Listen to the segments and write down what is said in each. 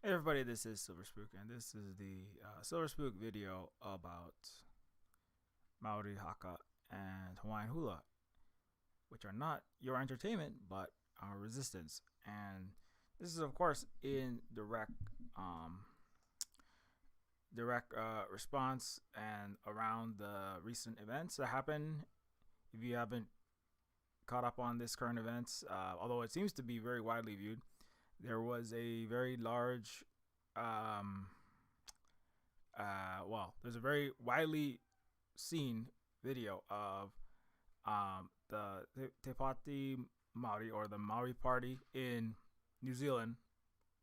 Hey everybody, this is Silverspook, and this is the Silverspook video about Maori, Haka, and Hawaiian Hula, which are not your entertainment but our resistance. And this is, of course, in um, direct response and around the recent events that happened. If you haven't caught up on this current events, although it seems to be very widely viewed, there was a very large um, there's a very widely seen video of the Te Pāti Maori, or the Maori Party in New Zealand,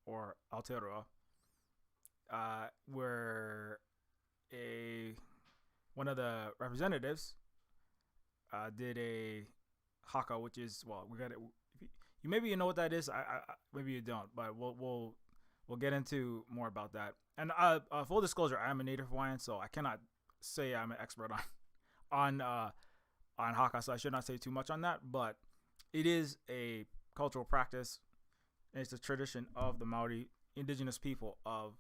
or Aotearoa, where a one of the representatives did a haka, which is, well, we got it. You maybe you know what that is. Maybe you don't, but we'll get into more about that. And full disclosure, I am a native Hawaiian, so I cannot say I'm an expert on haka, so I should not say too much on that. But it is a cultural practice. And it's a tradition of the Maori indigenous people of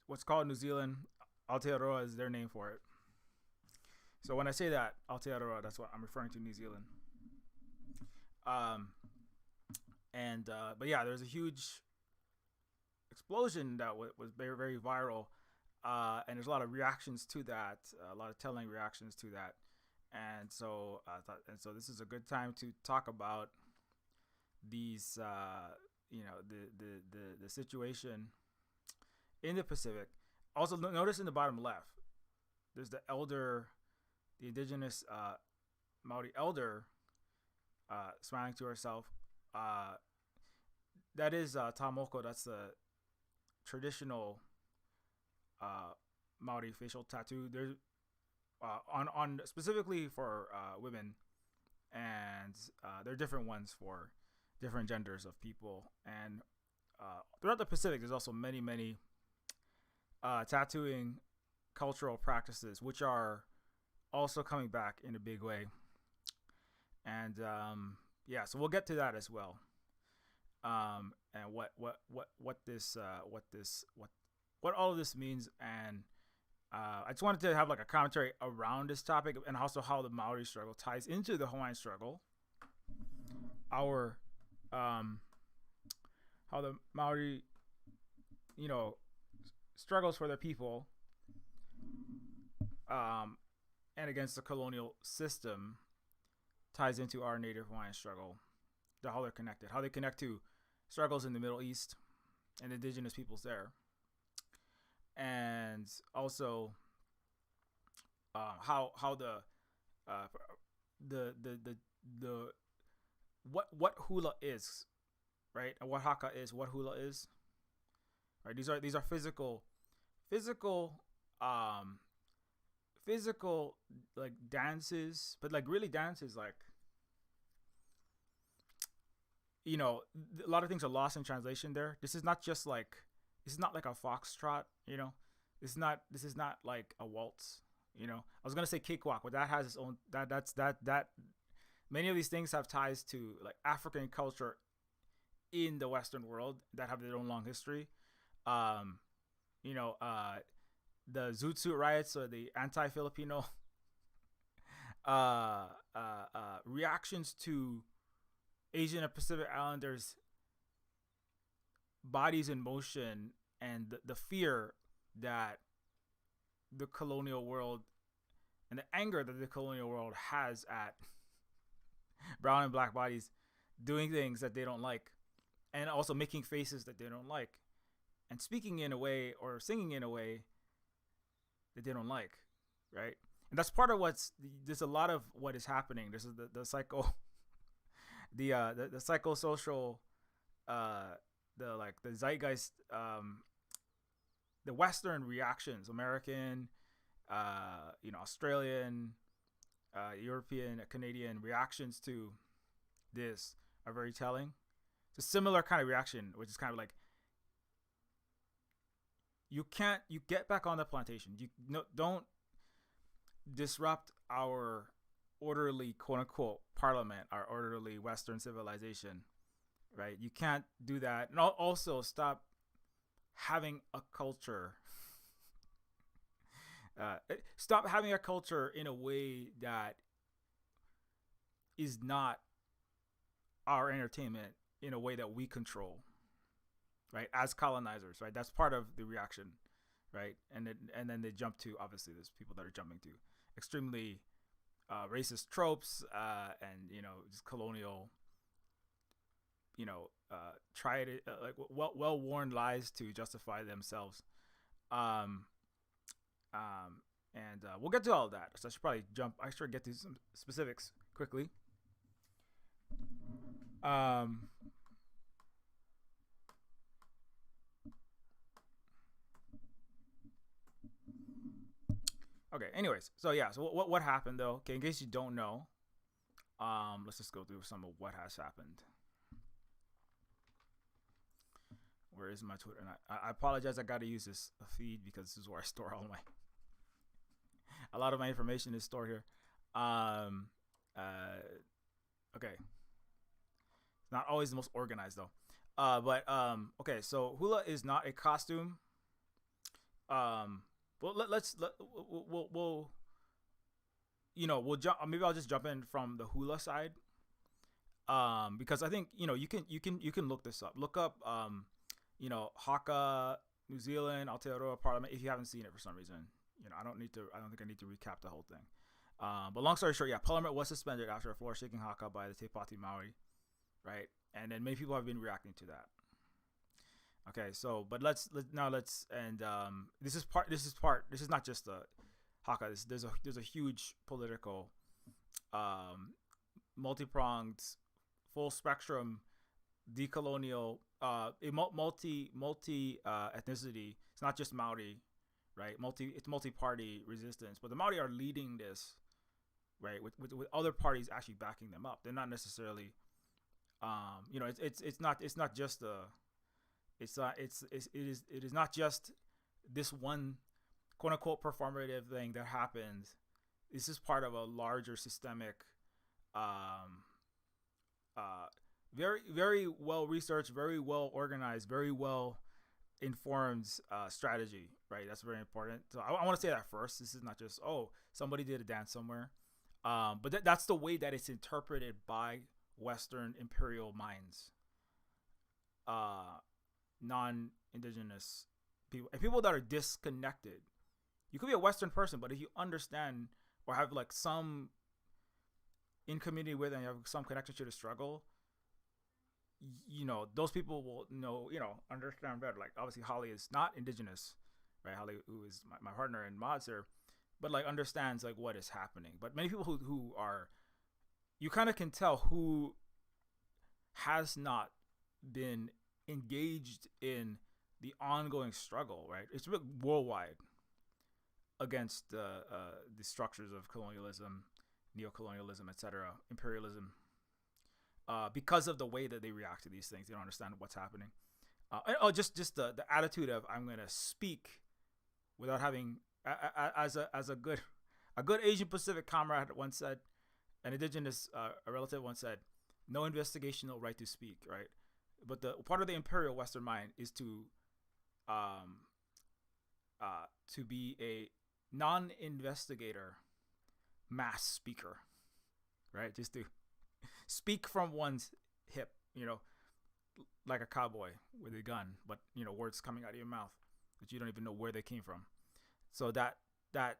what's called New Zealand. Aotearoa is their name for it. So when I say that Aotearoa, that's what I'm referring to, New Zealand. But yeah, there's a huge explosion that was very, very viral, and there's a lot of reactions to that, a lot of telling reactions to that, and so this is a good time to talk about these, the situation in the Pacific. Also, notice in the bottom left, there's the indigenous Maori elder. Smiling to herself. That is tamoko. That's the traditional Maori facial tattoo. There's on specifically for women, and there are different ones for different genders of people. And throughout the Pacific, there's also many tattooing cultural practices, which are also coming back in a big way. And so we'll get to that as well, and what all of this means. And I just wanted to have like a commentary around this topic, and also how the Maori struggle ties into the Hawaiian struggle. How the Maori, struggles for their people, and against the colonial system, ties into our native Hawaiian struggle, how they're connected, how they connect to struggles in the Middle East and indigenous peoples there, and also how what hula is, right, and what haka is, what hula is, right. These are physical like dances, but like really dances, like, a lot of things are lost in translation there. This is not like a foxtrot, this is not like a waltz. I was gonna say cakewalk, but that has its own, that many of these things have ties to like African culture in the Western world that have their own long history. The Zoot Suit riots, or the anti-Filipino reactions to Asian and Pacific Islanders' bodies in motion, and the fear that the colonial world, and the anger that the colonial world has at brown and black bodies doing things that they don't like, and also making faces that they don't like, and speaking in a way or singing in a way that they don't like, right? And that's part of there's a lot of what is happening. This is the the psychosocial, the zeitgeist, the Western reactions, American, Australian, European, Canadian reactions to this are very telling. It's a similar kind of reaction, which is kind of like, you get back on the plantation. Don't disrupt our orderly, quote unquote, parliament, our orderly Western civilization, right? You can't do that. And also stop having a culture. Stop having a culture in a way that is not our entertainment in a way that we control, right? As colonizers, right? That's part of the reaction, right? And then they jump to, obviously there's people that are jumping to extremely racist tropes, and just colonial, try to like well worn lies to justify themselves. Um, and we'll get to all of that. So I should probably get to some specifics quickly. Okay. Anyways, so yeah. So what happened though? Okay, in case you don't know, let's just go through some of what has happened. Where is my Twitter? And I apologize. I got to use this feed because this is where I store all my. A lot of my information is stored here. Okay. It's not always the most organized though. But okay. So hula is not a costume. Well, we'll we'll jump. Maybe I'll just jump in from the hula side. Because I think you can look this up. Look up Haka, New Zealand, Aotearoa Parliament. If you haven't seen it for some reason, I don't think I need to recap the whole thing. But long story short, yeah, Parliament was suspended after a floor shaking Haka by the Te Pāti Maori, right? And then many people have been reacting to that. Okay, so but let's and this is not just the Haka. There's a huge political, multi-pronged, full spectrum, decolonial, multi ethnicity. It's not just Maori, right? It's multi-party resistance, but the Maori are leading this, right? With other parties actually backing them up. They're not necessarily, it's not just it is not just this one quote unquote performative thing that happened. This is part of a larger systemic, very, very well researched, very well organized, very well informed strategy, right? That's very important. So I want to say that first. This is not just, somebody did a dance somewhere. But that's the way that it's interpreted by Western imperial minds. Non-indigenous people and people that are disconnected. You could be a Western person, but if you understand or have like some in community with and you have some connection to the struggle, those people will understand better. Like obviously Holly is not indigenous, right? Holly, who is my partner in mods here, but like understands like what is happening. But many people who are, you kind of can tell who has not been engaged in the ongoing struggle, right? It's worldwide against the structures of colonialism, neocolonialism, etc., imperialism, because of the way that they react to these things. They don't understand what's happening. Just the attitude of I'm going to speak without having, as a good Asian Pacific comrade once said, an indigenous a relative once said, no investigational right to speak, right? But the part of the imperial Western mind is to be a non-investigator mass speaker, right? Just to speak from one's hip, like a cowboy with a gun, but words coming out of your mouth that you don't even know where they came from. So but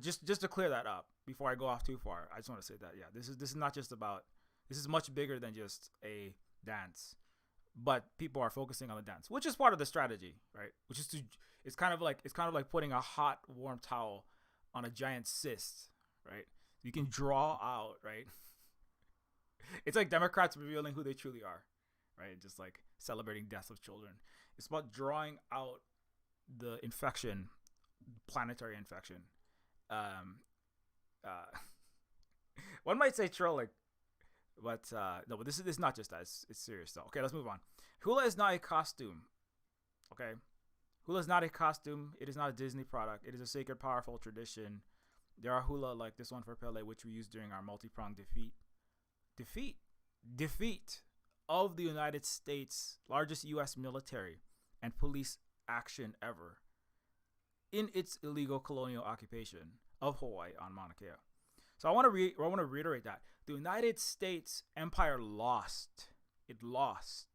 just to clear that up before I go off too far, I just want to say that this is not just about, this is much bigger than just a dance. But people are focusing on the dance, which is part of the strategy, right? Which is it's kind of like putting a hot, warm towel on a giant cyst, right? You can draw out, right? It's like Democrats revealing who they truly are, right? Just like celebrating deaths of children. It's about drawing out the infection, planetary infection. One might say trolling. But no, but this is not just that. It's serious though. Okay, let's move on. Hula is not a costume. Okay, hula is not a costume. It is not a Disney product. It is a sacred, powerful tradition. There are hula like this one for Pele, which we used during our multi-pronged defeat of the United States, largest U.S. military and police action ever in its illegal colonial occupation of Hawaii on Mauna Kea. So I want to reiterate that the United States empire lost. It lost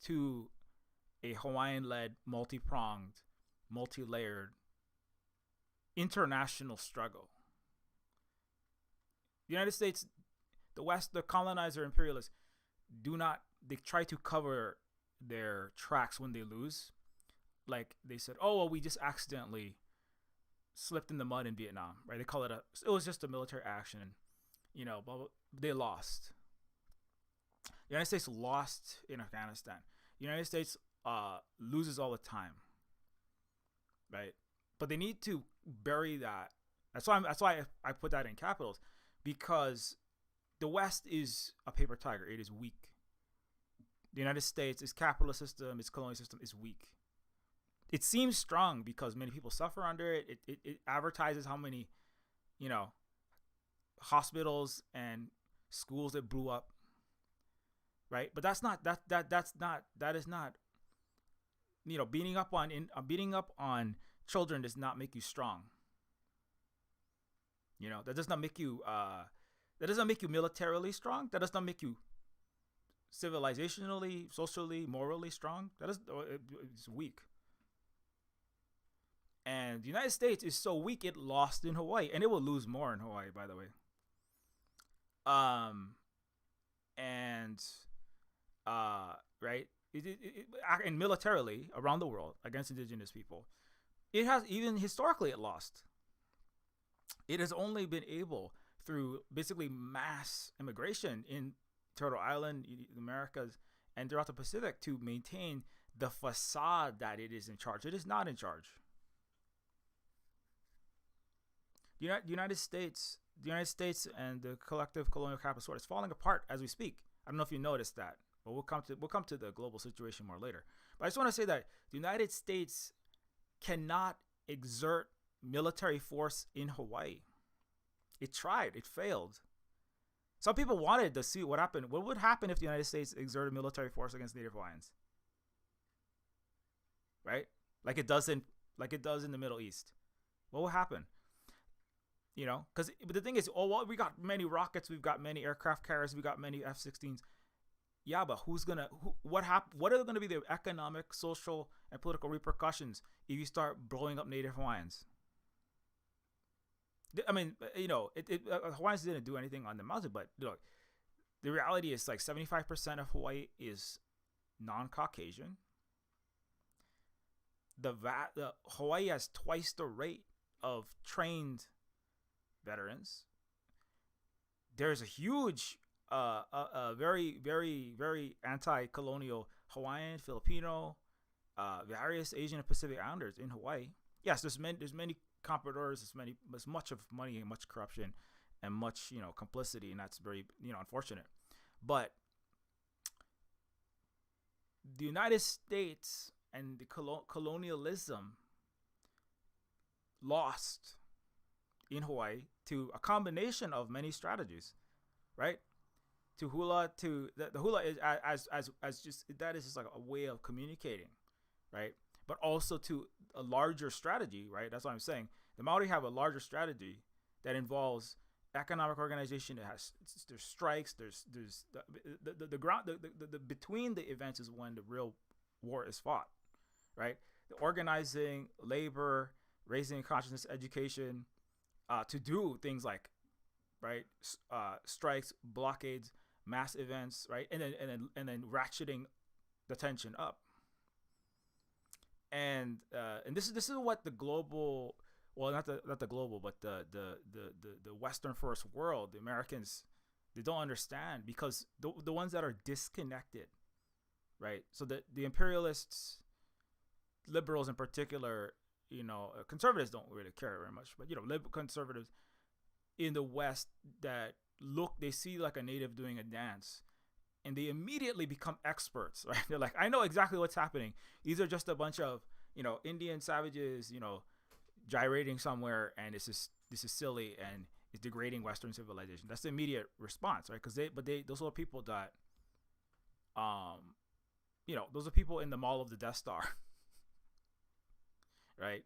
to a Hawaiian-led, multi-pronged, multi-layered international struggle. The United States, the West, the colonizer imperialists, they try to cover their tracks when they lose. Like they said, oh, well, we just accidentally slipped in the mud in Vietnam, right? They call it it was just a military action, but they lost. The United States lost in Afghanistan. The United States loses all the time, right? But they need to bury that. That's why I put that in capitals, because the West is a paper tiger. It is weak. The United States, its capitalist system, its colonial system is weak. It seems strong because many people suffer under it. It advertises how many, hospitals and schools it blew up. Right, but that's not that is not. Beating up on children does not make you strong. That does not make you militarily strong. That does not make you civilizationally, socially, morally strong. It's weak. And the United States is so weak it lost in Hawaii, and it will lose more in Hawaii, by the way. Right, and militarily around the world against indigenous people, it has, even historically, it lost. It has only been able through basically mass immigration in Turtle Island, the Americas, and throughout the Pacific to maintain the facade that it is in charge. It is not in charge. The United States and the collective colonial capital sword is falling apart as we speak. I don't know if you noticed that, but we'll come to the global situation more later. But I just want to say that the United States cannot exert military force in Hawaii. It tried. It failed. Some people wanted to see what happened. What would happen if the United States exerted military force against Native Hawaiians? Right? Like it does in the Middle East. What will happen? Because the thing is, we got many rockets, we've got many aircraft carriers, we got many F-16s. Yeah, but what are going to be the economic, social, and political repercussions if you start blowing up Native Hawaiians? I mean, Hawaiians didn't do anything on the mountain, but look, the reality is like 75% of Hawaii is non-Caucasian. The Hawaii has twice the rate of trained veterans. There's a huge, very, very, very anti-colonial Hawaiian, Filipino, various Asian and Pacific Islanders in Hawaii. Yes, there's many compradors, there's much of money and much corruption and much complicity, and that's very unfortunate. But the United States and the colonialism lost in Hawaii to a combination of many strategies, right? To Hula, the Hula is as just that is just like a way of communicating, right? But also to a larger strategy, right? That's what I'm saying. The Maori have a larger strategy that involves economic organization. There's strikes. There's the ground. The between the events is when the real war is fought, right? The organizing, labor, raising consciousness, education, to do things like, right, strikes, blockades, mass events, right, and then ratcheting the tension up. And this is what the global, well, not the global, but the Western first world, the Americans, they don't understand, because the ones that are disconnected, right? So the imperialists, liberals in particular, conservatives don't really care very much, but liberal conservatives in the West that they see like a native doing a dance, and they immediately become experts, right? They're like, I know exactly what's happening. These are just a bunch of, Indian savages, gyrating somewhere, and this is silly and it's degrading Western civilization. That's the immediate response, right? Because those are people that um, those are people in the mall of the Death Star, right?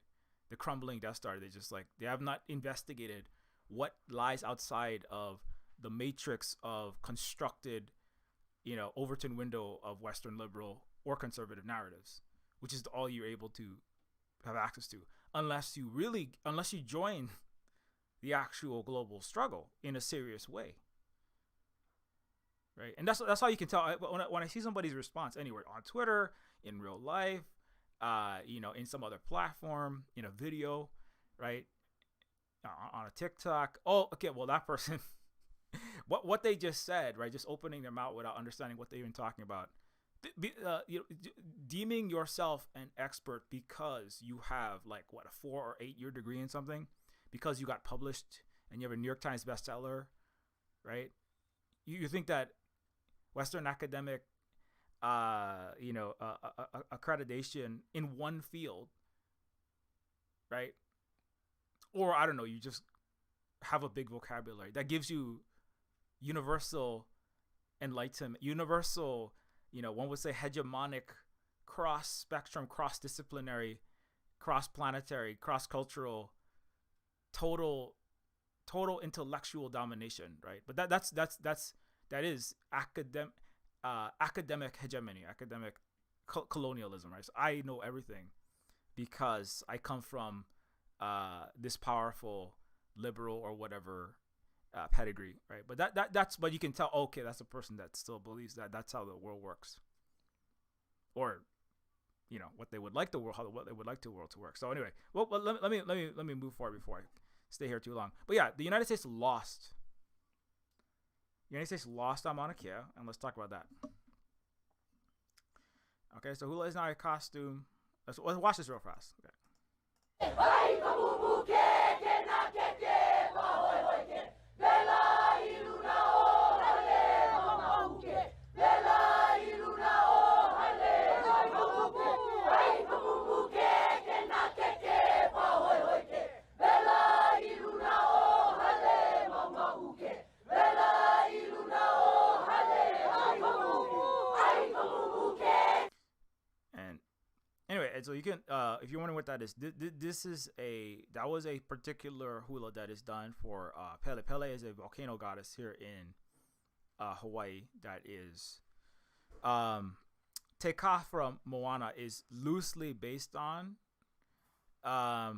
The crumbling Death Star. They have not investigated what lies outside of the matrix of constructed, Overton window of Western liberal or conservative narratives, which is all you're able to have access to, unless you join the actual global struggle in a serious way, right? And that's how you can tell when I see somebody's response anywhere on Twitter, in real life, in some other platform, in a video, right, on a TikTok. Oh, okay, well that person, what they just said, right, just opening their mouth without understanding what they're even talking about. Deeming yourself an expert because you have like a 4 or 8 year degree in something, because you got published and you have a New York Times bestseller, right? You think that Western academic, accreditation in one field, right? Or I don't know, you just have a big vocabulary that gives you universal enlightenment, universal, one would say hegemonic, cross-spectrum, cross-disciplinary, cross-planetary, cross-cultural, total intellectual domination, right? But that is academic hegemony, academic colonialism, right? So I know everything because I come from this powerful liberal or whatever pedigree, right? But that's but you can tell, okay, that's a person that still believes that that's how the world works, or what they would like the world to work. So anyway, well let me move forward before I stay here too long. But yeah, the United States lost on Mauna Kea, and let's talk about that. Okay, so Hula is now a costume. Let's watch this real fast. Okay. And so you can, if you're wondering what that is, that was a particular hula that is done for Pele. Pele is a volcano goddess here in Hawaii. That is, Te Ka from Moana is loosely based on Pele,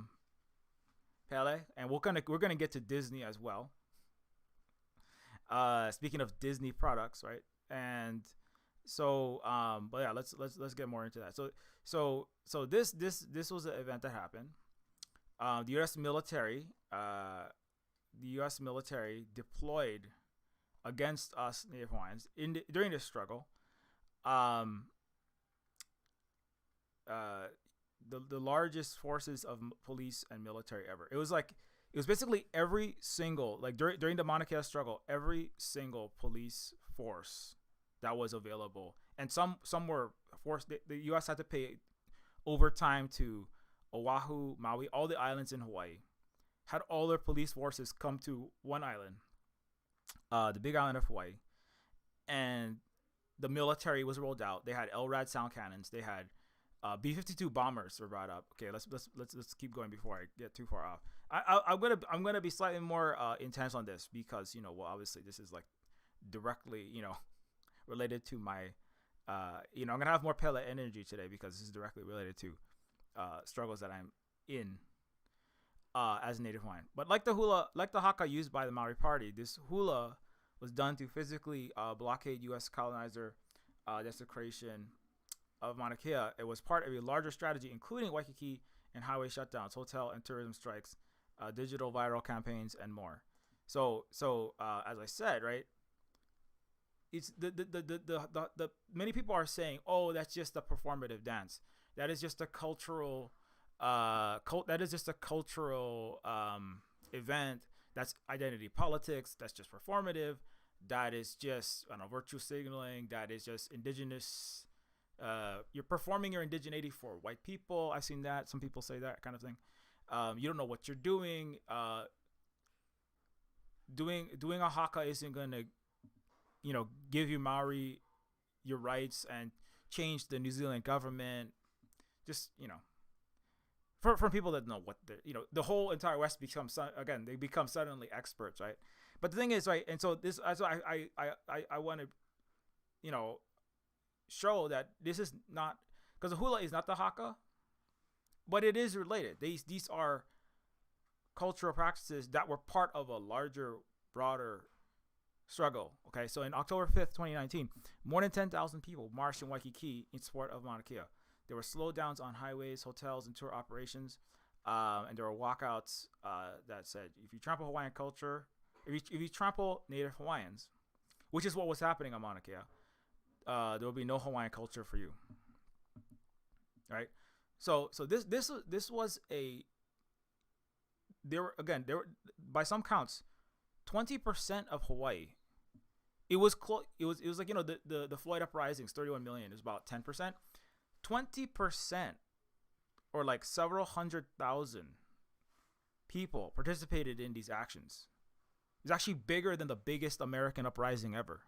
and we're gonna get to Disney as well. Speaking of Disney products, right? And so, but yeah, let's get more into that. So this was an event that happened. The U.S. military deployed against us Native Hawaiians during this struggle. The largest forces of police and military ever. It was basically every single, during the Mauna Kea struggle, every single police force that was available, and some were forced. The U.S. had to pay overtime to Oahu, Maui, all the islands in Hawaii, had all their police forces come to one island, the Big Island of Hawaii, and the military was rolled out. They had LRAD sound cannons. They had B-52 bombers were brought up. Okay, let's keep going before I get too far off. I'm gonna be slightly more intense on this because obviously this is directly related to my I'm gonna have more Pele energy today because this is directly related to struggles that I'm in as a Native Hawaiian. But like the hula, like the haka used by the Maori party, this hula was done to physically blockade U.S. colonizer desecration of Mauna Kea. It was part of a larger strategy, including Waikiki and highway shutdowns, hotel and tourism strikes, digital viral campaigns, and more. So as I said, right, it's the many people are saying, oh, that's just a performative dance. That is just a cultural event. That's identity politics. That's just performative. That is just virtue signaling. That is just indigenous. You're performing your indigeneity for white people. I've seen that. Some people say that kind of thing. You don't know what you're doing. Doing a haka isn't gonna, give you Maori your rights and change the New Zealand government. Just for people that know what the whole entire West becomes again, they become suddenly experts, right? But the thing is, right, and so that's why I want to show that this is not, because the hula is not the haka, but it is related. These are cultural practices that were part of a larger, broader struggle. Okay, so in October 5th, 2019, more than 10,000 people marched in Waikiki in support of Mauna Kea. There were slowdowns on highways, hotels, and tour operations, and there were walkouts that said, if you trample Hawaiian culture, if you trample Native Hawaiians, which is what was happening on Mauna Kea, there will be no Hawaiian culture for you. Right? So this was a, there were by some counts 20% of Hawaii. It was like the Floyd uprisings, 31 million, is about 10%. 20%, or like several 100,000 people participated in these actions. It's actually bigger than the biggest American uprising ever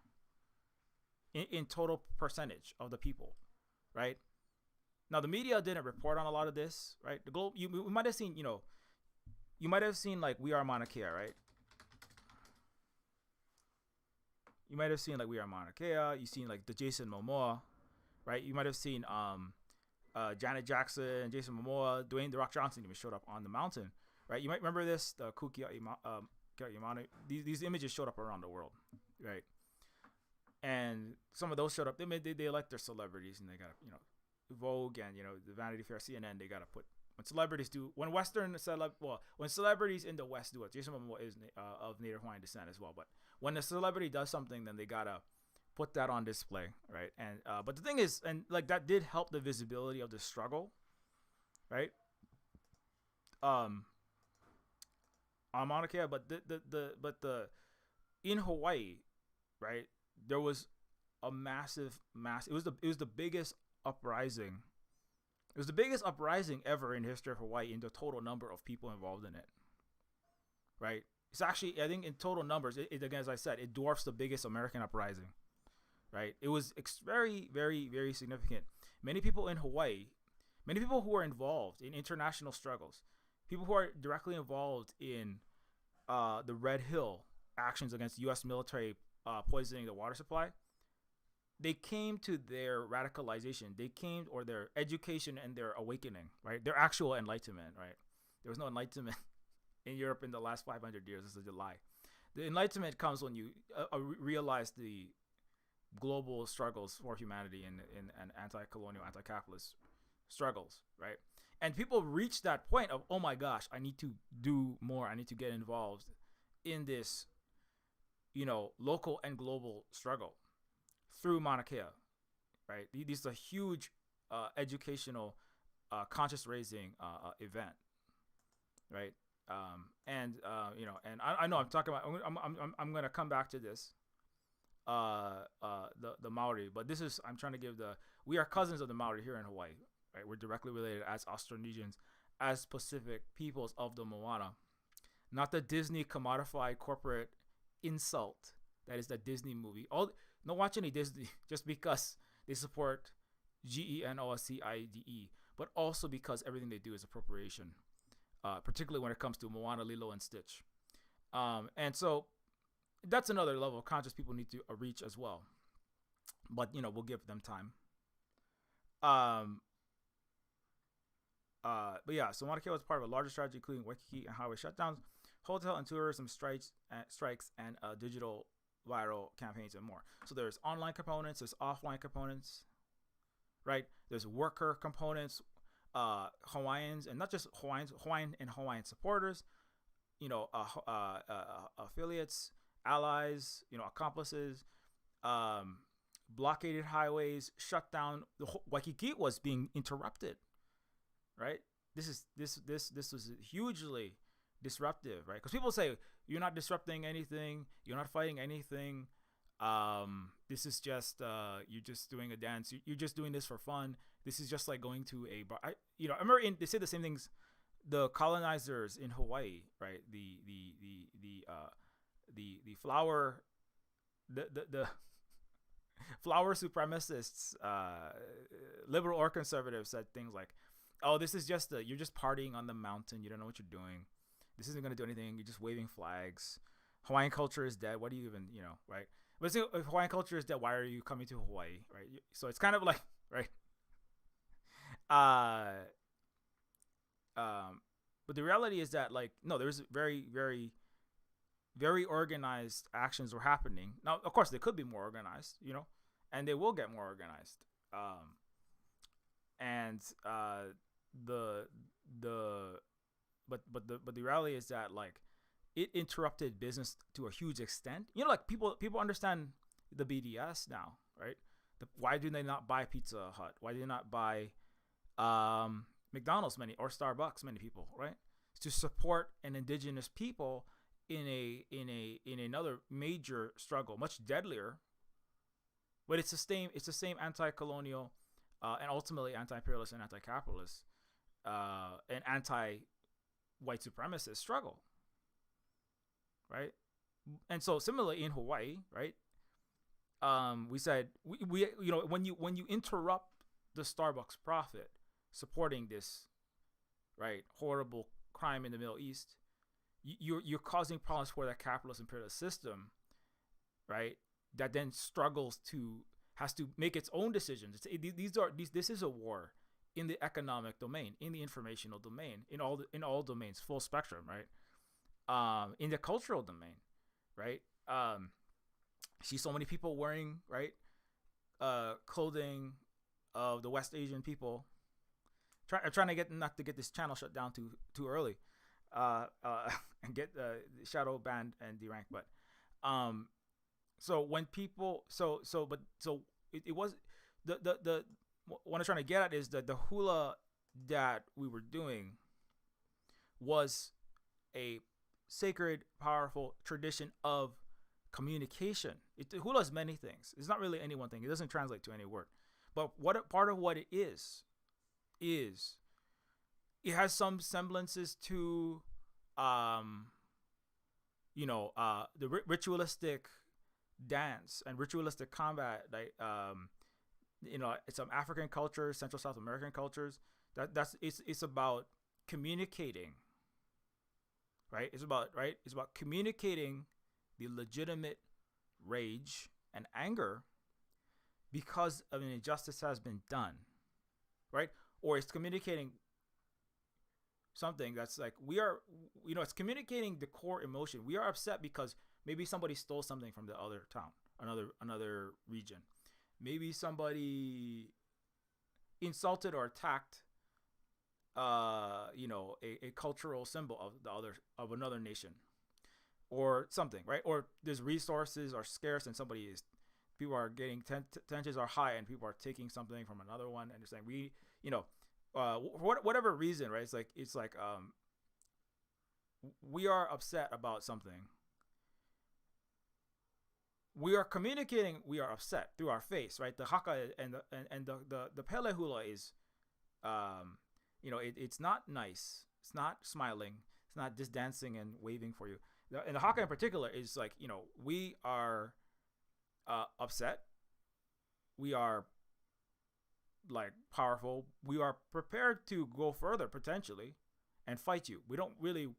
in total percentage of the people, right? Now, the media didn't report on a lot of this, right? The globe, you might have seen, you might have seen like We Are Mauna Kea, right? You might have seen like We Are Mauna Kea. You've seen like the Jason Momoa, right? You might have seen Janet Jackson, Jason Momoa, Dwayne The Rock Johnson even showed up on the mountain, right? You might remember this, the Kukia Imani. These images showed up around the world, right? And some of those showed up. They elect their celebrities, and they got Vogue and the Vanity Fair, CNN. They got to put, when celebrities do, when when celebrities in the West do it. Jason Momoa is of Native Hawaiian descent as well, but when a celebrity does something, then they gotta put that on display, right? And but the thing is, and like that did help the visibility of the struggle, right? On Mauna Kea, but the in Hawaii, right? There was a massive. It was the biggest uprising. It was the biggest uprising ever in the history of Hawaii in the total number of people involved in it, right? It's actually, I think in total numbers, it again, as I said, it dwarfs the biggest American uprising, right? It was very, very, very significant. Many people in Hawaii, many people who are involved in international struggles, people who are directly involved in the Red Hill actions against U.S. military poisoning the water supply, they came to their radicalization. They came, or their education and their awakening, right? Their actual enlightenment, right? There was no enlightenment in Europe in the last 500 years. This is a lie. The enlightenment comes when you realize the global struggles for humanity and anti-colonial, anti-capitalist struggles, right? And people reach that point of, oh my gosh, I need to do more. I need to get involved in this, local and global struggle through Mauna Kea, right? This is a huge educational, conscious raising event, right? And I know I'm talking about. I'm gonna come back to this, the Maori, but this is, I'm trying to give we are cousins of the Maori here in Hawaii, right? We're directly related as Austronesians, as Pacific peoples of the Moana, not the Disney commodified corporate insult that is the Disney movie. Don't watch any Disney just because they support GENOSCIDE, but also because everything they do is appropriation. Particularly when it comes to Moana, Lilo, and Stitch. And so that's another level of conscious people need to reach as well. But, we'll give them time. But yeah, so Mauna Kea was part of a larger strategy, including Waikiki and highway shutdowns, hotel and tourism strikes, and digital viral campaigns and more. So there's online components, there's offline components, right? There's worker components, Hawaiians, and not just Hawaiians, Hawaiian and Hawaiian supporters, affiliates, allies, accomplices, blockaded highways, shut down. Waikiki was being interrupted, right? This was hugely disruptive, right? Because people say you're not disrupting anything, you're not fighting anything. This is just you're just doing a dance. You're just doing this for fun. This is just like going to a bar. I remember they say the same things. The colonizers in Hawaii, right? The flower, the flower supremacists, liberal or conservative, said things like, "Oh, this is just you're just partying on the mountain. You don't know what you're doing. This isn't gonna do anything. You're just waving flags. Hawaiian culture is dead. What do you even, right? But if Hawaiian culture is dead, why are you coming to Hawaii, right? So it's kind of like, right? Uh, but the reality is that, like, no, there's very, very, very organized actions were happening. Now, of course, they could be more organized, and they will get more organized. And the the but the reality is that, like, it interrupted business to a huge extent. Like, people understand the BDS now, right? Why do they not buy Pizza Hut? Why do they not buy McDonald's, or Starbucks? Many people, right? To support an indigenous people in another major struggle, much deadlier. But it's the same anti-colonial and ultimately anti-imperialist and anti-capitalist and anti-white supremacist struggle, right? And so similarly in Hawaii, right? We said we when you interrupt the Starbucks profit supporting this, right, horrible crime in the Middle East, you're causing problems for that capitalist imperialist system, right? That then has to make its own decisions. This is a war in the economic domain, in the informational domain, in all domains, full spectrum, right? In the cultural domain, right? See so many people wearing, right, clothing of the West Asian people. I'm trying to not to get this channel shut down too early, and get shadow banned and deranked. But so when people it was the what I'm trying to get at is that the hula that we were doing was a sacred, powerful tradition of communication. Hula is many things. It's not really any one thing. It doesn't translate to any word. But part of what it is it has some semblances to the ritualistic dance and ritualistic combat, like some African cultures, Central South American cultures. It's about communicating, right? It's about communicating the legitimate rage and anger because of an injustice has been done, right? Or it's communicating something that's like, it's communicating the core emotion. We are upset because maybe somebody stole something from the other town, another region. Maybe somebody insulted or attacked a cultural symbol of another nation or something, right? Or there's resources are scarce and people are getting tensions are high and people are taking something from another one and they're saying for whatever reason, right? It's like we are upset about something. We are communicating we are upset through our face, right? The Haka and the Pele Hula is it's not nice. It's not smiling. It's not just dancing and waving for you. And the Haka in particular is like, we are upset. We are like powerful. We are prepared to go further potentially and fight you. We don't really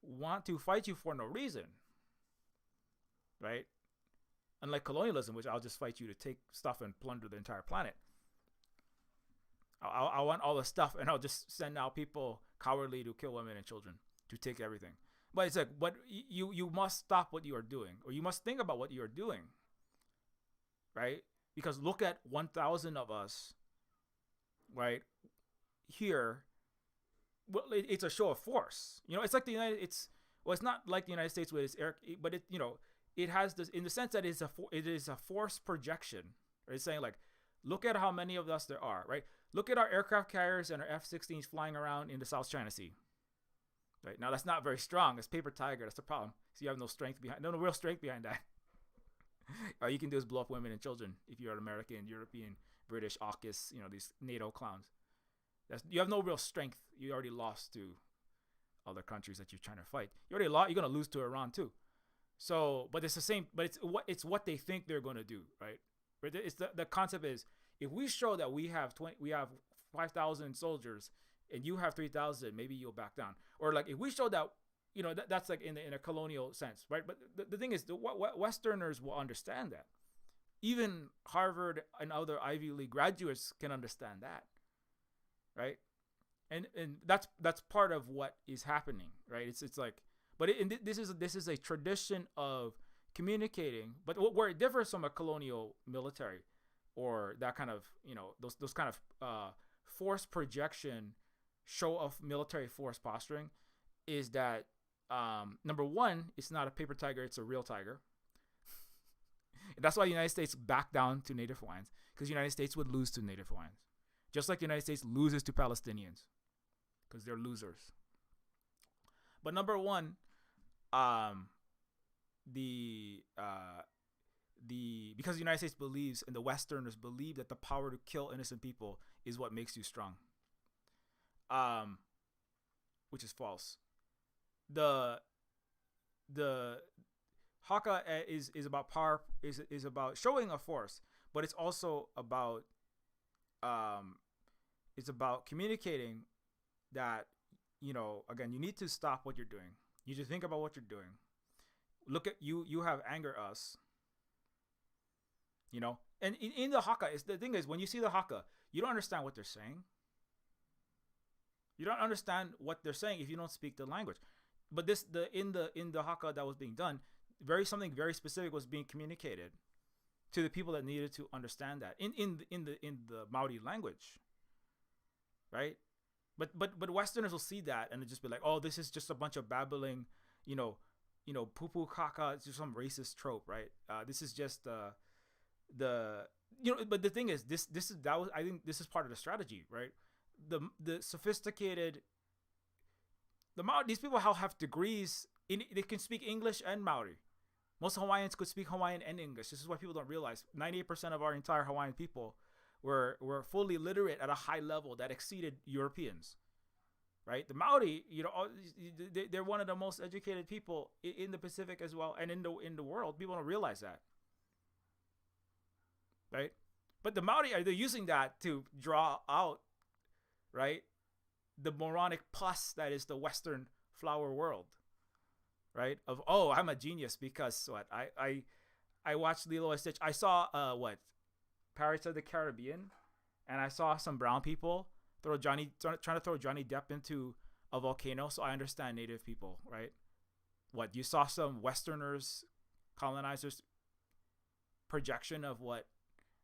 want to fight you for no reason, right? Unlike colonialism, which I'll just fight you to take stuff and plunder the entire planet. I want all the stuff and I'll just send out people cowardly to kill women and children, to take everything. But it's like, but you must stop what you are doing, or you must think about what you are doing, right? Because look at 1,000 of us, right, here. Well, it's a show of force. It's like it's not like the United States with its air, but it has this, in the sense that it is a force projection. Right? It's saying, like, look at how many of us there are, right? Look at our aircraft carriers and our F-16s flying around in the South China Sea. Right now, that's not very strong. It's paper tiger. That's the problem. So you have no real strength behind that. All you can do is blow up women and children if you're an American, European, British, AUKUS, these NATO clowns. You have no real strength. You already lost to other countries that you're trying to fight. You already lost. You're gonna lose to Iran too. So, but it's the same. But it's what they think they're gonna do, right? Right? It's the concept is, if we show that we have 5,000 soldiers and you have 3,000, maybe you'll back down. Or like if we show that, that's like in a colonial sense, right? But the thing is, what Westerners will understand that. Even Harvard and other Ivy League graduates can understand that, right? And that's part of what is happening, right? It's like, but this is a tradition of communicating, but where it differs from a colonial military or that kind of, those kind of force projection, show of military force posturing, is that number one, it's not a paper tiger, it's a real tiger. That's why the United States backed down to Native Hawaiians, because the United States would lose to Native Hawaiians, just like the United States loses to Palestinians, because they're losers. But number one, because the United States believes, and the Westerners believe, that the power to kill innocent people is what makes you strong, which is false. The Haka is about power, is about showing a force, but it's also about communicating that, again, you need to stop what you're doing. You need to think about what you're doing. Look at you have anger us. And in the Haka, the thing is, when you see the Haka, you don't understand what they're saying. You don't understand what they're saying if you don't speak the language. But in the Haka that was being done, something very specific was being communicated to the people that needed to understand that in the Maori language, right? But Westerners will see that and just be like, oh, this is just a bunch of babbling, poo-poo kaka. It's just some racist trope, right? This is just But the thing is, I think this is part of the strategy, right? The sophisticated, these people have degrees they can speak English and Maori. Most Hawaiians could speak Hawaiian and English. This is what people don't realize. 98% of our entire Hawaiian people were fully literate at a high level that exceeded Europeans, right? The Maori, they're one of the most educated people in the Pacific as well, and in the world. People don't realize that, right? But the Maori, they're using that to draw out, right, the moronic pus that is the Western flower world, right? Of, oh, I'm a genius because what? I watched Lilo and Stitch. I saw Pirates of the Caribbean, and I saw some brown people trying to throw Johnny Depp into a volcano. So I understand Native people, right? What, you saw some Westerners, colonizers, projection of what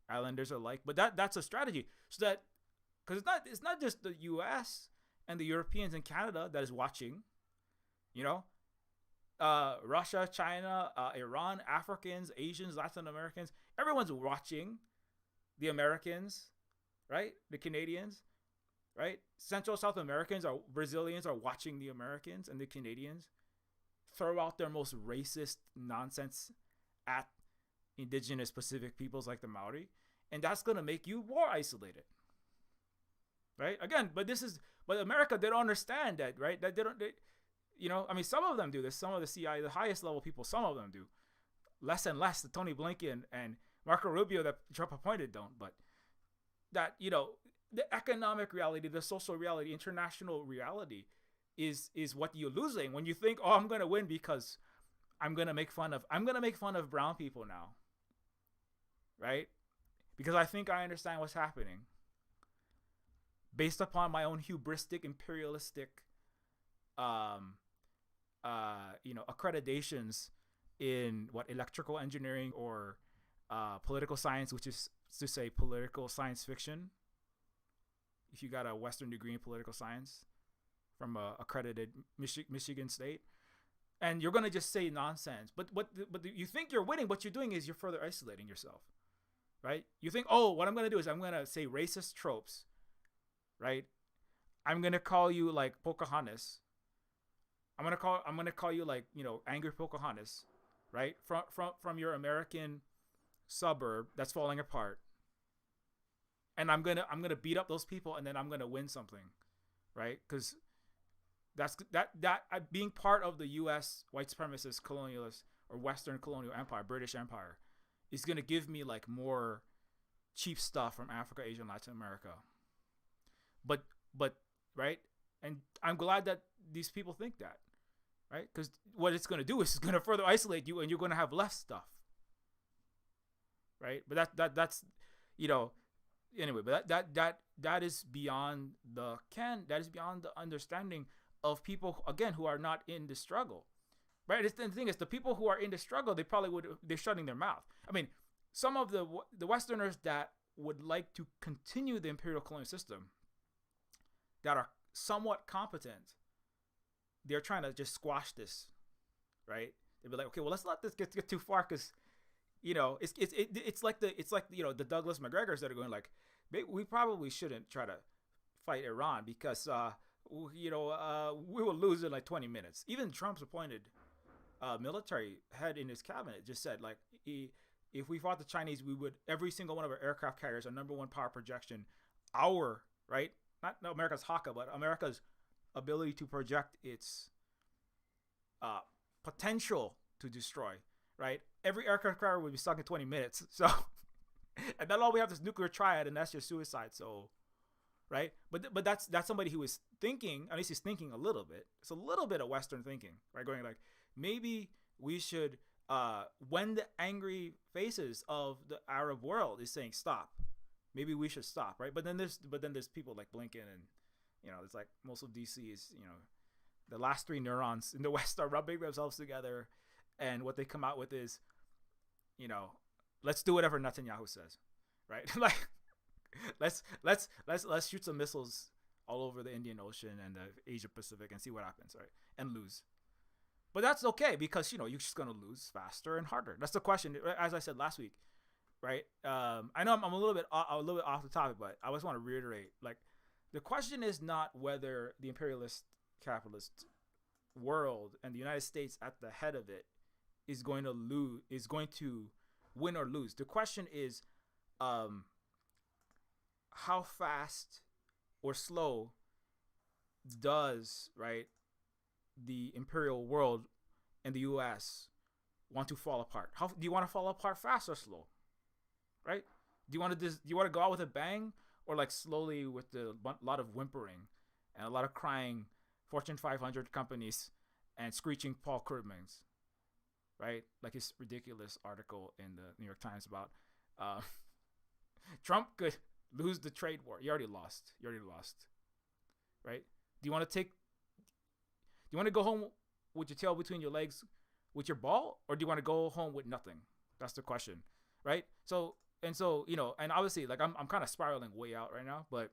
islanders are like, but that's a strategy, so that, because it's not just the U.S. and the Europeans and Canada that is watching, Russia, China, Iran, Africans, Asians, Latin Americans, everyone's watching the Americans, right? The Canadians, right? Central South Americans, Brazilians are watching the Americans and the Canadians throw out their most racist nonsense at indigenous Pacific peoples like the Maori, and that's gonna make you more isolated, right? Again, but America, they don't understand that, right? That some of them do this. Some of the CIA, the highest level people, some of them do. Less and less. The Tony Blinken and Marco Rubio that Trump appointed don't. But that, the economic reality, the social reality, international reality is what you're losing when you think, oh, I'm gonna win because I'm gonna make fun of brown people now, right? Because I think I understand what's happening based upon my own hubristic, imperialistic, accreditations in electrical engineering or political science, which is to say political science fiction. If you got a Western degree in political science from a accredited Michigan State, and you're gonna just say nonsense, but you think you're winning. What you're doing is you're further isolating yourself, right? You think, oh, what I'm gonna do is I'm gonna say racist tropes, right? I'm gonna call you like Pocahontas. I'm gonna call you like, angry Pocahontas, right? From your American suburb that's falling apart. And I'm gonna beat up those people, and then I'm gonna win something, right? Because being part of the U.S. white supremacist colonialist or Western colonial empire, British Empire, is gonna give me like more cheap stuff from Africa, Asia, and Latin America. But but right, and I'm glad that these people think that, right? Because what it's going to do is it's going to further isolate you, and you're going to have less stuff, right? But that's anyway. But that is beyond that is beyond the understanding of people, again, who are not in the struggle, right? The thing is, the people who are in the struggle, they're shutting their mouth. I mean, some of the Westerners that would like to continue the imperial colonial system, that are somewhat competent, they're trying to just squash this, right? They'd be like, okay, well, let's not this get too far, because it's like the Douglas McGregors that are going like, we probably shouldn't try to fight Iran because we will lose in like 20 minutes. Even Trump's appointed military head in his cabinet just said, like, if we fought the Chinese, we would, every single one of our aircraft carriers, our number one power projection, right? Not America's Haka, but America's ability to project its potential to destroy, right? Every aircraft carrier would be sunk in 20 minutes. So, and then all we have is nuclear triad, and that's just suicide. So, right? But that's somebody who is thinking, at least he's thinking a little bit. It's a little bit of Western thinking, right? Going like, maybe we should, when the angry faces of the Arab world is saying stop, maybe we should stop, right? But then there's people like Blinken, and it's like most of DC is, the last three neurons in the West are rubbing themselves together, and what they come out with is, let's do whatever Netanyahu says, right? Like, let's shoot some missiles all over the Indian Ocean and the Asia Pacific and see what happens, right? And lose. But that's okay, because you're just gonna lose faster and harder. That's the question. As I said last week, right? I know I'm a little bit off the topic, but I just want to reiterate, like, the question is not whether the imperialist capitalist world and the United States at the head of it is going to win or lose. The question is, how fast or slow does, right, the imperial world and the U.S. want to fall apart? How do you want to fall apart, fast or slow? Right? Do you want to go out with a bang, or like slowly with a lot of whimpering and a lot of crying Fortune 500 companies and screeching Paul Krugmans, right? Like his ridiculous article in the New York Times about Trump could lose the trade war. You already lost, right? Do you want to go home with your tail between your legs with your ball, or do you want to go home with nothing? That's the question, right? So and obviously, like, I'm kind of spiraling way out right now, but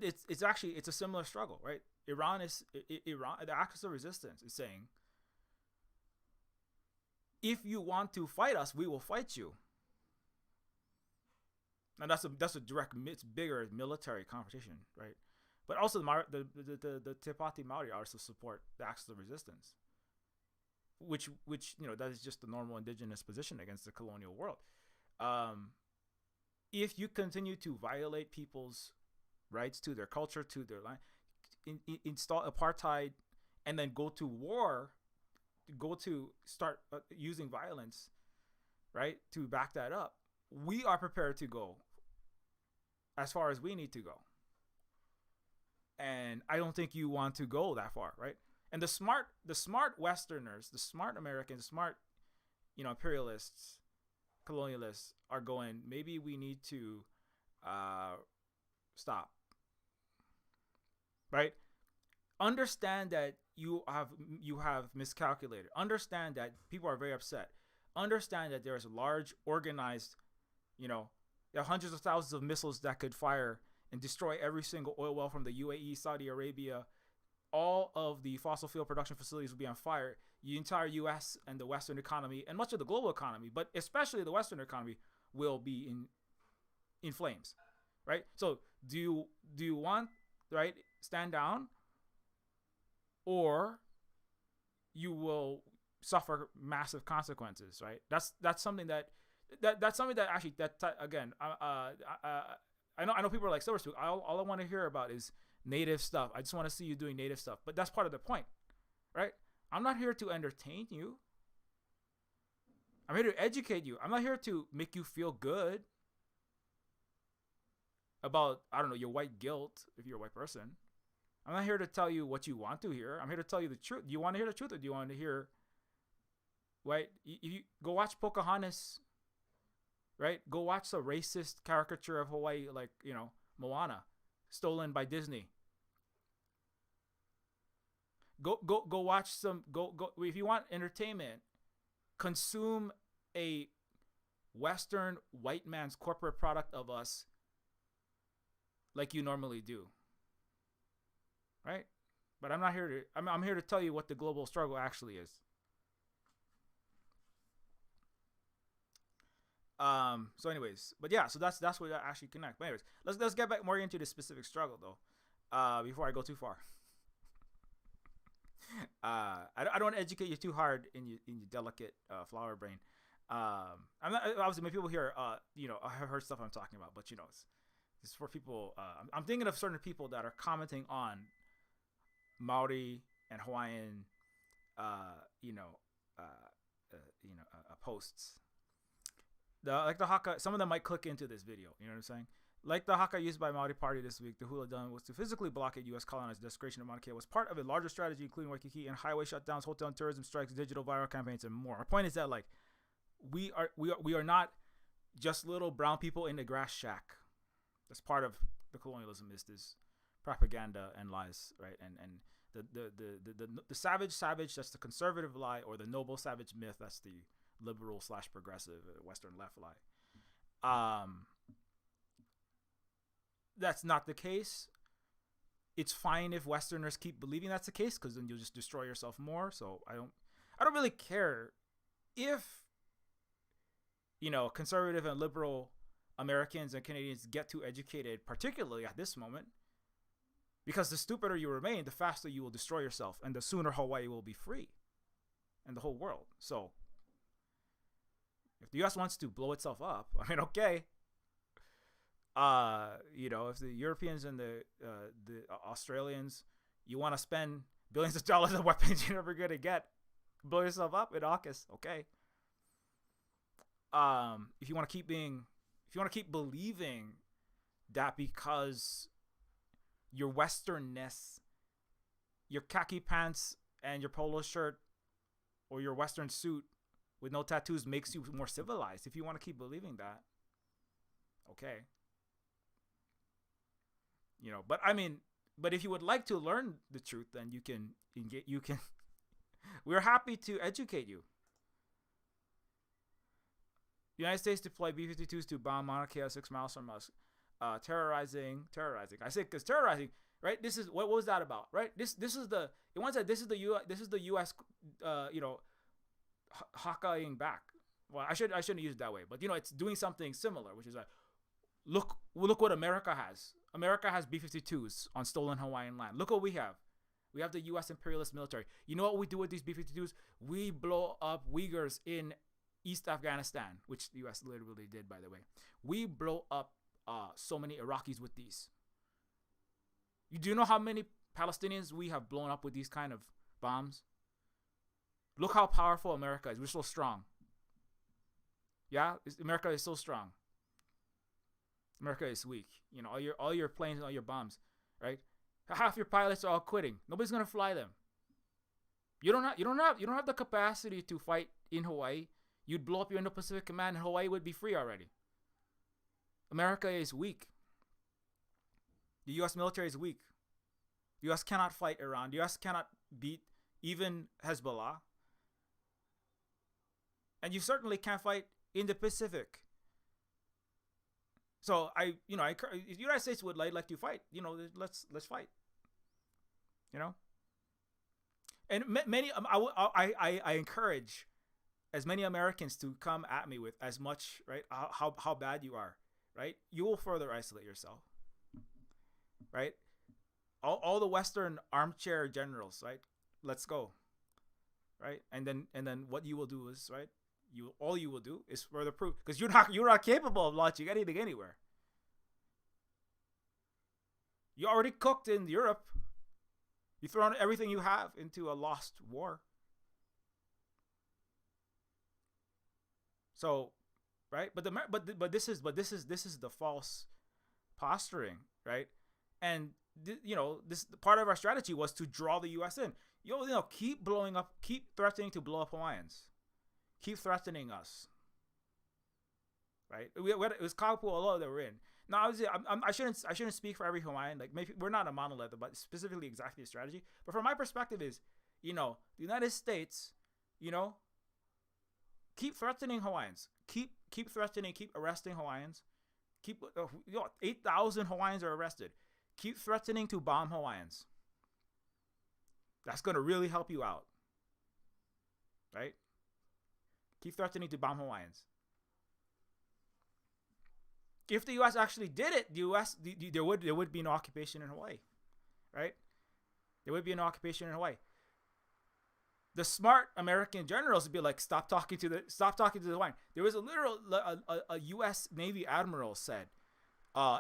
it's actually a similar struggle, right? Iran, the axis of resistance is saying, if you want to fight us, we will fight you. And that's a direct, it's bigger military competition, right? But also the Te Pāti Maori also support the axis of resistance, which that is just the normal indigenous position against the colonial world. If you continue to violate people's rights to their culture, to their land, install apartheid, and then go to war, start using violence, right, to back that up, we are prepared to go as far as we need to go. And I don't think you want to go that far, right? And the smart Westerners, the smart Americans, the smart, imperialists, colonialists are going, maybe we need to stop, right? Understand that you have miscalculated. Understand that people are very upset. Understand that there is a large organized, there are hundreds of thousands of missiles that could fire and destroy every single oil well from the UAE, Saudi Arabia. All of the fossil fuel production facilities will be on fire. The entire U.S. and the Western economy, and much of the global economy, but especially the Western economy, will be in flames, right? So do you want, right, stand down, or you will suffer massive consequences, right? That's something that actually again, I know people are like, Silver Spook, all I want to hear about is native stuff. I just want to see you doing native stuff. But that's part of the point, right? I'm not here to entertain you. I'm here to educate you. I'm not here to make you feel good. about, I don't know, your white guilt if you're a white person. I'm not here to tell you what you want to hear. I'm here to tell you the truth. Do you want to hear the truth, or do you want to hear, right? You go watch Pocahontas, right? Go watch the racist caricature of Hawaii, like, Moana, stolen by Disney. Go watch some. Go if you want entertainment, consume a Western white man's corporate product of us, like you normally do. Right? But I'm not here to. I'm here to tell you what the global struggle actually is. So anyways, but yeah, so that's where that actually connect. But anyways, let's get back more into the specific struggle though. Before I go too far. I don't want to educate you too hard in your delicate flower brain. I'm not, obviously when people hear I have heard stuff I'm talking about, but it's for people. I'm thinking of certain people that are commenting on Maori and Hawaiian, posts. Like the Haka, some of them might click into this video. You know what I'm saying? Like the Haka used by Maori Party this week, the Hula done was to physically blockade U.S. colonized desecration of Mauna Kea was part of a larger strategy, including Waikiki and highway shutdowns, hotel and tourism strikes, digital viral campaigns, and more. My point is that, like, we are not just little brown people in the grass shack. That's part of the colonialism, is this propaganda and lies, right? And the savage, that's the conservative lie, or the noble savage myth, that's the liberal / progressive Western left lie. That's not the case. It's fine if Westerners keep believing that's the case, because then you'll just destroy yourself more. So I don't really care if conservative and liberal Americans and Canadians get too educated, particularly at this moment, because the stupider you remain, the faster you will destroy yourself, and the sooner Hawaii will be free, and the whole world. So if the U.S. wants to blow itself up, I mean, okay. If the Europeans and the Australians, you want to spend billions of dollars on weapons you're never gonna get, blow yourself up in AUKUS, okay. If you want to keep believing that because your Westernness, your khaki pants and your polo shirt, or your Western suit with no tattoos makes you more civilized, if you want to keep believing that, okay. But if you would like to learn the truth, then you can we're happy to educate you. The United States deployed B-52s to bomb Mauna Kea 6 miles from us, terrorizing. I say because terrorizing, right? This is what was that about, right? This is the U.S. Haka-ing back. Well, I shouldn't use it that way, but it's doing something similar, which is like, look what America has. America has B-52s on stolen Hawaiian land. Look what we have. We have the U.S. imperialist military. You know what we do with these B-52s? We blow up Uyghurs in East Afghanistan, which the U.S. literally did, by the way. We blow up so many Iraqis with these. Do you know how many Palestinians we have blown up with these kind of bombs? Look how powerful America is. We're so strong. Yeah, America is so strong. America is weak. All your planes and all your bombs, right? Half your pilots are all quitting. Nobody's gonna fly them. You don't have the capacity to fight in Hawaii. You'd blow up your Indo-Pacific Command, and Hawaii would be free already. America is weak. The U.S. military is weak. The U.S. cannot fight Iran. The U.S. cannot beat even Hezbollah. And you certainly can't fight in the Pacific. So if the United States would like to fight, let's fight. And many I encourage as many Americans to come at me with as much, right, how bad you are, right? You will further isolate yourself, right? All the Western armchair generals, right? Let's go, right? And then what you will do is, right? All you will do is further prove, because you're not capable of launching anything anywhere. You already cooked in Europe. You thrown everything you have into a lost war. So, right? But this is the false posturing, right? And this part of our strategy was to draw the U.S. in. Keep blowing up, keep threatening to blow up Hawaiians, keep threatening us, right? It was Kapu'oloa that we're in. Now, obviously, I shouldn't speak for every Hawaiian. Like, maybe we're not a monolith, but specifically exactly the strategy. But from my perspective is, the United States, keep threatening Hawaiians, keep threatening, keep arresting Hawaiians, 8,000 Hawaiians are arrested. Keep threatening to bomb Hawaiians. That's gonna really help you out, right? Keep threatening to bomb Hawaiians. If the U.S. actually did it, there would be no occupation in Hawaii, right? There would be no occupation in Hawaii. The smart American generals would be like, stop talking to the Hawaiian. There was a U.S. Navy admiral said,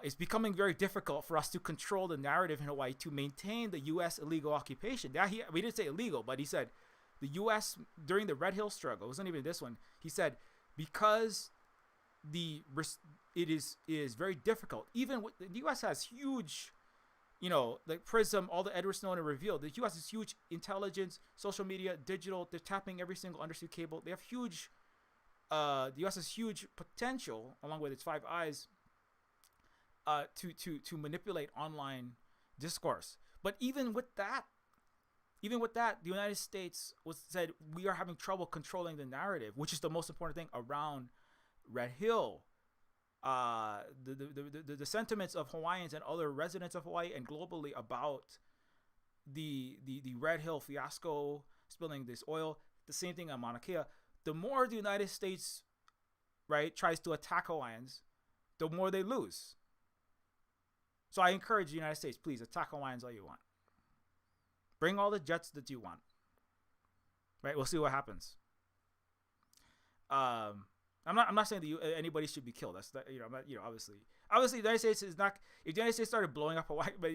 it's becoming very difficult for us to control the narrative in Hawaii to maintain the U.S. illegal occupation. We didn't say illegal, but he said the U.S. during the Red Hill struggle, it wasn't even this one. He said because it is very difficult. Even with, the U.S. has huge, like PRISM, all the Edward Snowden revealed. The U.S. has huge intelligence, social media, digital. They're tapping every single undersea cable. They have huge. The U.S. has huge potential, along with its Five Eyes, to manipulate online discourse. But even with that, the United States said we are having trouble controlling the narrative, which is the most important thing around Red Hill. The sentiments of Hawaiians and other residents of Hawaii and globally about the Red Hill fiasco, spilling this oil, the same thing on Mauna Kea. The more the United States, right, tries to attack Hawaiians, the more they lose. So I encourage the United States, please attack Hawaiians all you want. Bring all the jets that you want. Right? We'll see what happens. I'm not saying that anybody should be killed. That's obviously the United States is not. If the United States started blowing up Hawaii, but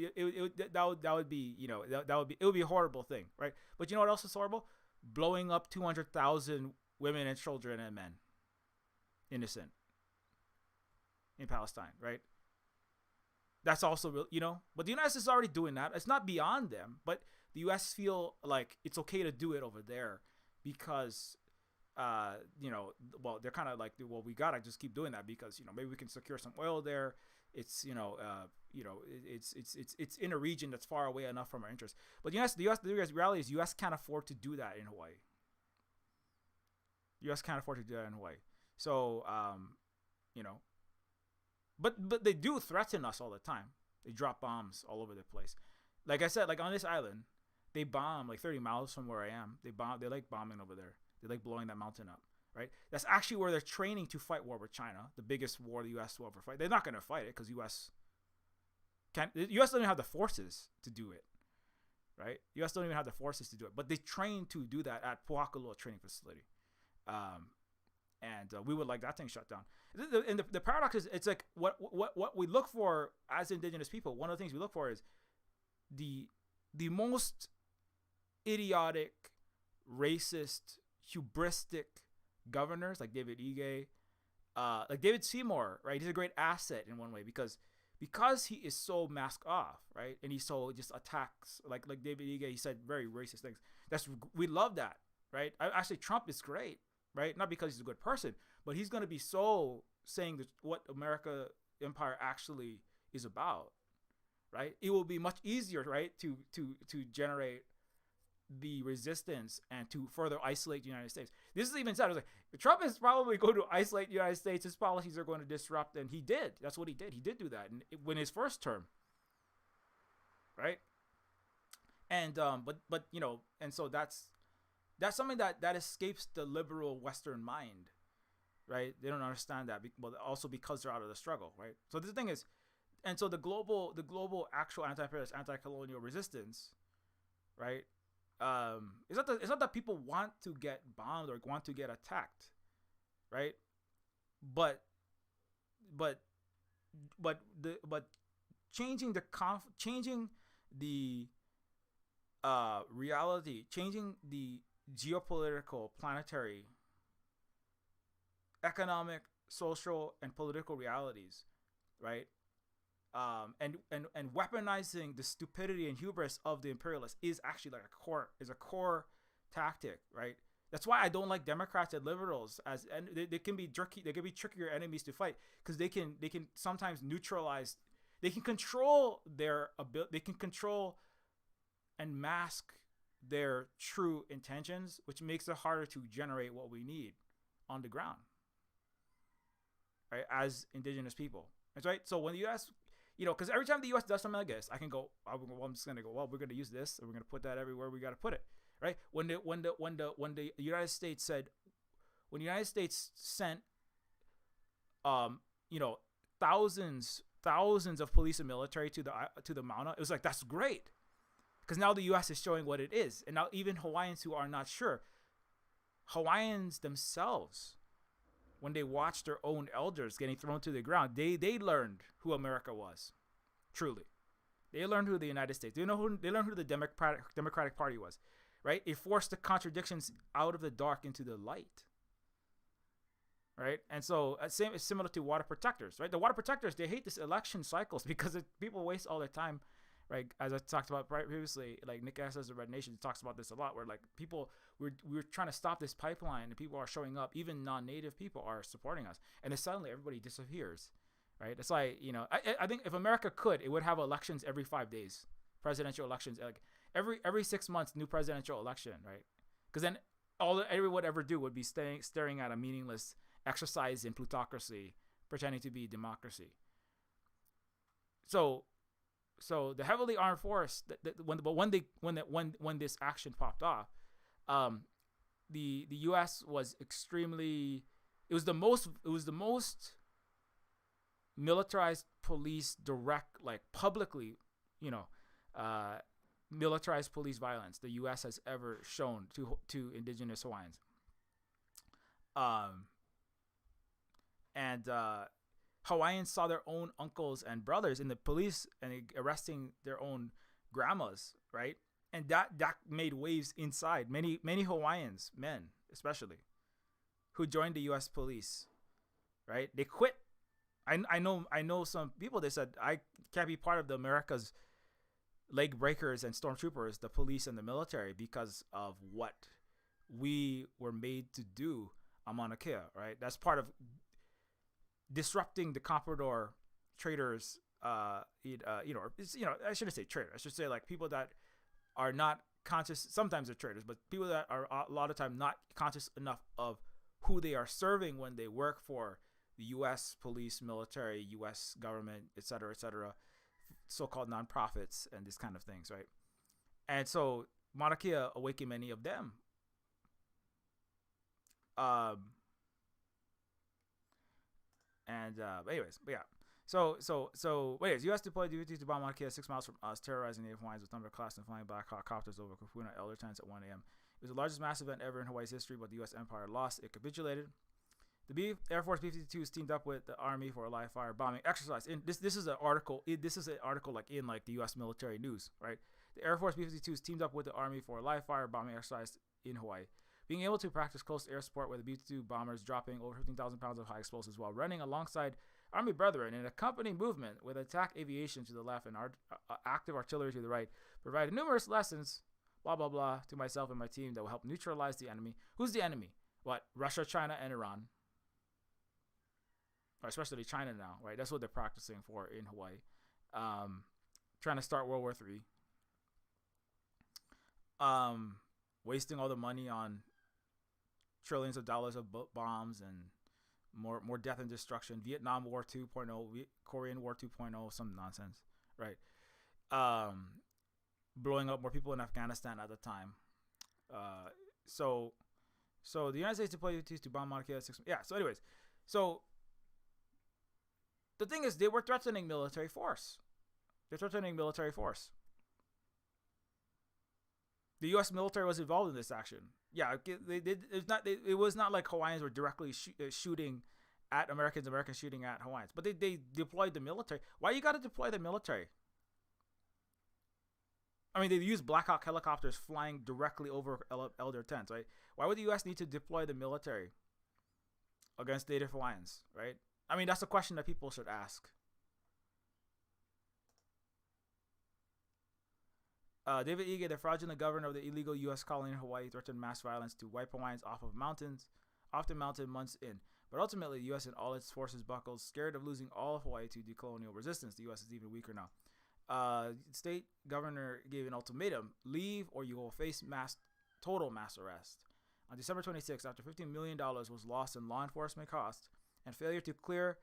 that would be it would be a horrible thing, right? But you know what else is horrible? Blowing up 200,000 women and children and men, innocent, in Palestine, right? That's also real, But the United States is already doing that. It's not beyond them, but the U.S. feel like it's okay to do it over there because. They're kind of like, well, we gotta just keep doing that because maybe we can secure some oil there. It's it's in a region that's far away enough from our interest. But the reality is, U.S. can't afford to do that in Hawaii. U.S. can't afford to do that in Hawaii. So, but they do threaten us all the time. They drop bombs all over the place. Like I said, like on this island, they bomb like 30 miles from where I am. They like bombing over there. They like blowing that mountain up, right? That's actually where they're training to fight war with China, the biggest war the U.S. will ever fight. They're not going to fight it because the U.S. doesn't even have the forces to do it, right? The U.S. don't even have the forces to do it, but they train to do that at Pohakuloa training facility, and we would like that thing shut down. And the paradox is, it's like what we look for as Indigenous people. One of the things we look for is the most idiotic, racist, hubristic governors like David Ige, like David Seymour, right? He's a great asset in one way because he is so masked off, right? And he so just attacks like David Ige. He said very racist things. We love that, right? Actually, Trump is great, right? Not because he's a good person, but he's going to be so saying that what America empire actually is about, right? It will be much easier, right, to generate the resistance and to further isolate the United States. This is even said. It was like, Trump is probably going to isolate the United States. His policies are going to disrupt, and he did. That's what he did. He did do that in his first term, right? And but and so that's something that escapes the liberal Western mind, right? They don't understand that, but also because they're out of the struggle, right? So the thing is, and so the global actual anti-imperialist, anti-colonial resistance, right? It's not that people want to get bombed or want to get attacked, right? But changing the reality, changing the geopolitical, planetary, economic, social, and political realities, right, And weaponizing the stupidity and hubris of the imperialists is actually like a core tactic, right? That's why I don't like Democrats and liberals, and they can be jerky. They can be trickier enemies to fight because they can sometimes neutralize. They can control their ability. They can control and mask their true intentions, which makes it harder to generate what we need on the ground, right? As indigenous people, that's right. So when the U.S., because every time the U.S. does something like this, I can go. I'm just gonna go. Well, we're gonna use this, and we're gonna put that everywhere we got to put it, right? When the United States said, when the United States sent, thousands of police and military to the Mauna, it was like, that's great, because now the U.S. is showing what it is, and now even Hawaiians who are not sure, Hawaiians themselves, when they watched their own elders getting thrown to the ground, they learned who America was, truly. They learned who the United States. They learned who the Democratic Party was, right? It forced the contradictions out of the dark into the light, right? And so it's similar to water protectors, right? The water protectors, they hate this election cycles because people waste all their time, right? As I talked about previously, like Nick Assa's The Red Nation talks about this a lot, where like we're trying to stop this pipeline and people are showing up, even non-native people are supporting us, and then suddenly everybody disappears, right? It's like, I think if America could, it would have elections every 5 days, presidential elections, like every 6 months, new presidential election, right? Because then all that everyone would ever do would be staring at a meaningless exercise in plutocracy, pretending to be democracy. So the heavily armed force, when this action popped off, the U.S. was extremely. It was the most militarized police direct, like publicly, militarized police violence the U.S. has ever shown to indigenous Hawaiians. And Hawaiians saw their own uncles and brothers in the police and arresting their own grandmas, right? And that made waves inside many Hawaiians, men especially, who joined the U.S. police, right? They quit. I know some people. They said, I can't be part of the America's leg breakers and stormtroopers, the police and the military, because of what we were made to do on Mauna Kea, right? That's part of disrupting the comprador traders. I shouldn't say traders. I should say like people that are not conscious. Sometimes they're traders, but people that are a lot of time not conscious enough of who they are serving when they work for the U.S. police, military, U.S. government, et cetera, so-called nonprofits and these kind of things, right? And so Mauna Kea awakened many of them. Anyways, U.S. deployed DVT to bomb Mauna Kea 6 miles from us, terrorizing Native Hawaiians with thunderclaps and flying Black Hawk copters over Kupuna Elder Tents at 1 a.m. It was the largest mass event ever in Hawaii's history, but the U.S. Empire lost. It capitulated. The Air Force B-52s teamed up with the Army for a live fire bombing exercise. This is an article. This is an article like in like the U.S. military news, right? The Air Force B-52s teamed up with the Army for a live fire bombing exercise in Hawaii. Being able to practice close air support with the B-52 bombers dropping over 15,000 pounds of high explosives while running alongside Army brethren in an accompanying movement with attack aviation to the left and active artillery to the right provided numerous lessons, blah, blah, blah, to myself and my team that will help neutralize the enemy. Who's the enemy? What? Russia, China, and Iran. Or especially China now, right? That's what they're practicing for in Hawaii. Trying to start World War III. Wasting all the money on trillions of dollars of bombs and more death and destruction. Vietnam War 2.0, Korean War 2.0, some nonsense, right? Blowing up more people in Afghanistan at the time. So the United States deployed to bomb Mauna Kea 6. Yeah. So anyways, so the thing is, they were threatening military force. They're threatening military force. The U.S. military was involved in this action. Yeah, they did. It was not like Hawaiians were directly shooting at Americans. Americans shooting at Hawaiians, but they deployed the military. Why you got to deploy the military? I mean, they used Black Hawk helicopters flying directly over elder tents, right? Why would the U.S. need to deploy the military against Native Hawaiians, right? I mean, that's a question that people should ask. David Ige, the fraudulent governor of the illegal U.S. colony in Hawaii, threatened mass violence to wipe Hawaiians off of mountains, off the mountain months in. But ultimately, the U.S. and all its forces buckled, scared of losing all of Hawaii to decolonial resistance. The U.S. is even weaker now. State governor gave an ultimatum: leave or you will face total mass arrest. On December 26th, after $15 million was lost in law enforcement costs and failure to clear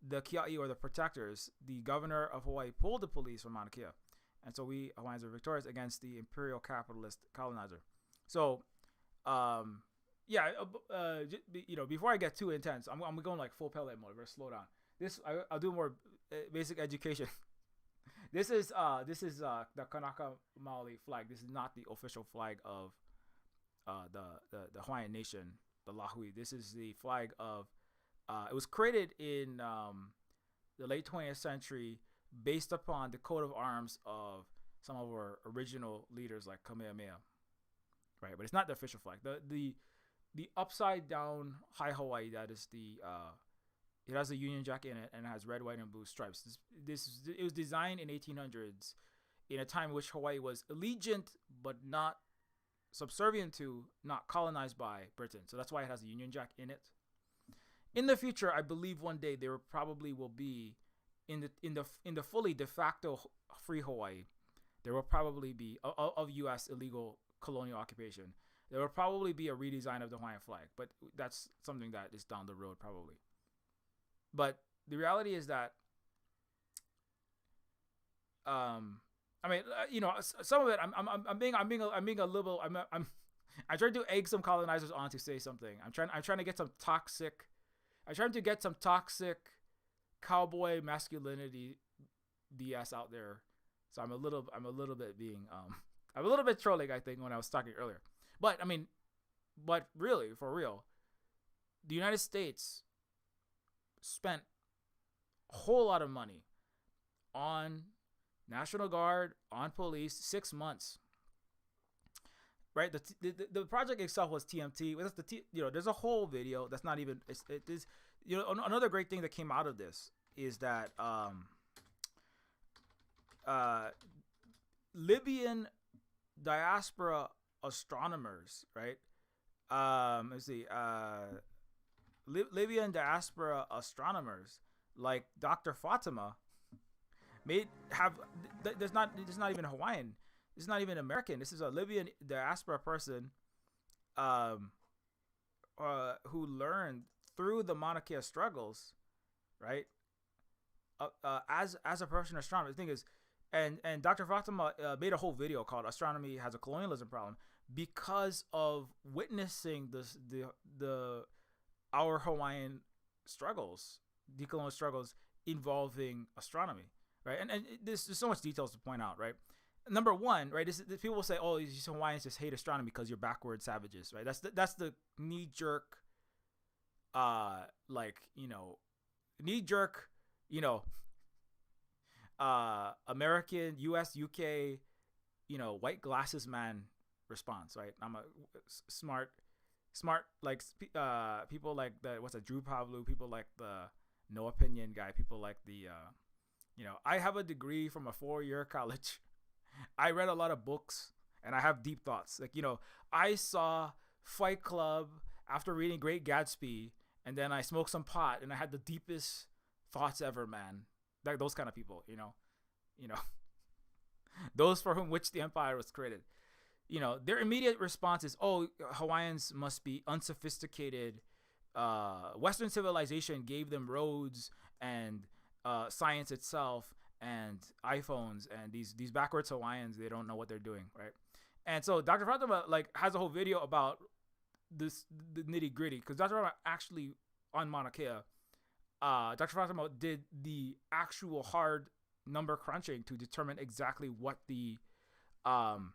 the Kia'i or the protectors, the governor of Hawaii pulled the police from Mauna Kea. And so we Hawaiians are victorious against the imperial capitalist colonizer. So, before I get too intense, I'm going like full pellet mode. We're slow down. I'll do more basic education. This is the Kanaka Maoli flag. This is not the official flag of the Hawaiian nation, the Lahui. This is the flag of. It was created in the late 20th century, based upon the coat of arms of some of our original leaders like Kamehameha, right? But it's not the official flag. The upside down high Hawaii, that is it has a Union Jack in it and it has red, white, and blue stripes. It was designed in 1800s, in a time in which Hawaii was allegiant but not subservient to, not colonized by Britain. So that's why it has a Union Jack in it. In the future, I believe one day there probably will be in the fully de facto free Hawaii, there will probably be of U.S. illegal colonial occupation. There will probably be a redesign of the Hawaiian flag, but that's something that is down the road probably. But the reality is that, some of it I'm being a little I'm trying to egg some colonizers on to say something. I'm trying to get some toxic. I'm trying to get some toxic cowboy masculinity BS out there. So I'm a little bit being I'm a little bit trolling, I think, when I was talking earlier. But really, for real, the United States spent a whole lot of money on National Guard, on police, 6 months. Right, the project itself was TMT. There's a whole video that's not even. It is, another great thing that came out of this is that Libyan diaspora astronomers, right? Let's see, Libyan diaspora astronomers like Dr. Fatima there's not even Hawaiian. This is not even American. This is a Libyan diaspora person who learned through the Mauna Kea struggles, right? As a professional astronomer. The thing is, and Dr. Fatima made a whole video called "Astronomy Has a Colonialism Problem" because of witnessing our Hawaiian struggles, decolonial struggles involving astronomy, right? And there's so much details to point out, right? Number one, right? People will say, "Oh, these Hawaiians just hate astronomy because you're backward savages," right? That's the knee jerk, American, U.S., UK, white glasses man response, right? I'm a smart, like people like Drew Pavlu, people like the No Opinion guy, people like the, I have a degree from a 4-year college. I read a lot of books and I have deep thoughts. Like, I saw Fight Club after reading Great Gatsby, and then I smoked some pot and I had the deepest thoughts ever, man. Like those kind of people, those for whom which the empire was created. Their immediate response is, "Oh, Hawaiians must be unsophisticated. Western civilization gave them roads and science itself and iPhones, and these backwards Hawaiians, they don't know what they're doing," right? And so Dr. Fatima has a whole video about the nitty gritty, because Dr. Fatima actually on Mauna Kea, Dr. Fatima did the actual hard number crunching to determine exactly what the how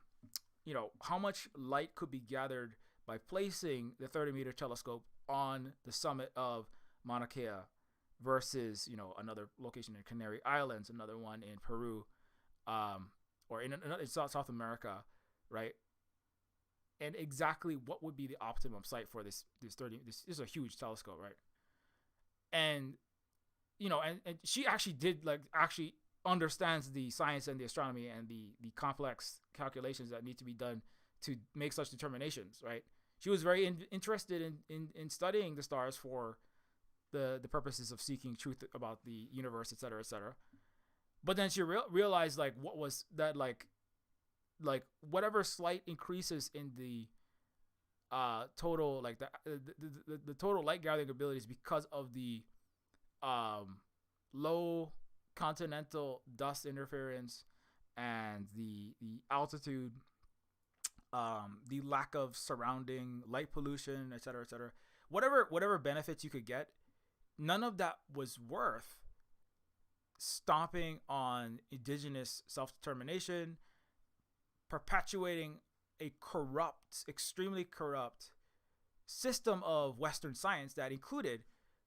much light could be gathered by placing the 30-meter telescope on the summit of Mauna Kea versus, another location in Canary Islands, another one in Peru, or in South America, right? And exactly what would be the optimum site for this is a huge telescope, right? And and she actually did understands the science and the astronomy and the complex calculations that need to be done to make such determinations, right? She was very interested in studying the stars for the purposes of seeking truth about the universe, et cetera, et cetera. But then she realized like what was that like whatever slight increases in the total like the total light gathering abilities because of the low continental dust interference and the altitude, the lack of surrounding light pollution, et cetera, et cetera. Whatever benefits you could get, none of that was worth stomping on indigenous self-determination, perpetuating a corrupt, extremely corrupt system of Western science that included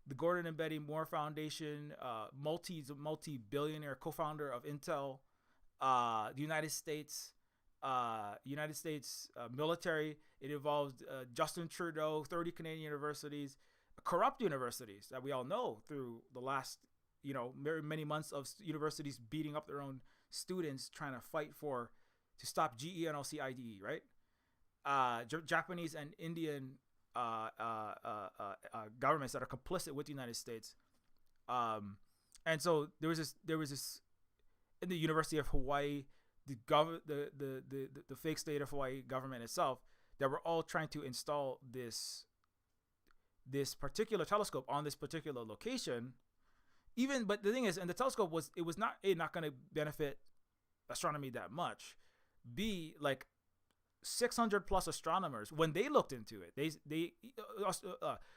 the Gordon and Betty Moore Foundation, multi-billionaire co-founder of Intel, the United States military. It involved Justin Trudeau, 30 Canadian universities, corrupt universities that we all know through the last, very many months of universities beating up their own students trying to fight to stop GENOCIDE, right? Japanese and Indian governments that are complicit with the United States. And so there was this in the University of Hawaii, the fake state of Hawaii government itself, that were all trying to install this particular telescope on this particular location. But the thing is, and the telescope was not going to benefit astronomy that much. B, like 600 plus astronomers, when they looked into it, they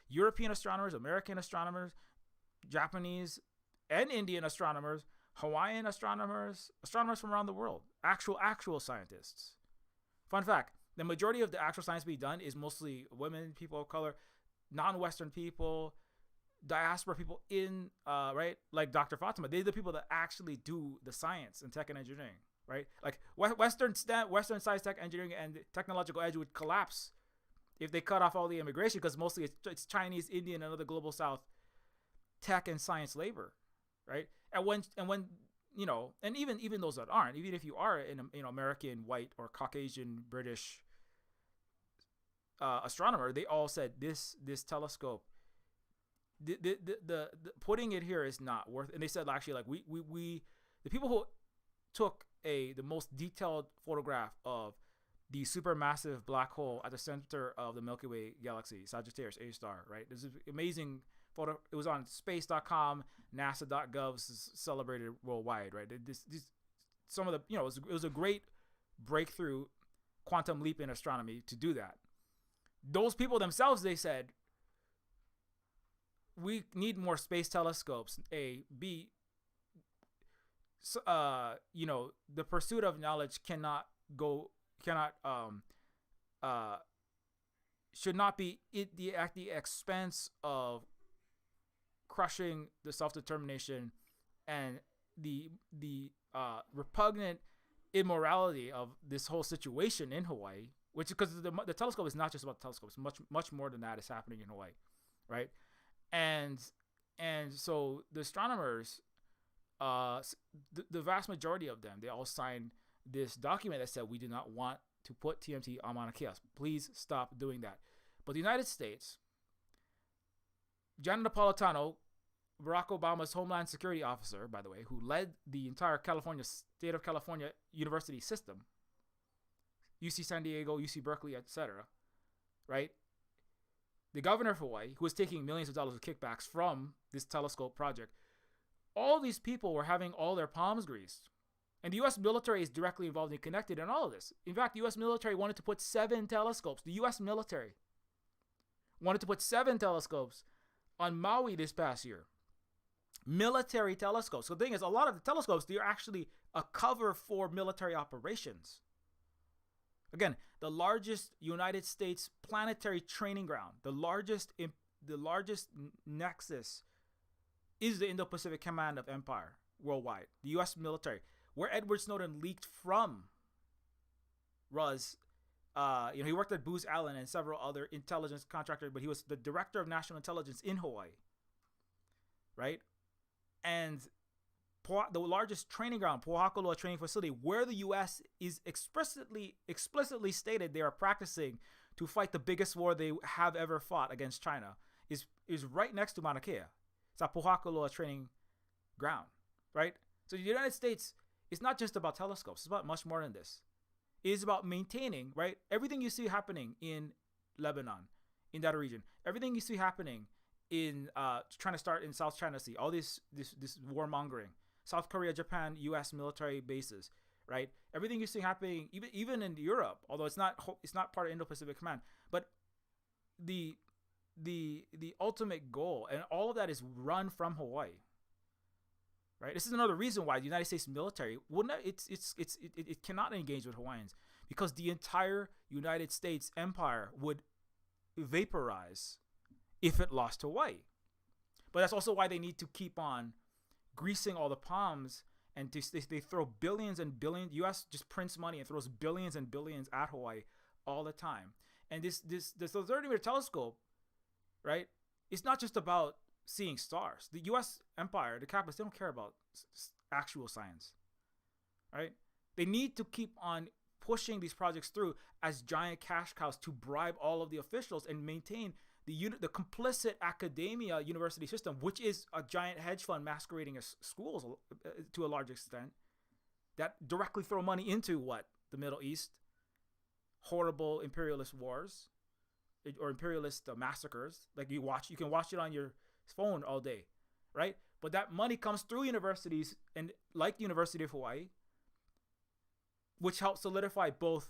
European astronomers, American astronomers, Japanese and Indian astronomers, Hawaiian astronomers from around the world, actual scientists. Fun fact, the majority of the actual science being done is mostly women, people of color, non-Western people, diaspora people in, right? Like Dr. Fatima, they're the people that actually do the science and tech and engineering, right? Like Western science, tech, engineering, and technological edge would collapse if they cut off all the immigration, because mostly it's Chinese, Indian, and other global South tech and science labor, right? And when and even those that aren't, even if you are an American, white, or Caucasian, British astronomer, they all said this telescope, the putting it here is not worth. And they said actually, like we the people who took the most detailed photograph of the supermassive black hole at the center of the Milky Way galaxy, Sagittarius A star, right? This is amazing photo. It was on space.com, nasa.gov, celebrated worldwide, right? Some of the, it was a great breakthrough, quantum leap in astronomy to do that. Those people themselves, they said, we need more space telescopes. A, B, the pursuit of knowledge should not be at the expense of crushing the self-determination and the repugnant immorality of this whole situation in Hawaii, which, because the telescope is not just about the telescope, it's much more than that is happening in Hawaii, right? And so the astronomers, the vast majority of them, they all signed this document that said, we do not want to put TMT on Mauna Kea. Please stop doing that. But the United States, Janet Napolitano, Barack Obama's Homeland Security officer, by the way, who led the entire state of California university system, UC San Diego, UC Berkeley, etc., right? The governor of Hawaii, who was taking millions of dollars of kickbacks from this telescope project, all these people were having all their palms greased. And the U.S. military is directly involved and connected in all of this. In fact, the U.S. military wanted to put 7 telescopes. The U.S. military wanted to put 7 telescopes on Maui this past year. Military telescopes. So the thing is, a lot of the telescopes, they're actually a cover for military operations. Again, the largest United States planetary training ground, the largest nexus is the Indo-Pacific Command of Empire worldwide, the U.S. military, where Edward Snowden leaked from. He worked at Booz Allen and several other intelligence contractors, but he was the director of national intelligence in Hawaii, right? And the largest training ground, Pohakaloa training facility, where the U.S. is explicitly stated they are practicing to fight the biggest war they have ever fought against China, is right next to Mauna Kea. It's a Pohakaloa training ground, right? So the United States is not just about telescopes. It's about much more than this. It is about maintaining, right, everything you see happening in Lebanon, in that region, everything you see happening in trying to start in South China Sea, all this warmongering, South Korea, Japan, U.S. military bases, right? Everything you see happening, even in Europe, although it's not part of Indo-Pacific Command, but the ultimate goal, and all of that is run from Hawaii, right? This is another reason why the United States military it cannot engage with Hawaiians, because the entire United States empire would vaporize if it lost Hawaii. But that's also why they need to keep on greasing all the palms, and they throw billions and billions. U.S. just prints money and throws billions and billions at Hawaii all the time. And this 30-meter telescope, right? It's not just about seeing stars. The U.S. empire, the capitalists, they don't care about actual science, right? They need to keep on pushing these projects through as giant cash cows to bribe all of the officials and maintain the complicit academia university system, which is a giant hedge fund masquerading as schools to a large extent, that directly throw money into what? The Middle East, horrible imperialist wars or imperialist massacres. Like you can watch it on your phone all day, right? But that money comes through universities, and like the University of Hawaii, which helps solidify both,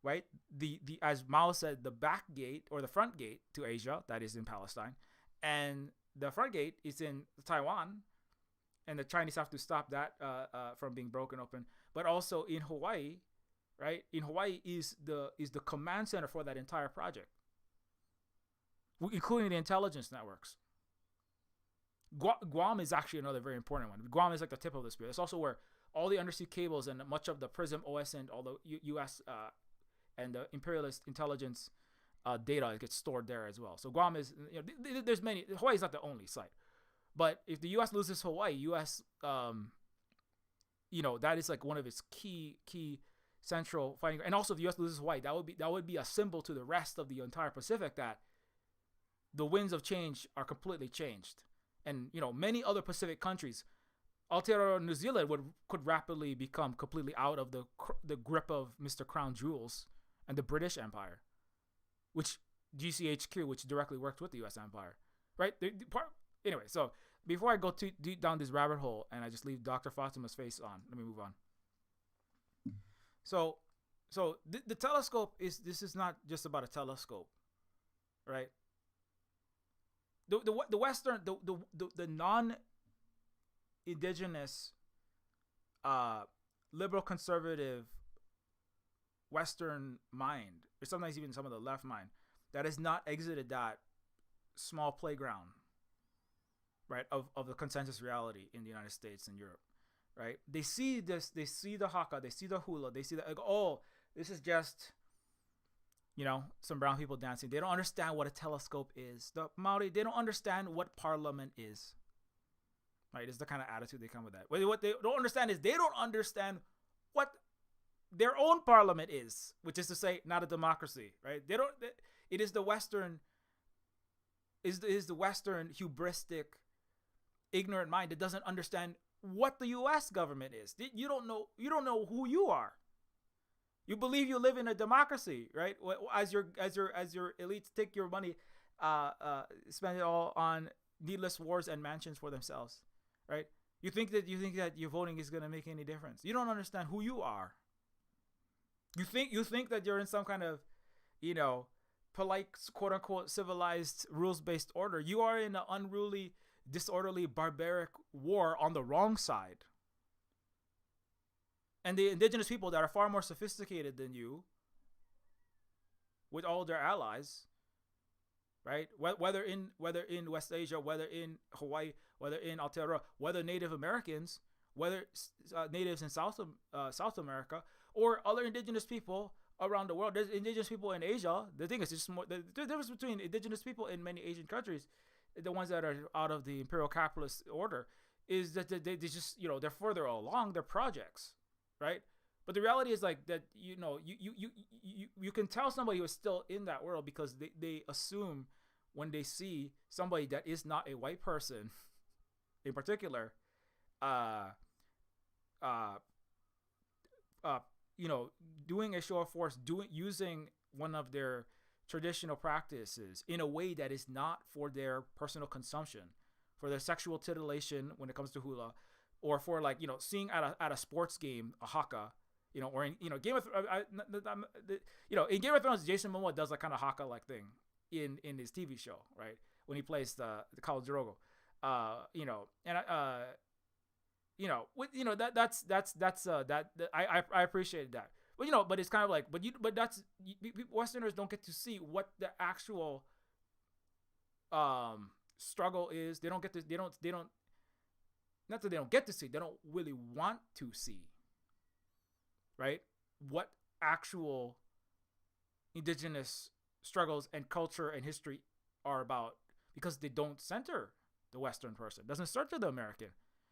right? The as Mao said, the back gate or the front gate to Asia, that is in Palestine, and the front gate is in Taiwan, and the Chinese have to stop that from being broken open. But also in Hawaii, right? In Hawaii is the command center for that entire project, including the intelligence networks. Guam is actually another very important one. Guam is like the tip of the spear. It's also where all the undersea cables and much of the PRISM, OSN, all the U.S. And the imperialist intelligence data gets stored there as well. So Guam is, there's many. Hawaii is not the only site, but if the U.S. loses Hawaii, U.S. That is like one of its key central fighting. And also, if the U.S. loses Hawaii, that would be a symbol to the rest of the entire Pacific that the winds of change are completely changed. And many other Pacific countries, Aotearoa New Zealand could rapidly become completely out of the grip of Mr. Crown Jewels and the British Empire, which GCHQ, which directly worked with the U.S. Empire, right? Anyway, so before I go too deep down this rabbit hole and I just leave Dr. Fatima's face on, let me move on. So the telescope is not just about a telescope, right? The Western, the non-indigenous, liberal conservative Western mind, or sometimes even some of the left mind, that has not exited that small playground, right, of the consensus reality in the United States and Europe, right? They see this, they see the Haka, they see the Hula, they see that, like, oh, this is just, some brown people dancing. They don't understand what a telescope is. The Maori, they don't understand what parliament is. Right, it's the kind of attitude they come with that. What they don't understand is they don't understand what their own parliament is, which is to say, not a democracy. Right? It is the Western. Is the Western hubristic, ignorant mind that doesn't understand what the U.S. government is. You don't know who you are. You believe you live in a democracy, right? As your elites take your money, spend it all on needless wars and mansions for themselves. Right? You think that your voting is going to make any difference. You don't understand who you are. You think that you're in some kind of, polite, quote unquote, civilized, rules-based order. You are in an unruly, disorderly, barbaric war on the wrong side. And the indigenous people that are far more sophisticated than you, with all their allies, right? Whether in West Asia, whether in Hawaii, whether in Aotearoa, whether Native Americans, whether natives in South America, or other indigenous people around the world. There's indigenous people in Asia. The thing is, it's just more the difference between indigenous people in many Asian countries, the ones that are out of the imperial capitalist order, is that they just, they're further along their projects, right? But the reality is like that, you can tell somebody who is still in that world because they assume when they see somebody that is not a white person in particular, uh, uh, uh, doing a show of force, using one of their traditional practices in a way that is not for their personal consumption, for their sexual titillation when it comes to hula, or for like seeing at a sports game a haka, or in Game of in Game of Thrones, Jason Momoa does that kind of haka like thing in his TV show, right? When he plays the Khal Drogo, and I appreciate that. But it's kind of like, but Westerners don't get to see what the actual struggle is. They don't get to. They don't. Not that they don't get to see. They don't really want to see. Right? What actual indigenous struggles and culture and history are about, because they don't center the Western person. It doesn't center the American.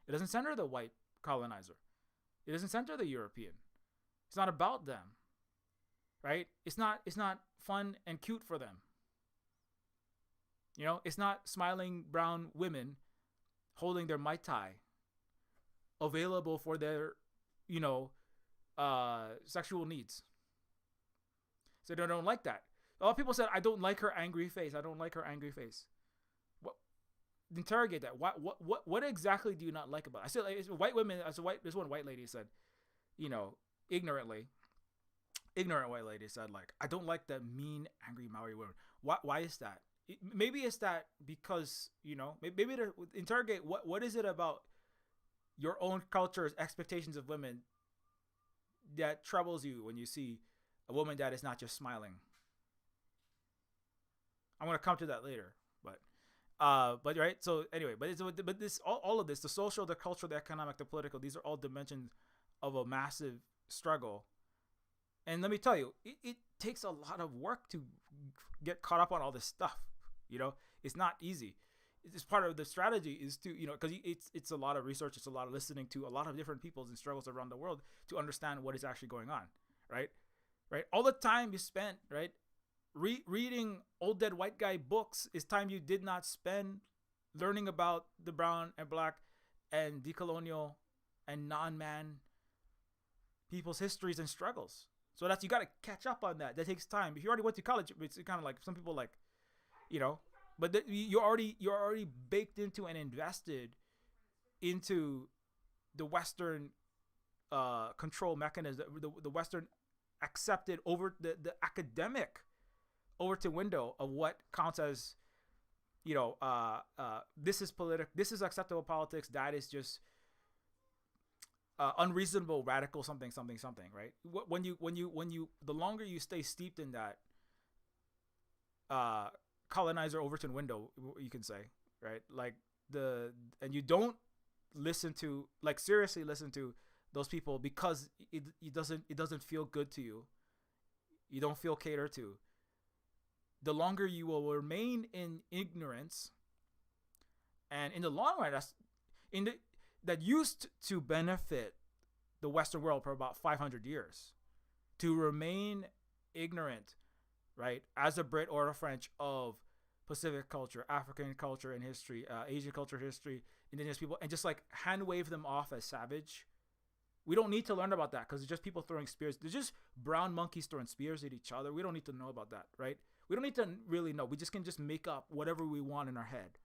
It doesn't center the white colonizer. It doesn't center the European. It's not about them, right? It's not fun and cute for them. It's not smiling brown women holding their Mai Tai available for their, sexual needs. So they don't like that. A lot of people said, I don't like her angry face. I don't like her angry face. What? Interrogate that. What exactly do you not like about it? I said, like, white women, this one white lady said, ignorant white lady said, like, I don't like the mean, angry Maori women. Why is that? Maybe it's that because, maybe to interrogate what is it about your own culture's expectations of women that troubles you when you see a woman that is not just smiling. I'm going to come to that later, but right. So anyway, but this, all of this, the social, the cultural, the economic, the political, these are all dimensions of a massive struggle. And let me tell you, it takes a lot of work to get caught up on all this stuff. It's not easy. It's part of the strategy is to, because it's a lot of research. It's a lot of listening to a lot of different peoples and struggles around the world to understand what is actually going on. Right. All the time you spent, right, reading old dead white guy books is time you did not spend learning about the brown and black and decolonial and non-man people's histories and struggles. So you got to catch up on that. That takes time. If you already went to college, it's kind of like some people like, but you're already baked into and invested into the Western control mechanism, the Western accepted over the academic Overton window of what counts as, this is this is acceptable politics. That is just unreasonable, radical, something, right? When you, the longer you stay steeped in that colonizer Overton window, you can say, right? Like and you don't seriously listen to those people because it doesn't feel good to you. You don't feel catered to. The longer you will remain in ignorance, and in the long run, that used to benefit the Western world for about 500 years, to remain ignorant, right, as a Brit or a French, of Pacific culture, African culture and history, Asian culture, history, indigenous people, and just like hand wave them off as savage. We don't need to learn about that because it's just people throwing spears. There's just brown monkeys throwing spears at each other. We don't need to know about that, right? We don't need to really know. We just can just make up whatever we want in our head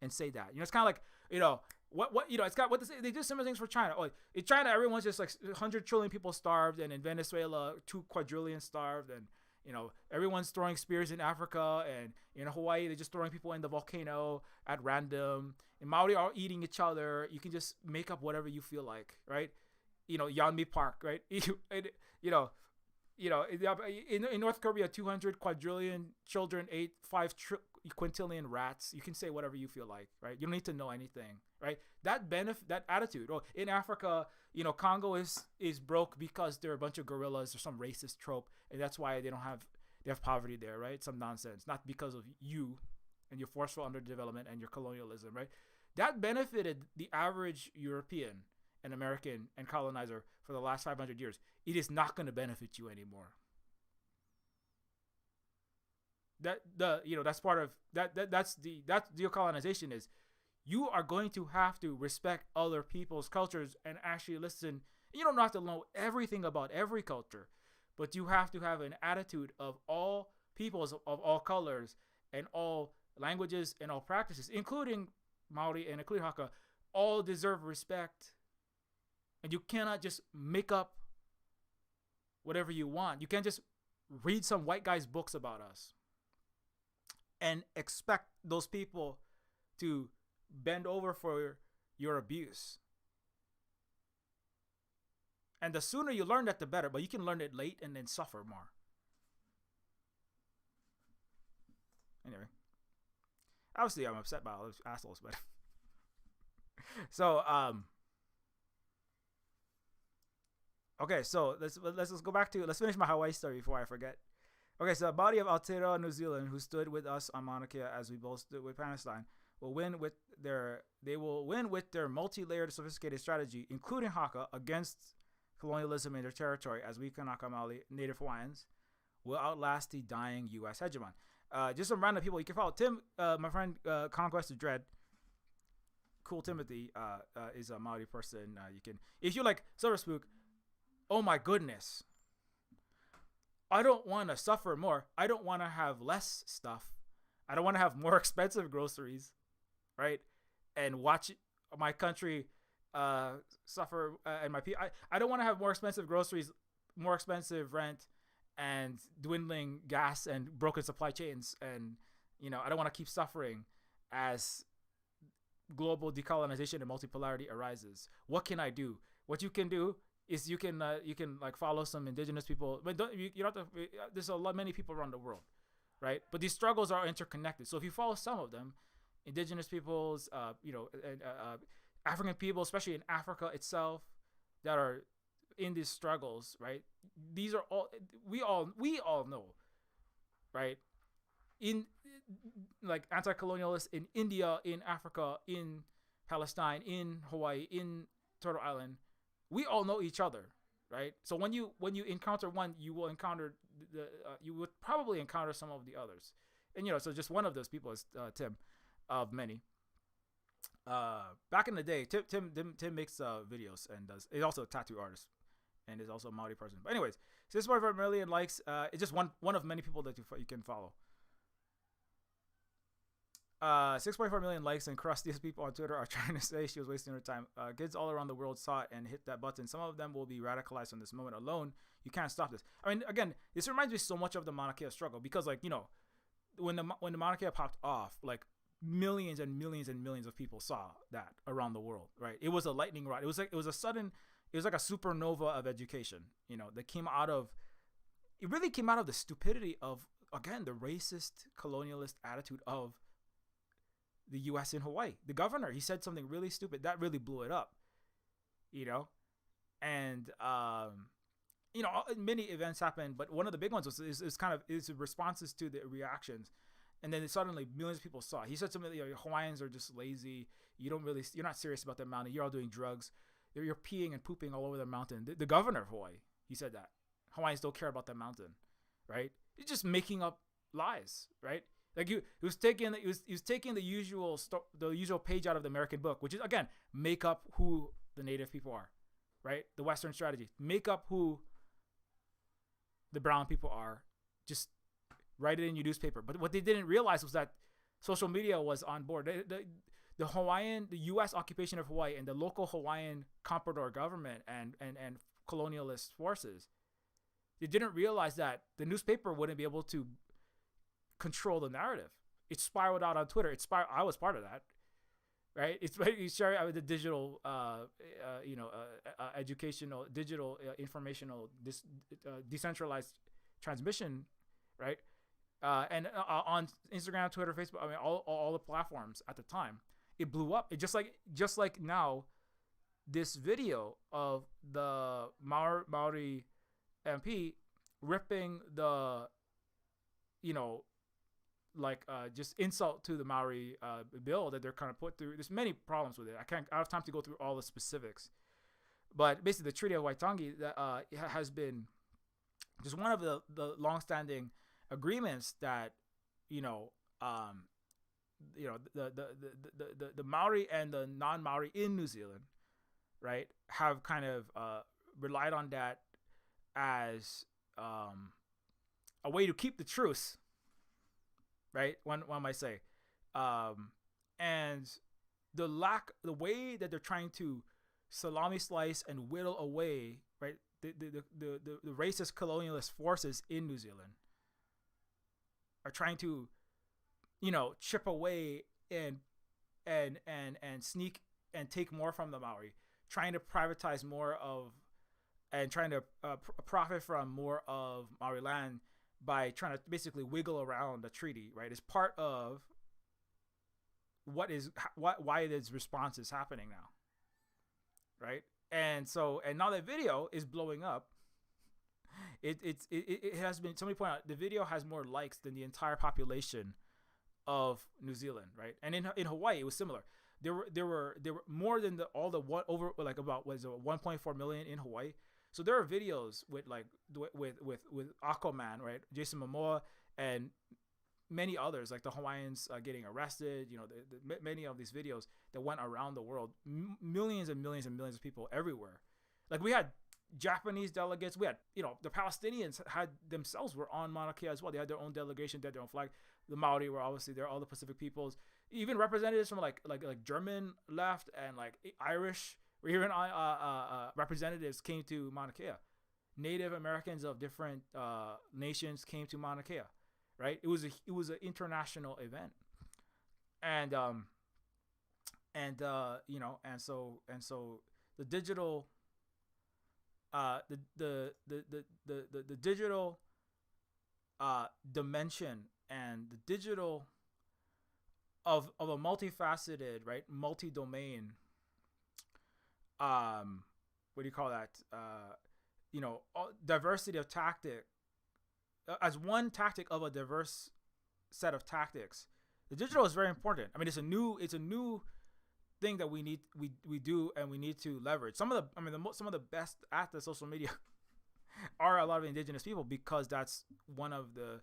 and say that. It's kind of like, it's got what they do similar things for China. Oh, in China, everyone's just like 100 trillion people starved, and in Venezuela, 2 quadrillion starved, and everyone's throwing spears in Africa, and in Hawaii, they're just throwing people in the volcano at random. And Maori are eating each other. You can just make up whatever you feel like, right? Yeonmi Park, right? In North Korea, 200 quadrillion children ate 5 quintillion rats. You can say whatever you feel like, right? You don't need to know anything, right? That attitude. Oh, in Africa, Congo is broke because there are a bunch of gorillas or some racist trope, and that's why they have poverty there, right? Some nonsense, not because of you and your forceful underdevelopment and your colonialism, right? that benefited the average European and American and colonizer for the last 500 years. It is not going to benefit you anymore. That's part of that's decolonization is you are going to have to respect other people's cultures and actually listen. You don't have to know everything about every culture, but you have to have an attitude of all peoples of all colors and all languages and all practices, including Maori and including Haka, all deserve respect. And you cannot just make up whatever you want. You can't just read some white guy's books about us and expect those people to bend over for your abuse. And the sooner you learn that, the better. But you can learn it late and then suffer more. Anyway. Obviously, I'm upset by all those assholes, but... So, okay, so let's go back to... Let's finish my Hawaii story before I forget. Okay, so the body of Aotearoa, New Zealand, who stood with us on Mauna Kea as we both stood with Palestine, will win with their multi-layered, sophisticated strategy, including Haka, against colonialism in their territory, as we Kanaka Maoli, Native Hawaiians, will outlast the dying U.S. hegemon. Just some random people you can follow. Tim, my friend, Conquest of Dread, Cool Timothy, is a Maori person. You can, if you like Silver Spook, oh my goodness, I don't want to suffer more. I don't want to have less stuff. I don't want to have more expensive groceries, right? And watch my country suffer and my people. I don't want to have more expensive groceries, more expensive rent, and dwindling gas and broken supply chains. And I don't want to keep suffering as global decolonization and multipolarity arises. What can I do? What you can do is you can like follow some indigenous people, but you don't have to. There's many people around the world, right? But these struggles are interconnected. So if you follow some of them, indigenous peoples, African people, especially in Africa itself, that are in these struggles, right? These are all we all know, right? In like anti-colonialists in India, in Africa, in Palestine, in Hawaii, in Turtle Island, we all know each other, right? So when you encounter one, you will encounter you would probably encounter some of the others, and so just one of those people is Tim, of many. Back in the day, Tim makes videos and he's also a tattoo artist and is also a Maori person. But anyways, 6.5 million likes. It's just one of many people that you can follow. 6.4 million likes, and crustiest people on Twitter are trying to say she was wasting her time. Kids all around the world saw it and hit that button. Some of them will be radicalized from this moment alone. You can't stop this. I mean, again, this reminds me so much of the Mauna Kea struggle because, like, when the Mauna Kea popped off, like, millions and millions and millions of people saw that around the world, right? It was a lightning rod. It was like a supernova of education, that came out of, it really came out of the stupidity of, again, the racist colonialist attitude of the U.S. in Hawaii. The governor, he said something really stupid that really blew it up, and many events happened, but one of the big ones is responses to the reactions. And then suddenly millions of people saw it. He said something like, Hawaiians are just lazy. You're not serious about the mountain. You're all doing drugs. You're peeing and pooping all over the mountain. The governor of Hawaii, he said that Hawaiians don't care about the mountain, right? He's just making up lies, right? Like he was taking the usual page out of the American book, which is, again, make up who the native people are, right? The Western strategy, make up who the brown people are, just write it in your newspaper. But what they didn't realize was that social media was on board. The U.S. occupation of Hawaii and the local Hawaiian comprador government and colonialist forces, they didn't realize that the newspaper wouldn't be able to control the narrative. It spiraled out on Twitter. I was part of that, right? You share it with the digital, educational, digital, informational, decentralized transmission, right? And on Instagram, Twitter, Facebook, I mean, all the platforms at the time, it blew up. It just like now, this video of the Maori MP ripping the, just insult to the Maori bill that they're kind of put through. There's many problems with it. I don't have time to go through all the specifics, but basically the Treaty of Waitangi that has been just one of the longstanding agreements that the Maori and the non-Maori in New Zealand, right, have kind of relied on that as a way to keep the truce, right? One might say, and the way that they're trying to salami slice and whittle away, right, the racist colonialist forces in New Zealand are trying to, chip away and sneak and take more from the Maori, trying to privatize more of, and trying to profit from more of Maori land by trying to basically wiggle around the treaty, right? Is part of why this response is happening now, right? And now that video is blowing up. It has been, somebody pointed out, the video has more likes than the entire population of New Zealand, right? And in Hawaii it was similar. There were more than over like about 1.4 million in Hawaii. So there are videos with Aquaman, right, Jason Momoa, and many others, like the Hawaiians getting arrested. Many of these videos that went around the world, millions and millions and millions of people everywhere. Like we had Japanese delegates, we had the Palestinians had themselves were on Mauna Kea as well. They had their own delegation, they had their own flag. The Maori were obviously there, all the Pacific peoples, even representatives from like German left and like Irish. Or even representatives came to Mauna Kea. Native Americans of different nations came to Mauna Kea, right? It was an international event, and so the digital the digital dimension and the digital of a multifaceted, right, multi-domain, what do you call that? Diversity of tactic as one tactic of a diverse set of tactics. The digital is very important. I mean, it's a new thing that we do and we need to leverage. Some of the best at the social media are a lot of indigenous people, because that's one of the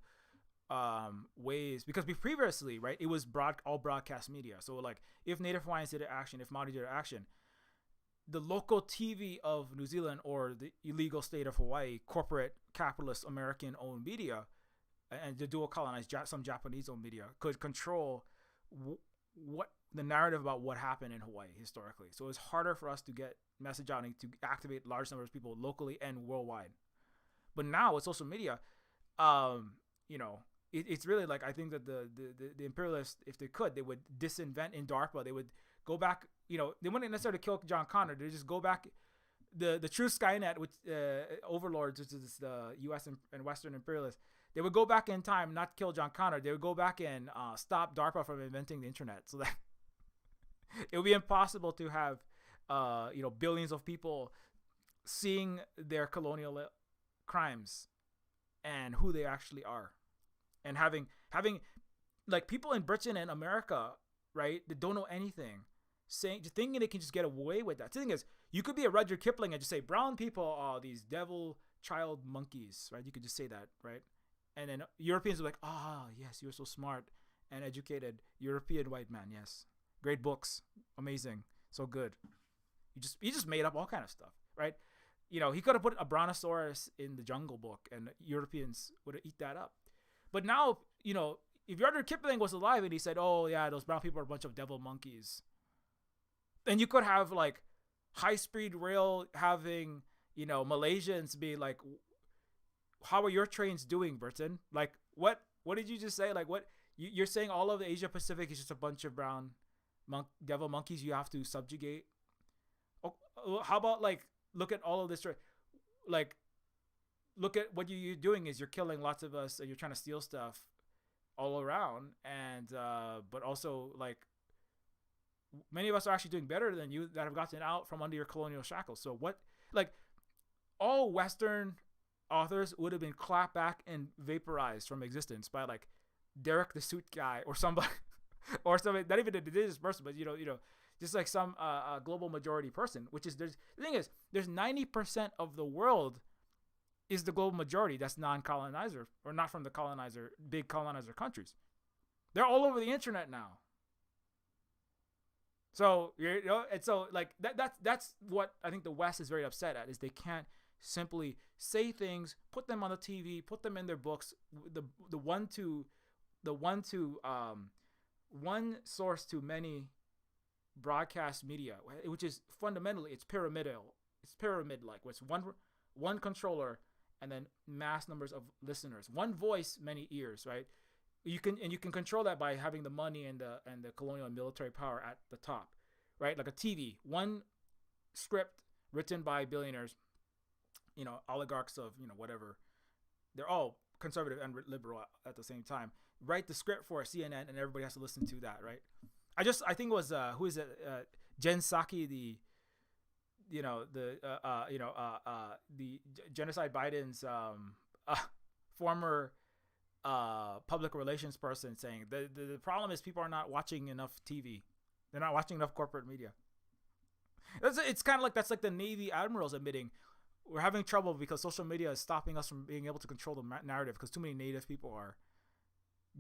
ways, because previously, right, it was all broadcast media. So like if Native Hawaiians did an action, if Maori did an action, the local TV of New Zealand or the illegal state of Hawaii, corporate capitalist American owned media, and the dual colonized some Japanese owned media could control what the narrative about what happened in Hawaii historically. So it's harder for us to get message out and to activate large numbers of people locally and worldwide. But now with social media, it's really like, I think that the imperialists, if they could, they would disinvent in DARPA. They would go back, they wouldn't necessarily kill John Connor. They just go back, the true Skynet, which overlords, which is the U.S. and Western imperialists. They would go back in time, not kill John Connor. They would go back and stop DARPA from inventing the internet, so that it would be impossible to have, billions of people seeing their colonial crimes and who they actually are, and having like people in Britain and America, right, that don't know anything, thinking they can just get away with that. The thing is, you could be a Rudyard Kipling and just say brown people are these devil child monkeys, right? You could just say that, right? And then Europeans are like, yes, you're so smart and educated, European white man, yes, great books, amazing, so good. You just made up all kind of stuff, right? He could have put a brontosaurus in the Jungle Book and Europeans would have eat that up. But now, if Rudyard Kipling was alive and he said, oh yeah, those brown people are a bunch of devil monkeys, then you could have like high-speed rail having, Malaysians be like, how are your trains doing, Britain? Like, what did you just say? Like, what you're saying all of the Asia Pacific is just a bunch of brown devil monkeys you have to subjugate? Oh, how about like, look at all of this, like, look at what you're doing is you're killing lots of us and you're trying to steal stuff all around, and but also like many of us are actually doing better than you that have gotten out from under your colonial shackles. So what, like, all Western authors would have been clapped back and vaporized from existence by like Derek the suit guy or somebody or somebody, not even an indigenous person, but just like some global majority person, which is the thing is there's 90% of the world is the global majority that's non-colonizer or not from the big colonizer countries. They're all over the internet now. So and so like that's what I think the West is very upset at, is they can't simply say things, put them on the TV, put them in their books. The one source to many broadcast media, which is fundamentally it's pyramidal. It's pyramid-like, where it's one controller and then mass numbers of listeners, one voice, many ears, right? You can control that by having the money and the colonial and military power at the top, right? Like a TV, one script written by billionaires, oligarchs of whatever, they're all conservative and liberal at the same time. Write the script for CNN, and everybody has to listen to that, right? I think it was who is it? Jen Psaki, the genocide Biden's former public relations person, saying the problem is people are not watching enough TV. They're not watching enough corporate media. It's kind of like that's like the Navy admirals admitting we're having trouble because social media is stopping us from being able to control the narrative because too many Native people are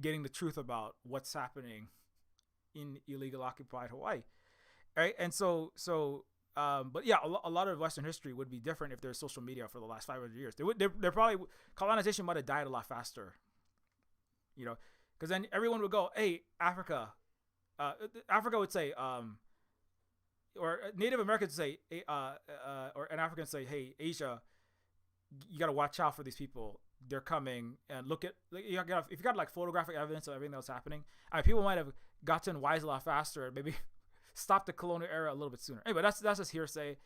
getting the truth about what's happening in illegal occupied Hawaii, right? And but yeah, a lot of Western history would be different if there's social media for the last 500 years. They're probably, colonization might have died a lot faster, because then everyone would go, hey, Africa would say, or Native Americans say, or an African say, hey, Asia, you got to watch out for these people. They're coming, and look at, if you got like photographic evidence of everything that was happening, people might have gotten wise a lot faster and maybe stop the colonial era a little bit sooner. Anyway, that's just hearsay.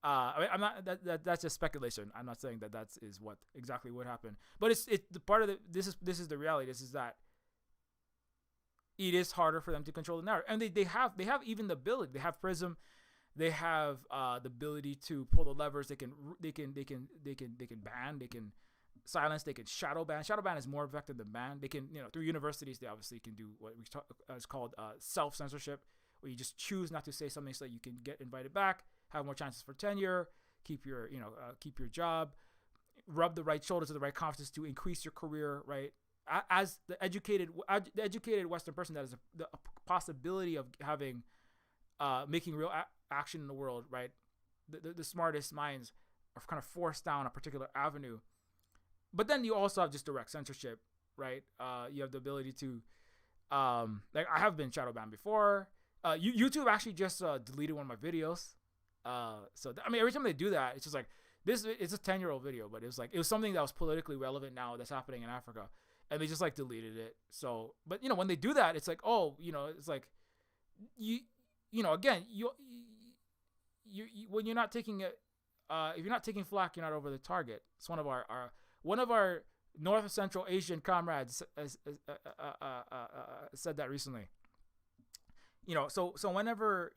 I'm not that's just speculation. I'm not saying that is what exactly would happen. But it's the part of this is the reality. This is that it is harder for them to control the narrative, and they have even the ability. They have Prism. They have the ability to pull the levers. They can ban. They can silence. They can shadow ban. Shadow ban is more effective than ban. They can through universities they obviously can do what is called self censorship, where you just choose not to say something so that you can get invited back, have more chances for tenure, keep your job, rub the right shoulder to the right conferences to increase your career, right? As the educated Western person that has the possibility of having making real action in the world, right? The smartest minds are kind of forced down a particular avenue. But then you also have just direct censorship, right? You have the ability to like I have been shadow banned before. YouTube actually just deleted one of my videos. Every time they do that, it's just like this. It's a 10-year-old video, but it was something that was politically relevant now that's happening in Africa, and they just like deleted it. So, but when they do that, it's like it's like again you when you're not taking it, if you're not taking flack, you're not over the target. It's one of our North and Central Asian comrades said that recently. So whenever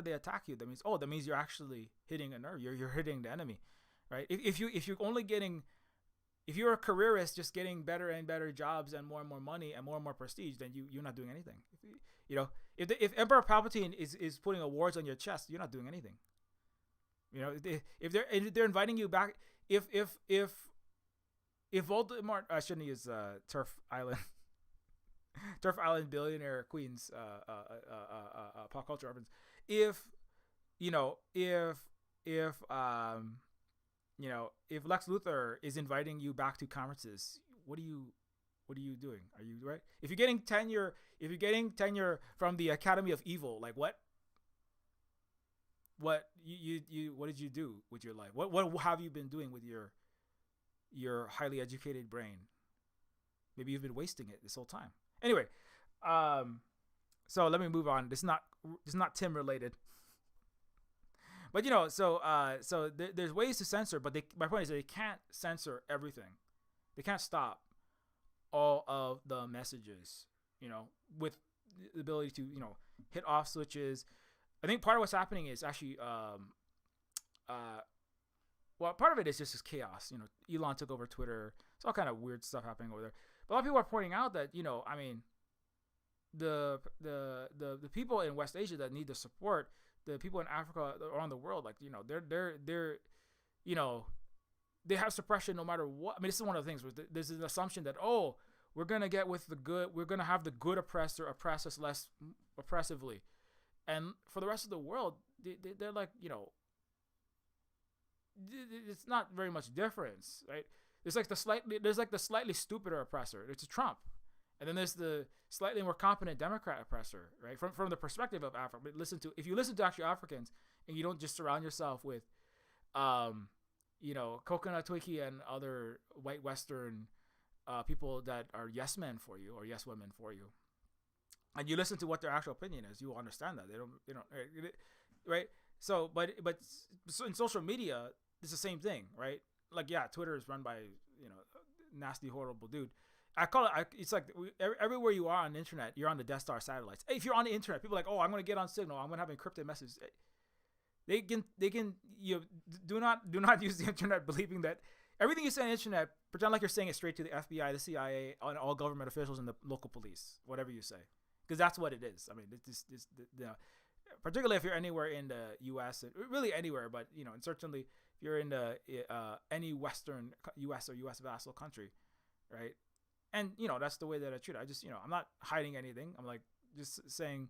they attack you, that means you're actually hitting a nerve. You're hitting the enemy, right? If you're a careerist just getting better and better jobs and more money and more prestige, then you're not doing anything. If Emperor Palpatine is putting awards on your chest, you're not doing anything. If they're inviting you back, if Voldemort, I shouldn't use Turf Island. Turf Island billionaire queens pop culture reference. If Lex Luthor is inviting you back to conferences, what are you doing? Are you right? If you're getting tenure from the Academy of Evil, like what did you do with your life? What have you been doing with your highly educated brain? Maybe you've been wasting it this whole time. Anyway, so let me move on. This is not Tim related, but there's ways to censor, but my point is that they can't censor everything. They can't stop all of the messages, with the ability to, hit off switches. I think part of what's happening is actually, part of it is just this chaos. Elon took over Twitter. It's all kind of weird stuff happening over there. But a lot of people are pointing out that, I mean, the people in West Asia that need the support, the people in Africa around the world, like, they're they have suppression no matter what. I mean, this is one of the things where there's an assumption that, oh, we're gonna get with the good, we're gonna have the good oppressor oppress us less oppressively, and for the rest of the world, they're like, it's not very much difference, right? There's like the slightly stupider oppressor. It's Trump, and then there's the slightly more competent Democrat oppressor, right? From the perspective of Africa. But if you listen to actual Africans, and you don't just surround yourself with, Coconut Twiki and other white Western people that are yes men for you or yes women for you, and you listen to what their actual opinion is, you will understand that they don't, right? So, but so in social media, it's the same thing, right? Like, yeah, Twitter is run by nasty, horrible dude. I call it. It's like everywhere you are on the internet, you're on the Death Star satellites. Hey, if you're on the internet, people are like, oh, I'm gonna get on Signal. I'm gonna have encrypted messages. They can do not use the internet believing that everything you say on the internet, pretend like you're saying it straight to the FBI, the CIA, and all government officials and the local police, whatever you say, because that's what it is. I mean, particularly if you're anywhere in the U.S., really anywhere, but and certainly if you're in the any Western U.S. or U.S. vassal country, right? And that's the way that I treat it. I just I'm not hiding anything. I'm like just saying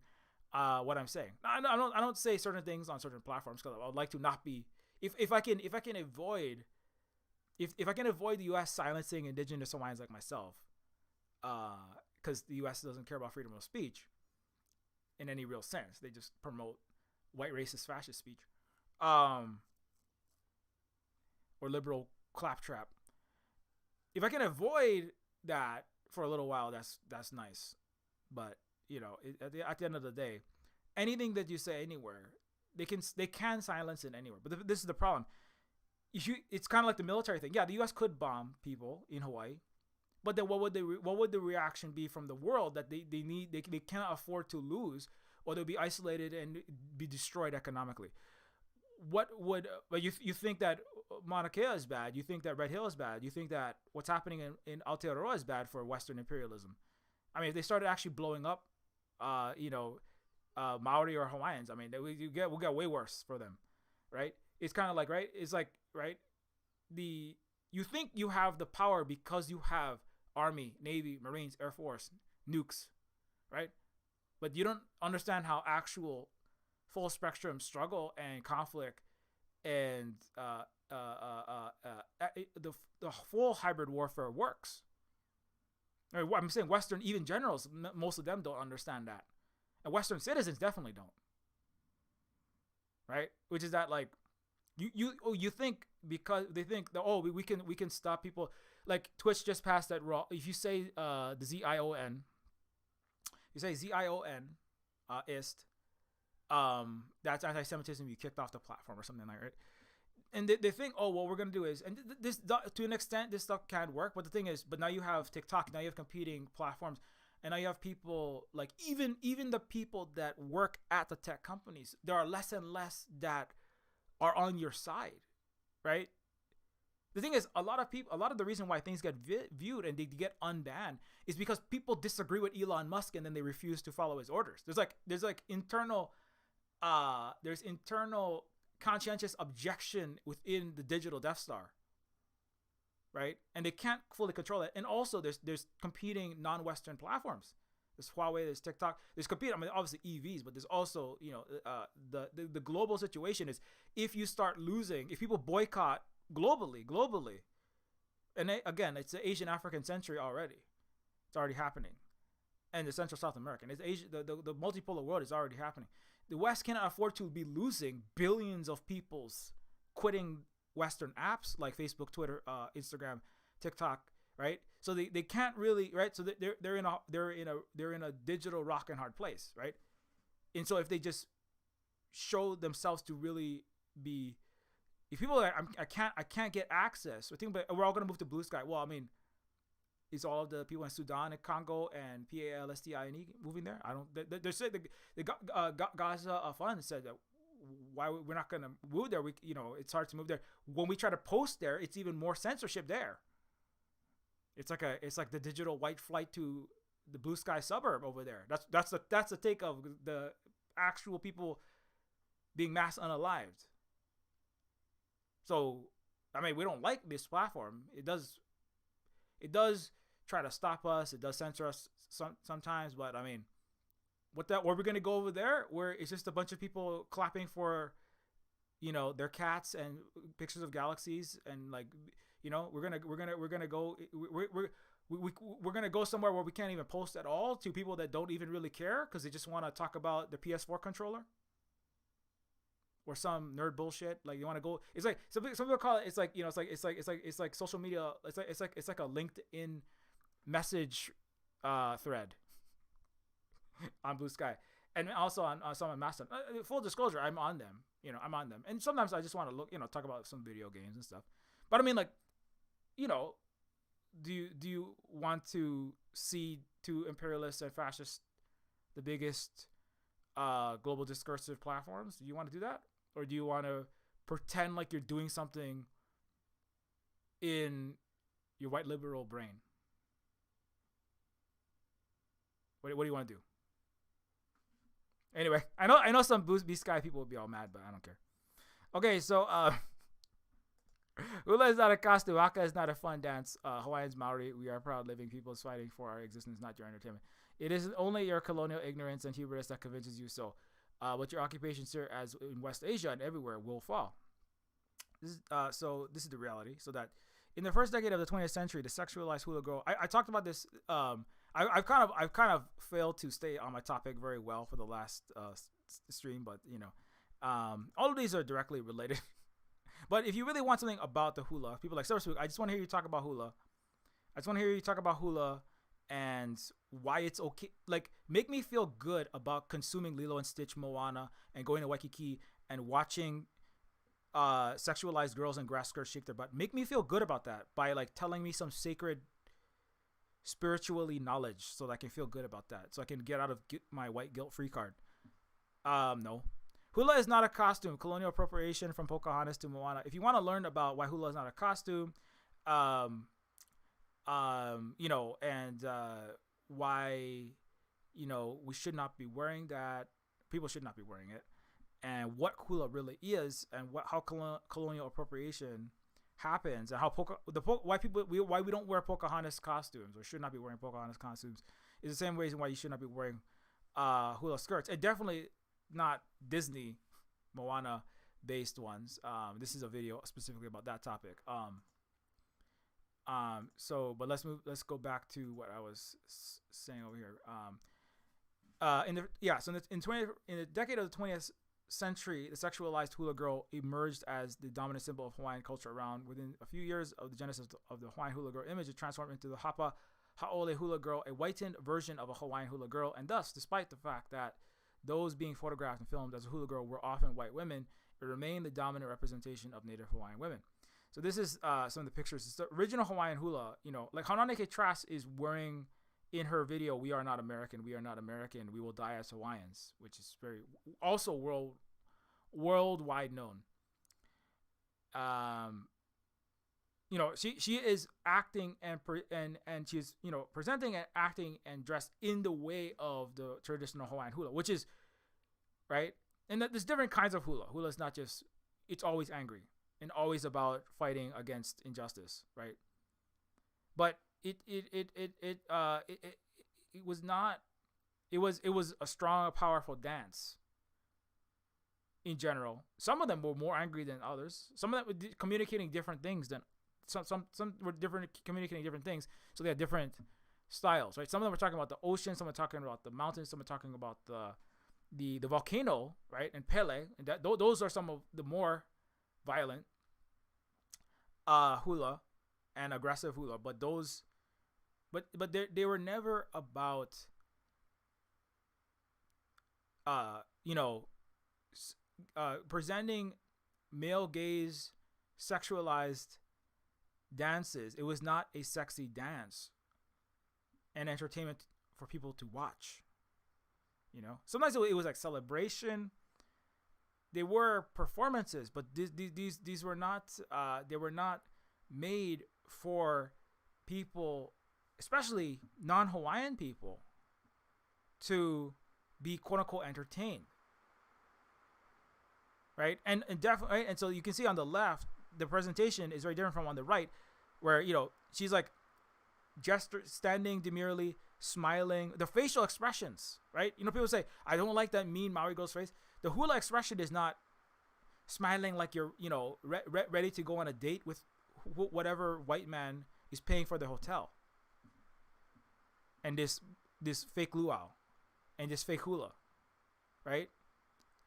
what I'm saying. I don't say certain things on certain platforms because I would like to not be. If I can avoid the U.S. silencing indigenous Hawaiians like myself, because the U.S. doesn't care about freedom of speech in any real sense. They just promote white racist fascist speech, or liberal claptrap. If I can avoid that for a little while, that's nice. But at the end of the day, anything that you say anywhere, they can silence it anywhere. But this is the problem. It's kind of like the military thing. Yeah, the U.S. could bomb people in Hawaii, but then what would the reaction be from the world that they cannot afford to lose, or they'll be isolated and be destroyed economically? But you think that Mauna Kea is bad? You think that Red Hill is bad? You think that what's happening in Aotearoa is bad for Western imperialism? I mean, if they started actually blowing up, Maori or Hawaiians, I mean, we'll get way worse for them, right? It's kind of like, right? It's like, right? You think you have the power because you have Army, Navy, Marines, Air Force, nukes, right? But you don't understand how actual full spectrum struggle and conflict and the full hybrid warfare works. I'm saying Western, even generals, most of them don't understand that, and Western citizens definitely don't. Right? Which is that, like, you think, because they think that, oh, we can stop people, like Twitch just passed that raw. If you say the ZION, you say ZION, ist, that's anti-Semitism, you kicked off the platform or something like that, right? And they think, oh, what we're going to do is, and this, to an extent, this stuff can work. But the thing is, but now you have TikTok, now you have competing platforms, and now you have people, like, even the people that work at the tech companies, there are less and less that are on your side, right? The thing is, a lot of the reason why things get viewed and they get unbanned is because people disagree with Elon Musk and then they refuse to follow his orders. There's internal conscientious objection within the digital Death Star, right? And they can't fully control it. And also there's competing non-Western platforms. There's Huawei, there's TikTok, there's competing, I mean, obviously EVs, but there's also, the global situation is, if you start losing, if people boycott globally, and again, it's the Asian African century already. It's already happening. And the Central South American, it's Asia, the multipolar world is already happening. The West cannot afford to be losing billions of people's quitting Western apps like Facebook, Twitter, Instagram, TikTok, right? So they can't really, right? So they're in a digital rock and hard place, right? And so if they just show themselves to really be, if people are like, I can't get access, we're all gonna move to blue sky. Well, I mean, is all of the people in Sudan and Congo and Palestine moving there? I don't. They said the Gaza Fund said that why we're not gonna move there. It's hard to move there. When we try to post there, it's even more censorship there. It's like the digital white flight to the blue sky suburb over there. That's the take of the actual people being mass unalived. So, I mean, we don't like this platform. It does try to stop us. It does censor us sometimes. But I mean, where we're gonna go over there, where it's just a bunch of people clapping for, their cats and pictures of galaxies, and like, we're gonna go we're gonna go somewhere where we can't even post at all to people that don't even really care because they just want to talk about the PS4 controller or some nerd bullshit. Like, you want to go, it's like some people call it, it's like social media. It's like a LinkedIn message thread on Blue Sky, and also on some of Mastodon. Full disclosure, I'm on them. I'm on them, and sometimes I just want to look, talk about some video games and stuff. But I mean, like, do you want to see to imperialists and fascists the biggest global discursive platforms? Do you want to do that, or do you want to pretend like you're doing something in your white liberal brain? What do you want to do? Anyway, I know some Blue Sky people will be all mad, but I don't care. Okay, so Hula is not a costume. Haka is not a fun dance. Hawaiians, Maori, we are proud living peoples fighting for our existence, not your entertainment. It is only your colonial ignorance and hubris that convinces you so. But your occupations here, as in West Asia and everywhere, will fall. This is the reality. So that in the first decade of the 20th century, the sexualized hula girl. I talked about this. I've kind of failed to stay on my topic very well for the last stream, but all of these are directly related. But if you really want something about the hula, people like Cyberspook, I just want to hear you talk about hula. I just want to hear you talk about hula and why it's okay. Like, make me feel good about consuming Lilo and Stitch, Moana, and going to Waikiki and watching sexualized girls in grass skirts shake their butt. Make me feel good about that by like telling me some sacred spiritually knowledge so that I can feel good about that. So I can get out of my white guilt-free card. No. Hula is not a costume. Colonial appropriation from Pocahontas to Moana. If you want to learn about why hula is not a costume, and why, we should not be wearing that, people should not be wearing it, and what hula really is, and how colonial appropriation happens, and how why we don't wear Pocahontas costumes or should not be wearing Pocahontas costumes is the same reason why you should not be wearing hula skirts. And definitely not Disney Moana based ones. This is a video specifically about that topic. But let's go back to what I was saying over here. In the decade of the 20th century, the sexualized hula girl emerged as the dominant symbol of Hawaiian culture around. Within a few years of the genesis of the Hawaiian hula girl image, it transformed into the Hapa Ha'ole hula girl, a whitened version of a Hawaiian hula girl, and thus, despite the fact that those being photographed and filmed as a hula girl were often white women, it remained the dominant representation of Native Hawaiian women. So this is some of the pictures. It's the original Hawaiian hula, like Hananeke Trask is wearing in her video, "We are not American, we are not American, we will die as Hawaiians," which is very also worldwide known. She is acting and she's presenting and acting and dressed in the way of the traditional Hawaiian hula, which is right. And there's different kinds of hula. Hula is not just, it's always angry and always about fighting against injustice, right? But it was not. It was a strong, powerful dance. In general, some of them were more angry than others. Some of them were communicating different things than some were communicating different things. So they had different styles, right? Some of them were talking about the ocean. Some were talking about the mountains. Some were talking about the volcano, right? And Pele, and those are some of the more violent hula and aggressive hula. But they were never about presenting male gaze sexualized dances. It was not a sexy dance and entertainment for people to watch. Sometimes it was like celebration. They were performances, but these were not. They were not made for people, especially non-Hawaiian people, to be quote unquote entertained, right? And definitely, right? And so you can see on the left, the presentation is very different from on the right, where she's like standing demurely, smiling. The facial expressions, right? People say, I don't like that mean Maori girl's face. The hula expression is not smiling like you're, ready to go on a date with whatever white man is paying for the hotel. And this fake luau and this fake hula, right?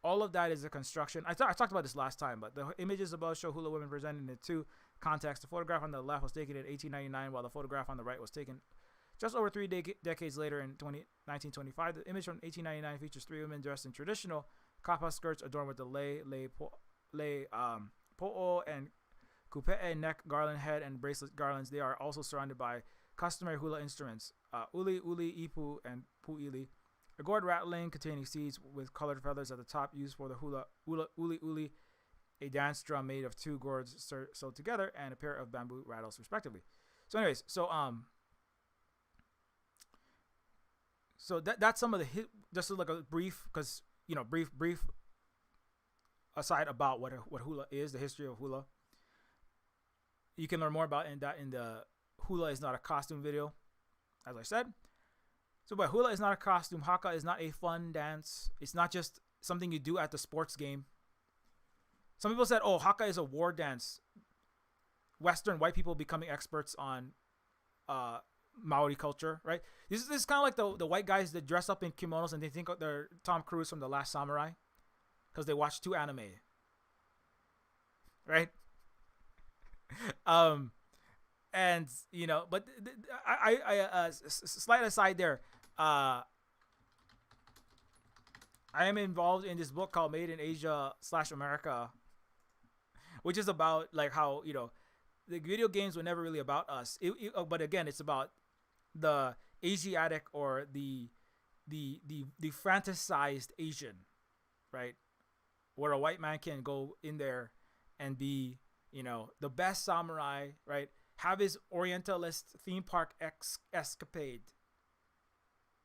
All of that is a construction. I talked about this last time, but the images above show hula women presented in two contexts. The photograph on the left was taken in 1899, while the photograph on the right was taken just over 3 decades later in 1925. The image from 1899 features 3 women dressed in traditional kapa skirts adorned with the po'o and kupe'e neck garland, head and bracelet garlands. They are also surrounded by customary hula instruments, uli, ipu, and pu'ili. A gourd rattling containing seeds with colored feathers at the top used for the hula, uli, a dance drum made of 2 gourds sewed together, and a pair of bamboo rattles, respectively. So, anyways, so that's some of the just like a brief, because brief aside about what hula is, the history of hula. You can learn more about in the hula is not a costume video, as I said. So, but hula is not a costume. Haka is not a fun dance. It's not just something you do at the sports game. Some people said, oh, Haka is a war dance. Western white people becoming experts on Maori culture, right? This is kind of like the white guys that dress up in kimonos and they think they're Tom Cruise from The Last Samurai because they watch 2 anime, right? And but I slight aside there, I am involved in this book called Made in Asia / America, which is about like how the video games were never really about us. But again, it's about the Asiatic or the fantasized Asian, right? Where a white man can go in there and be the best samurai, right? Have his Orientalist theme park escapade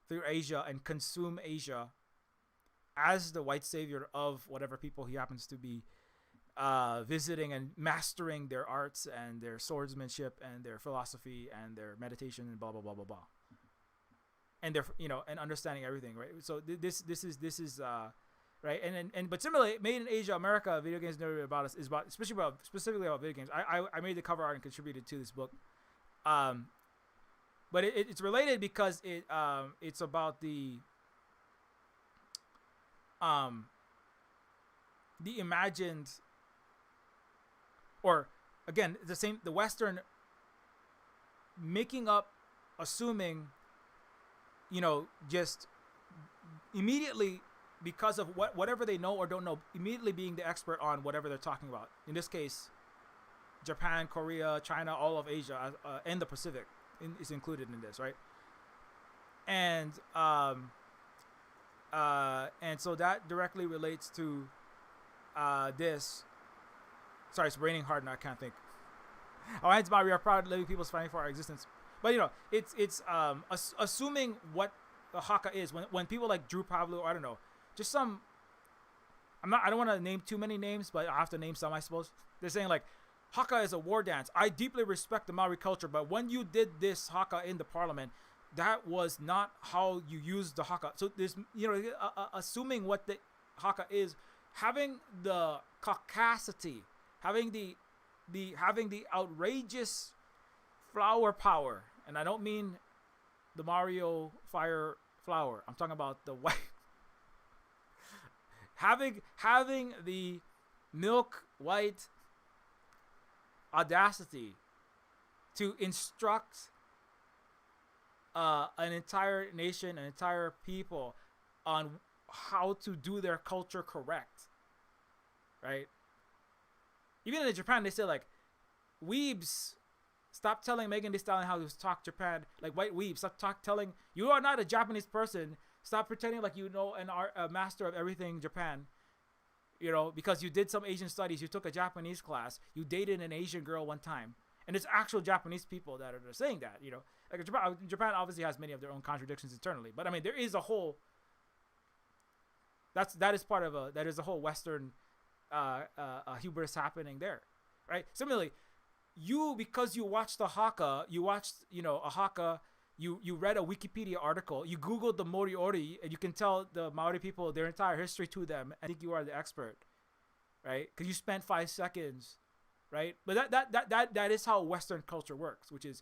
through Asia and consume Asia as the white savior of whatever people he happens to be visiting, and mastering their arts and their swordsmanship and their philosophy and their meditation and blah blah blah blah blah, and their and understanding everything, right? So this is right, and but similarly, Made in Asia America, video games never about us, is about specifically about video games. I made the cover art and contributed to this book, but it's related because it's about the imagined, or again the Western making up, assuming just immediately, because of whatever they know or don't know, immediately being the expert on whatever they're talking about. In this case, Japan, Korea, China, all of Asia, and the Pacific is included in this, right? And so that directly relates to this. Sorry, it's raining hard and I can't think. Hawaiians Maori are proud living peoples fighting for our existence. But it's assuming what the Haka is, when people like Drew Pablo, or I don't know, just some, I don't want to name too many names, but I have to name some, I suppose. They're saying like, Haka is a war dance. I deeply respect the Maori culture, but when you did this Haka in the parliament, that was not how you used the Haka. So there's, assuming what the Haka is, having the caucasity, having the outrageous flower power, and I don't mean the Mario fire flower. I'm talking about the white. having the milk white audacity to instruct an entire nation, an entire people on how to do their culture correct, right? Even in Japan, they say like, weebs, stop telling Megan Thee Stallion how to talk Japan, like white weebs. Stop telling, you are not a Japanese person. Stop pretending like you know and are a master of everything Japan. Because you did some Asian studies, you took a Japanese class, you dated an Asian girl one time, And it's actual Japanese people that are saying that, you know, like Japan obviously has many of their own contradictions internally, but I mean, there is a whole, that is part of that is a whole Western hubris happening there, right? Similarly, because you watched the Haka, you watched, you know, a Haka, you read a Wikipedia article, you Googled the Moriori, and you can tell the Maori people their entire history to them. I think you are the expert, right? Because you spent 5 seconds, right? But that is how Western culture works, which is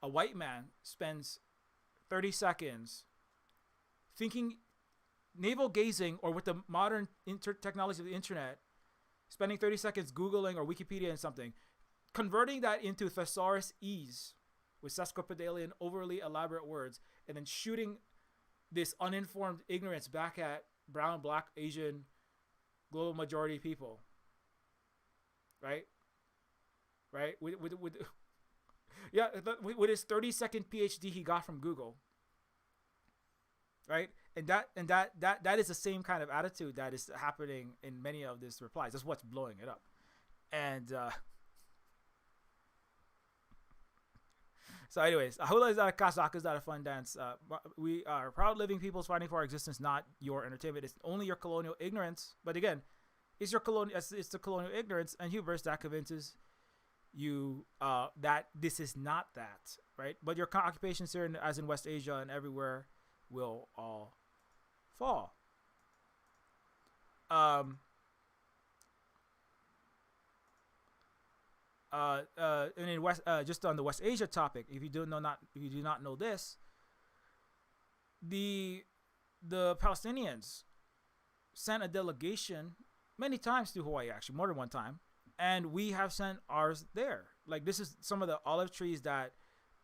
a white man spends 30 seconds thinking, navel gazing, or with the modern technology of the internet, spending 30 seconds Googling or Wikipedia and something, converting that into thesaurus ease with sesquipedalian, overly elaborate words, and then shooting this uninformed ignorance back at brown, black, Asian, global majority people. Right? With his 30-second PhD he got from Google. Right? And that is the same kind of attitude that is happening in many of these replies. That's what's blowing it up. And so anyways, Hula is not a cast, Haka is not a fun dance. We are proud living peoples fighting for our existence, not your entertainment. It's only your colonial ignorance. But again, it's the colonial ignorance and hubris that convinces you that this is not that, right? But your occupations here, as in West Asia and everywhere, will all fall. And in just on the West Asia topic, if you do not know this, the Palestinians sent a delegation many times to Hawaii, actually more than one time, and we have sent ours there. Like, this is some of the olive trees that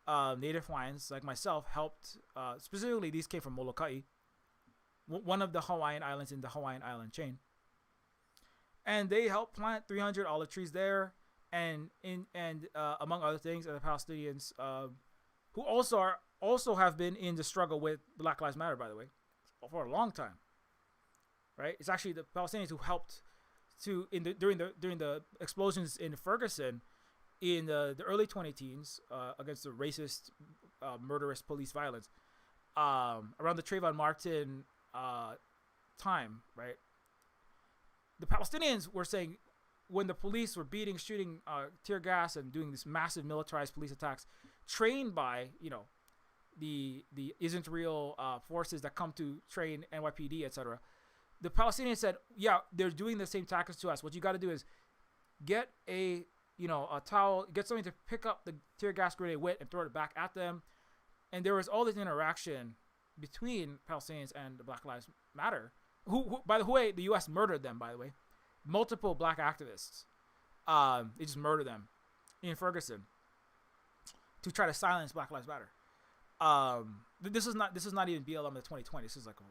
Native Hawaiians like myself helped. Specifically, these came from Molokai, one of the Hawaiian islands in the Hawaiian island chain, and they helped plant 300 olive trees there. And among other things, the Palestinians, who also have been in the struggle with Black Lives Matter, by the way, for a long time, right? It's actually the Palestinians who helped during the explosions in Ferguson in the early 2010s against the racist, murderous police violence around the Trayvon Martin time, right? The Palestinians were saying, when the police were beating, shooting tear gas and doing this massive militarized police attacks, trained by, you know, the isn't real forces that come to train NYPD, etc. The Palestinians said, yeah, they're doing the same tactics to us. What you got to do is get a towel, get something to pick up the tear gas grenade with and throw it back at them. And there was all this interaction between Palestinians and the Black Lives Matter, who by the way, the U.S. murdered them, by the way. Multiple black activists, they just murdered them in Ferguson to try to silence Black Lives Matter. This is not even BLM of 2020. This is like an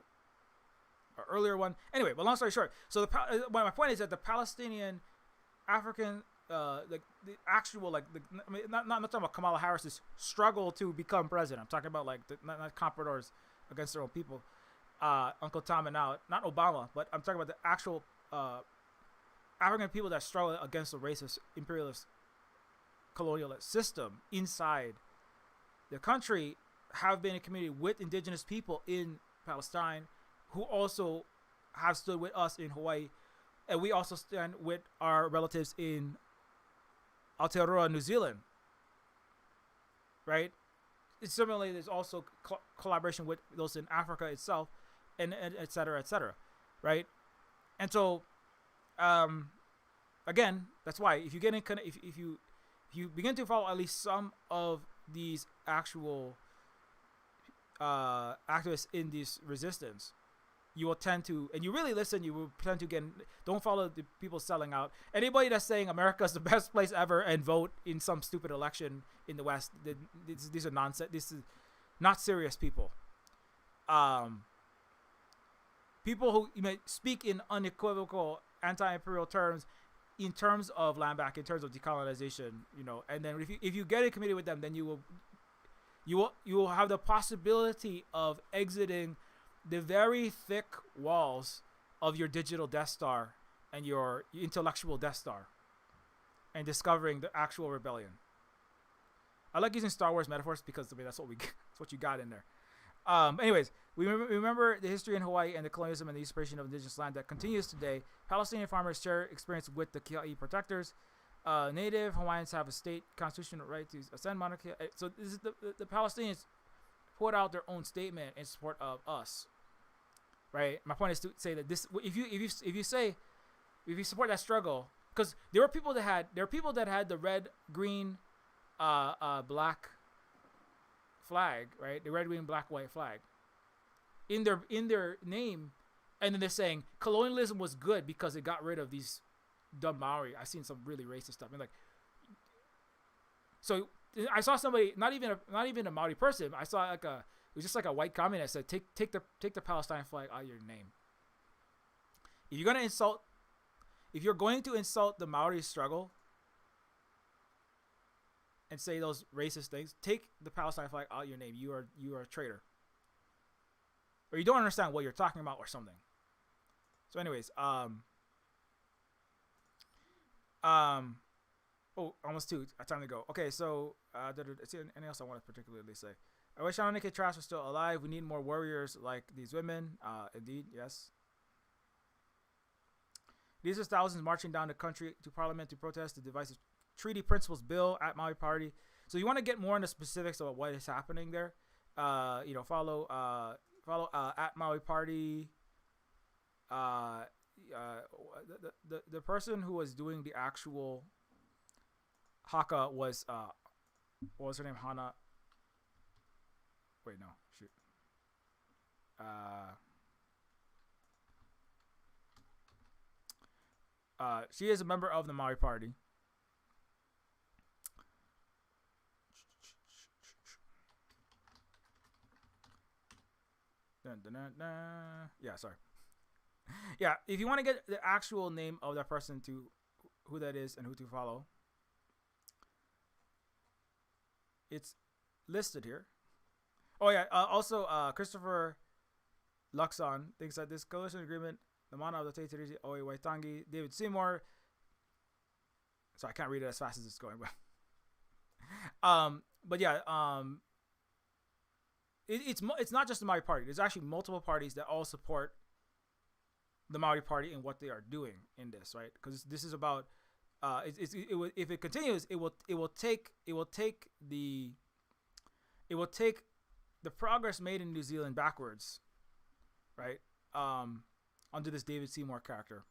earlier one. Anyway, but long story short, so my point is that the Palestinian African, like the actual, like I mean, not talking about Kamala Harris's struggle to become president. I'm talking about like not compradors against their own people. Uncle Tom and now, not Obama, but I'm talking about the actual African people that struggle against the racist, imperialist, colonialist system inside the country have been a community with indigenous people in Palestine who also have stood with us in Hawaii. And we also stand with our relatives in Aotearoa, New Zealand. Right? Similarly, there's also collaboration with those in Africa itself, and et cetera, right? And so, again, that's why if you get in, if you begin to follow at least some of these actual activists in this resistance, you will tend to, and you really listen, you will tend to don't follow the people selling out. Anybody that's saying America's the best place ever and vote in some stupid election in the West, these are nonsense. This is not serious people. People who speak in unequivocal anti-imperial terms, in terms of land back, in terms of decolonization, and then if you get in committee with them, then you will have the possibility of exiting the very thick walls of your digital Death Star and your intellectual Death Star and discovering the actual rebellion. I like using Star Wars metaphors because I mean that's what you got in there. Anyways, we remember the history in Hawaii and the colonialism and the usurpation of indigenous land that continues today. Palestinian farmers share experience with the Kia'i protectors. Native Hawaiians have a state constitutional right to ascend monarchy. So this is the Palestinians put out their own statement in support of us, right? My point is to say that this, if you support that struggle, because there were people that had the red, green, black flag, right? The red, green, black, white flag in their name, and then they're saying colonialism was good because it got rid of these dumb Maori. I've seen some really racist stuff. And like, so I saw somebody, not even a Maori person. I saw it was just like a white comment that said, take the Palestine flag out of your name. If you're going to insult the Maori struggle and say those racist things, take the Palestine flag out of your name. You are a traitor, or you don't understand what you're talking about, or something. So, anyways, oh, almost 2. Time to go. Okay, so is there anything else I want to particularly say? I wish Anunnaki Trash was still alive. We need more warriors like these women. Indeed, yes. These are thousands marching down the country to Parliament to protest the divisive Treaty Principles Bill at Maui Party. So you want to get more into specifics about what is happening there. Follow at Maui Party. The person who was doing the actual Haka was what was her name? Hana. Wait, no, shoot. She is a member of the Maori Party. Dun, dun, dun, dun. Yeah, sorry. Yeah, if you want to get the actual name of that person, to who that is and who to follow, it's listed here. Oh yeah, also Christopher Luxon thinks that this coalition agreement, the mana of the Teitirisi Oi Waitangi, David Seymour. So I can't read it as fast as it's going, but yeah, it's not just the Maori Party. There's actually multiple parties that all support the Maori Party and what they are doing in this, right? Because this is about if it continues, it will take the progress made in New Zealand backwards, right? Under this David Seymour character,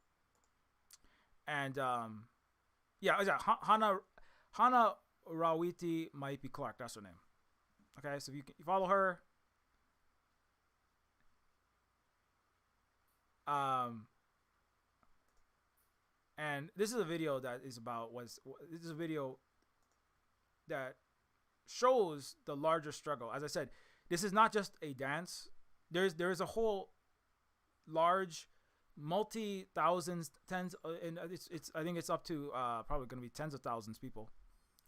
and Hana Rawiti Maipi Clark. That's her name. Okay, so you follow her. And this is a video that is about this is a video that shows the larger struggle. As I said, this is not just a dance. There's a whole large multi-thousands, tens, and I think it's up to probably going to be tens of thousands of people,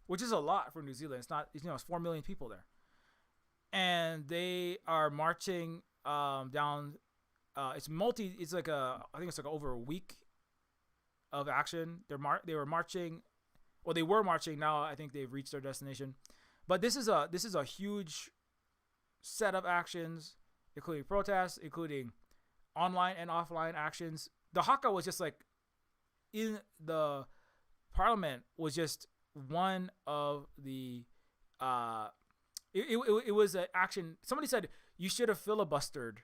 which is a lot for New Zealand. It's not, it's 4 million people there, and they are marching down. It's like I think it's like over a week of action. They were marching. Now I think they've reached their destination. But this is a huge set of actions, including protests, including online and offline actions. The Haka was just like in the parliament was just one of the it was an action. Somebody said you should have filibustered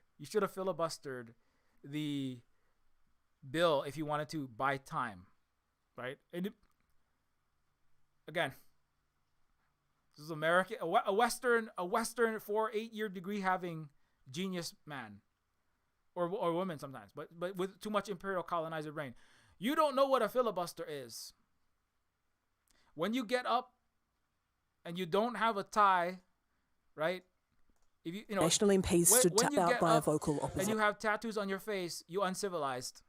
the bill if you wanted to buy time, right? And again, this is American, a Western 4-8 year degree having genius man or woman sometimes, but with too much imperial colonizer brain. You don't know what a filibuster is. When you get up and you don't have a tie, right? If you know, National MPs stood out by a vocal opposition. And you have tattoos on your face, you uncivilized.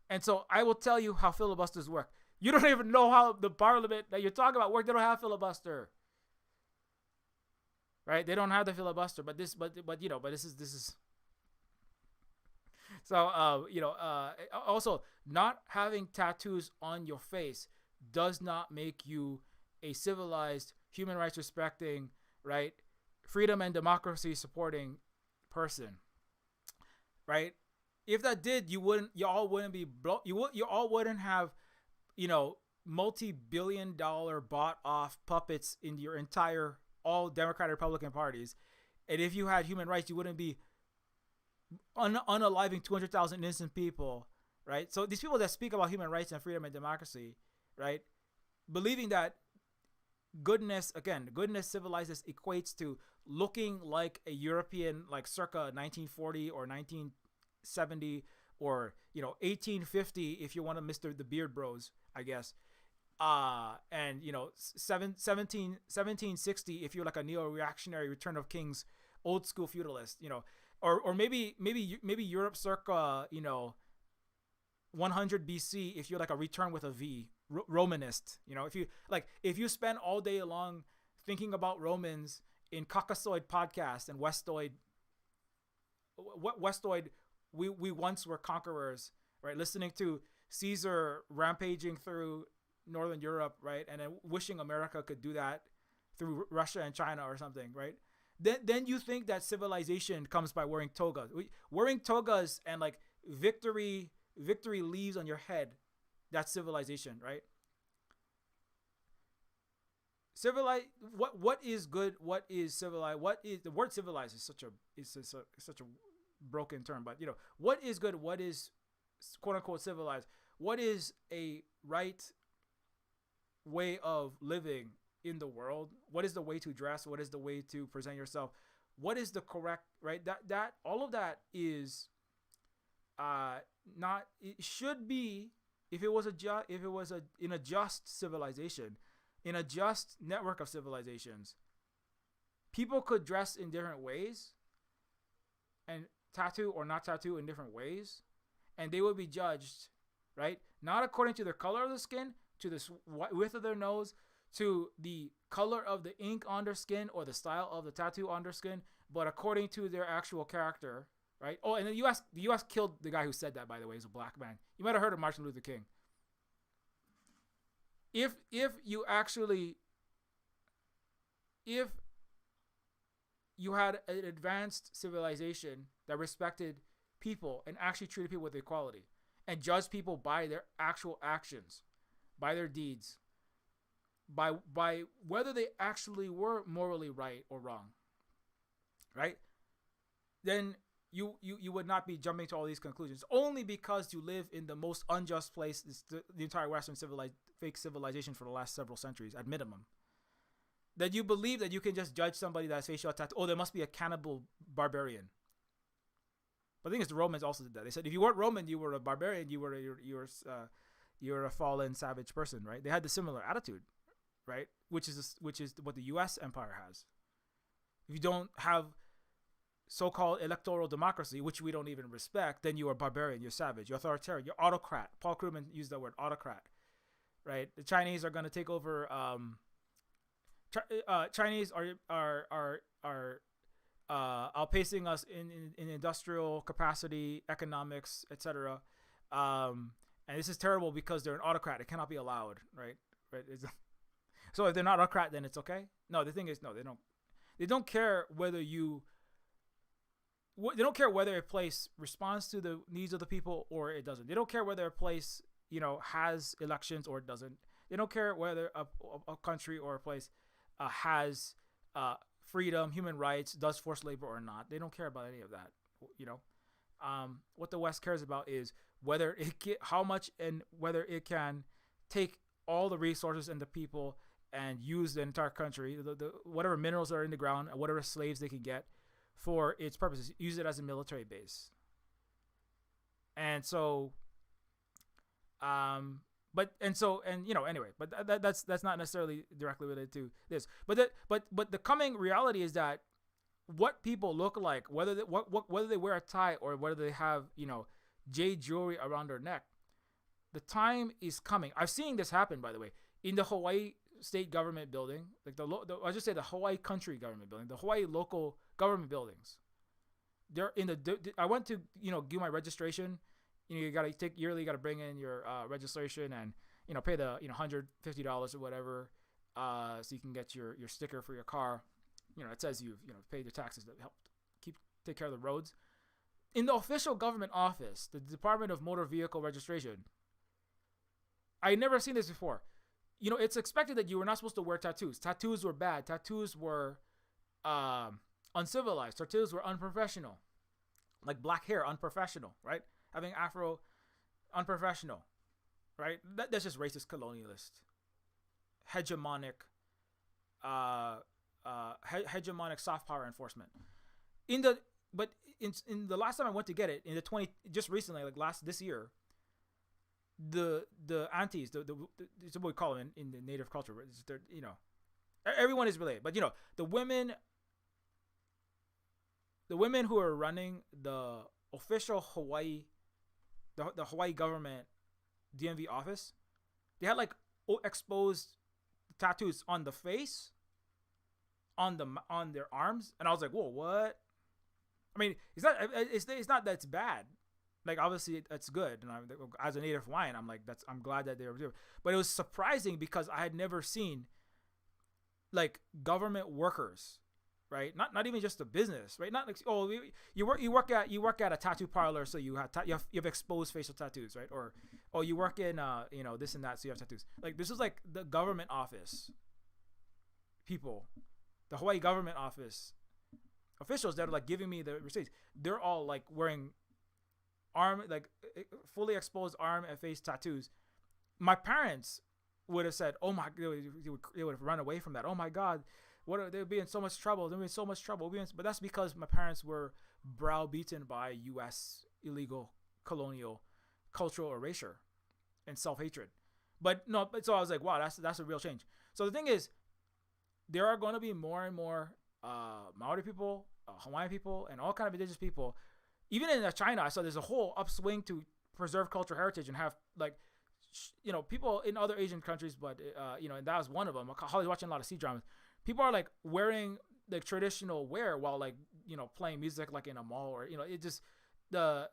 And so I will tell you how filibusters work. You don't even know how the parliament that you're talking about work. They don't have filibuster, right? They don't have the filibuster. But this is. So also not having tattoos on your face does not make you a civilized, human rights respecting, right, freedom and democracy supporting person, right? If that did, you all wouldn't have, multi-billion-dollar bought off puppets in your entire all Democratic Republican parties. And if you had human rights, you wouldn't be unaliving 200,000 innocent people, right? So these people that speak about human rights and freedom and democracy, right, believing that goodness civilizes equates to looking like a European, like circa 1940 or 1970 or 1850 if you want to Mr. the Beard Bros, I guess. And 1760 if you're like a neo-reactionary Return of Kings old school feudalist, or maybe Europe circa 100 BC if you're like a Return with a V Romanist. If you spend all day long thinking about Romans in Caucasoid podcast and Westoid, we once were conquerors, right? Listening to Caesar rampaging through Northern Europe, right? And then wishing America could do that through Russia and China or something, right? Then you think that civilization comes by wearing togas. Wearing togas and like victory leaves on your head, that's civilization, right? What is good? What is civilized? What is the word civilized is such a broken term, but what is good? What is quote unquote civilized? What is a right way of living in the world? What is the way to dress? What is the way to present yourself? What is the correct, right? That all of that is not, it should be, if it was in a just civilization, in a just network of civilizations, people could dress in different ways and tattoo or not tattoo in different ways, and they would be judged, right? Not according to their color of the skin, to the width of their nose, to the color of the ink on their skin or the style of the tattoo on their skin, but according to their actual character, right? Oh, and the U.S. killed the guy who said that, by the way. He's a black man. You might have heard of Martin Luther King. If you had an advanced civilization that respected people and actually treated people with equality and judged people by their actual actions, by their deeds, by whether they actually were morally right or wrong, right? Then you would not be jumping to all these conclusions only because you live in the most unjust place, the entire Western fake civilization for the last several centuries at minimum. That you believe that you can just judge somebody that's facial tattoo. Oh, there must be a cannibal barbarian. But the thing is, the Romans also did that. They said if you weren't Roman, you were a barbarian. You were a fallen, savage person, right? They had the similar attitude, right? Which is what the U.S. empire has. If you don't have so-called electoral democracy, which we don't even respect, then you are barbarian. You're savage. You're authoritarian. You're autocrat. Paul Krugman used that word, autocrat, right? The Chinese are going to take over. Chinese are outpacing us in industrial capacity, economics, etc. And this is terrible because they're an autocrat. It cannot be allowed, right? So if they're not autocrat, then it's okay. No, the thing is, no, they don't. They don't care whether they don't care whether a place responds to the needs of the people or it doesn't. They don't care whether a place has elections or it doesn't. They don't care whether a country or a place has freedom, human rights, does forced labor or not. They don't care about any of that. What the West cares about is how much and whether it can take all the resources and the people and use the entire country, the whatever minerals are in the ground, whatever slaves they can get for its purposes, use it as a military base. And so, anyway, but that's not necessarily directly related to this. But the coming reality is that what people look like, whether they wear a tie or whether they have jade jewelry around their neck, the time is coming. I've seen this happen, by the way, in the Hawaii state government building, like I just say the Hawaii country government building, the Hawaii local government buildings. They're in I went to do my registration. You gotta bring in your registration and pay the $150 or whatever so you can get your sticker for your car. It says you've paid your taxes that help take care of the roads. In the official government office, the Department of Motor Vehicle Registration, I had never seen this before. It's expected that you were not supposed to wear tattoos. Tattoos were bad. Tattoos were uncivilized. Tattoos were unprofessional. Like black hair, unprofessional, right? Having afro, unprofessional, right? That's just racist, colonialist, hegemonic, hegemonic soft power enforcement. In the last time I went to get it, just recently, like this year, the aunties, it's what we call them in the native culture. Everyone is related, but the women who are running the official Hawaii, the Hawaii government DMV office, they had like exposed tattoos on the face, on their arms, and I was like, whoa, what? I mean, it's not that it's bad. Like, obviously that's good, and as a native Hawaiian, I'm glad that they were doing. But it was surprising because I had never seen like government workers, right? Not even just a business, right? Not like, oh, you work at a tattoo parlor, so you have exposed facial tattoos, right? Or you work in this and that, so you have tattoos. Like, this is like the government office people, the Hawaii government office officials that are like giving me the receipts. They're all like wearing fully exposed arm and face tattoos. My parents would have said, "Oh my," they would have run away from that. Oh my God, they would be in so much trouble. They'd be in so much trouble. But that's because my parents were browbeaten by U.S. illegal colonial cultural erasure and self-hatred. So I was like, wow, that's a real change. So the thing is, there are going to be more and more Maori people, Hawaiian people, and all kind of indigenous people. Even in China, I saw there's a whole upswing to preserve cultural heritage and have people in other Asian countries, but and that was one of them. I was watching a lot of C-dramas. People are like wearing like traditional wear while like playing music like in a mall, or it just the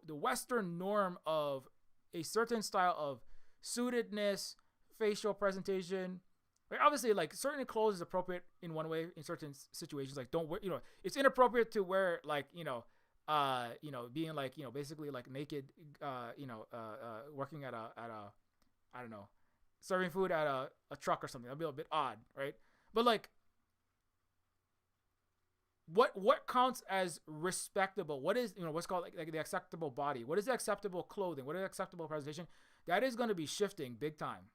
Western norm of a certain style of suitedness, facial presentation. Right? Obviously, like certain clothes is appropriate in one way in certain situations. Like don't wear, it's inappropriate to wear like being like basically like naked, working at a I don't know, serving food at a truck or something. That'd be a bit odd, right? But like, what counts as respectable? What is what's called like the acceptable body? What is the acceptable clothing? What is acceptable presentation? That is going to be shifting big time.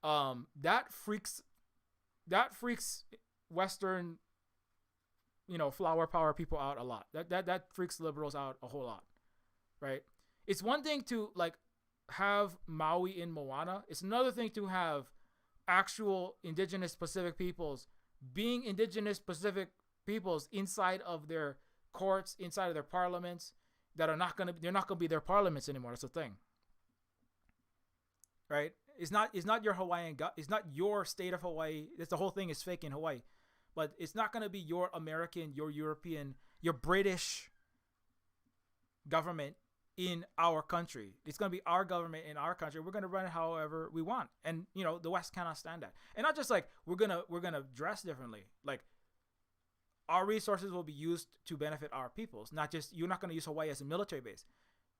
That freaks Western, flower power people out a lot. That freaks liberals out a whole lot, right? It's one thing to like have Maui in Moana. It's another thing to have actual indigenous Pacific peoples being indigenous Pacific peoples inside of their courts, inside of their parliaments they're not gonna be their parliaments anymore. That's the thing, right? It's not your Hawaiian. It's not your state of Hawaii. That's the whole thing is fake in Hawaii, but it's not gonna be your American, your European, your British government in our country. It's gonna be our government in our country. We're gonna run it however we want, and the West cannot stand that. And not just like we're gonna dress differently. Like our resources will be used to benefit our peoples. Not just you're not gonna use Hawaii as a military base.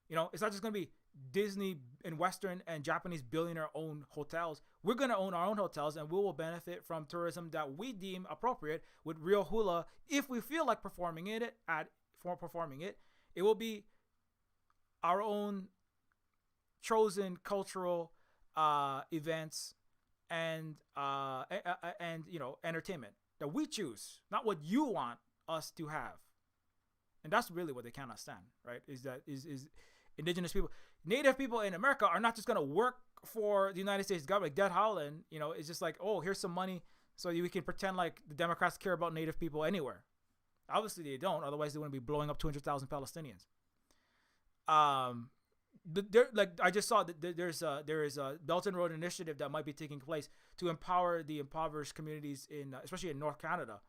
It's not just gonna be Disney and Western and Japanese billionaire owned hotels. We're gonna own our own hotels, and we will benefit from tourism that we deem appropriate with real hula. If we feel like performing it, it will be our own chosen cultural events and entertainment that we choose, not what you want us to have. And that's really what they cannot stand, right? Is indigenous people, native people in America are not just going to work for the United States government. Like Dead Howland, it's just like, oh, here's some money so we can pretend like the Democrats care about native people anywhere. Obviously they don't. Otherwise they wouldn't be blowing up 200,000 Palestinians. Like I just saw that there is a Belt and Road initiative that might be taking place to empower the impoverished communities especially in North Canada.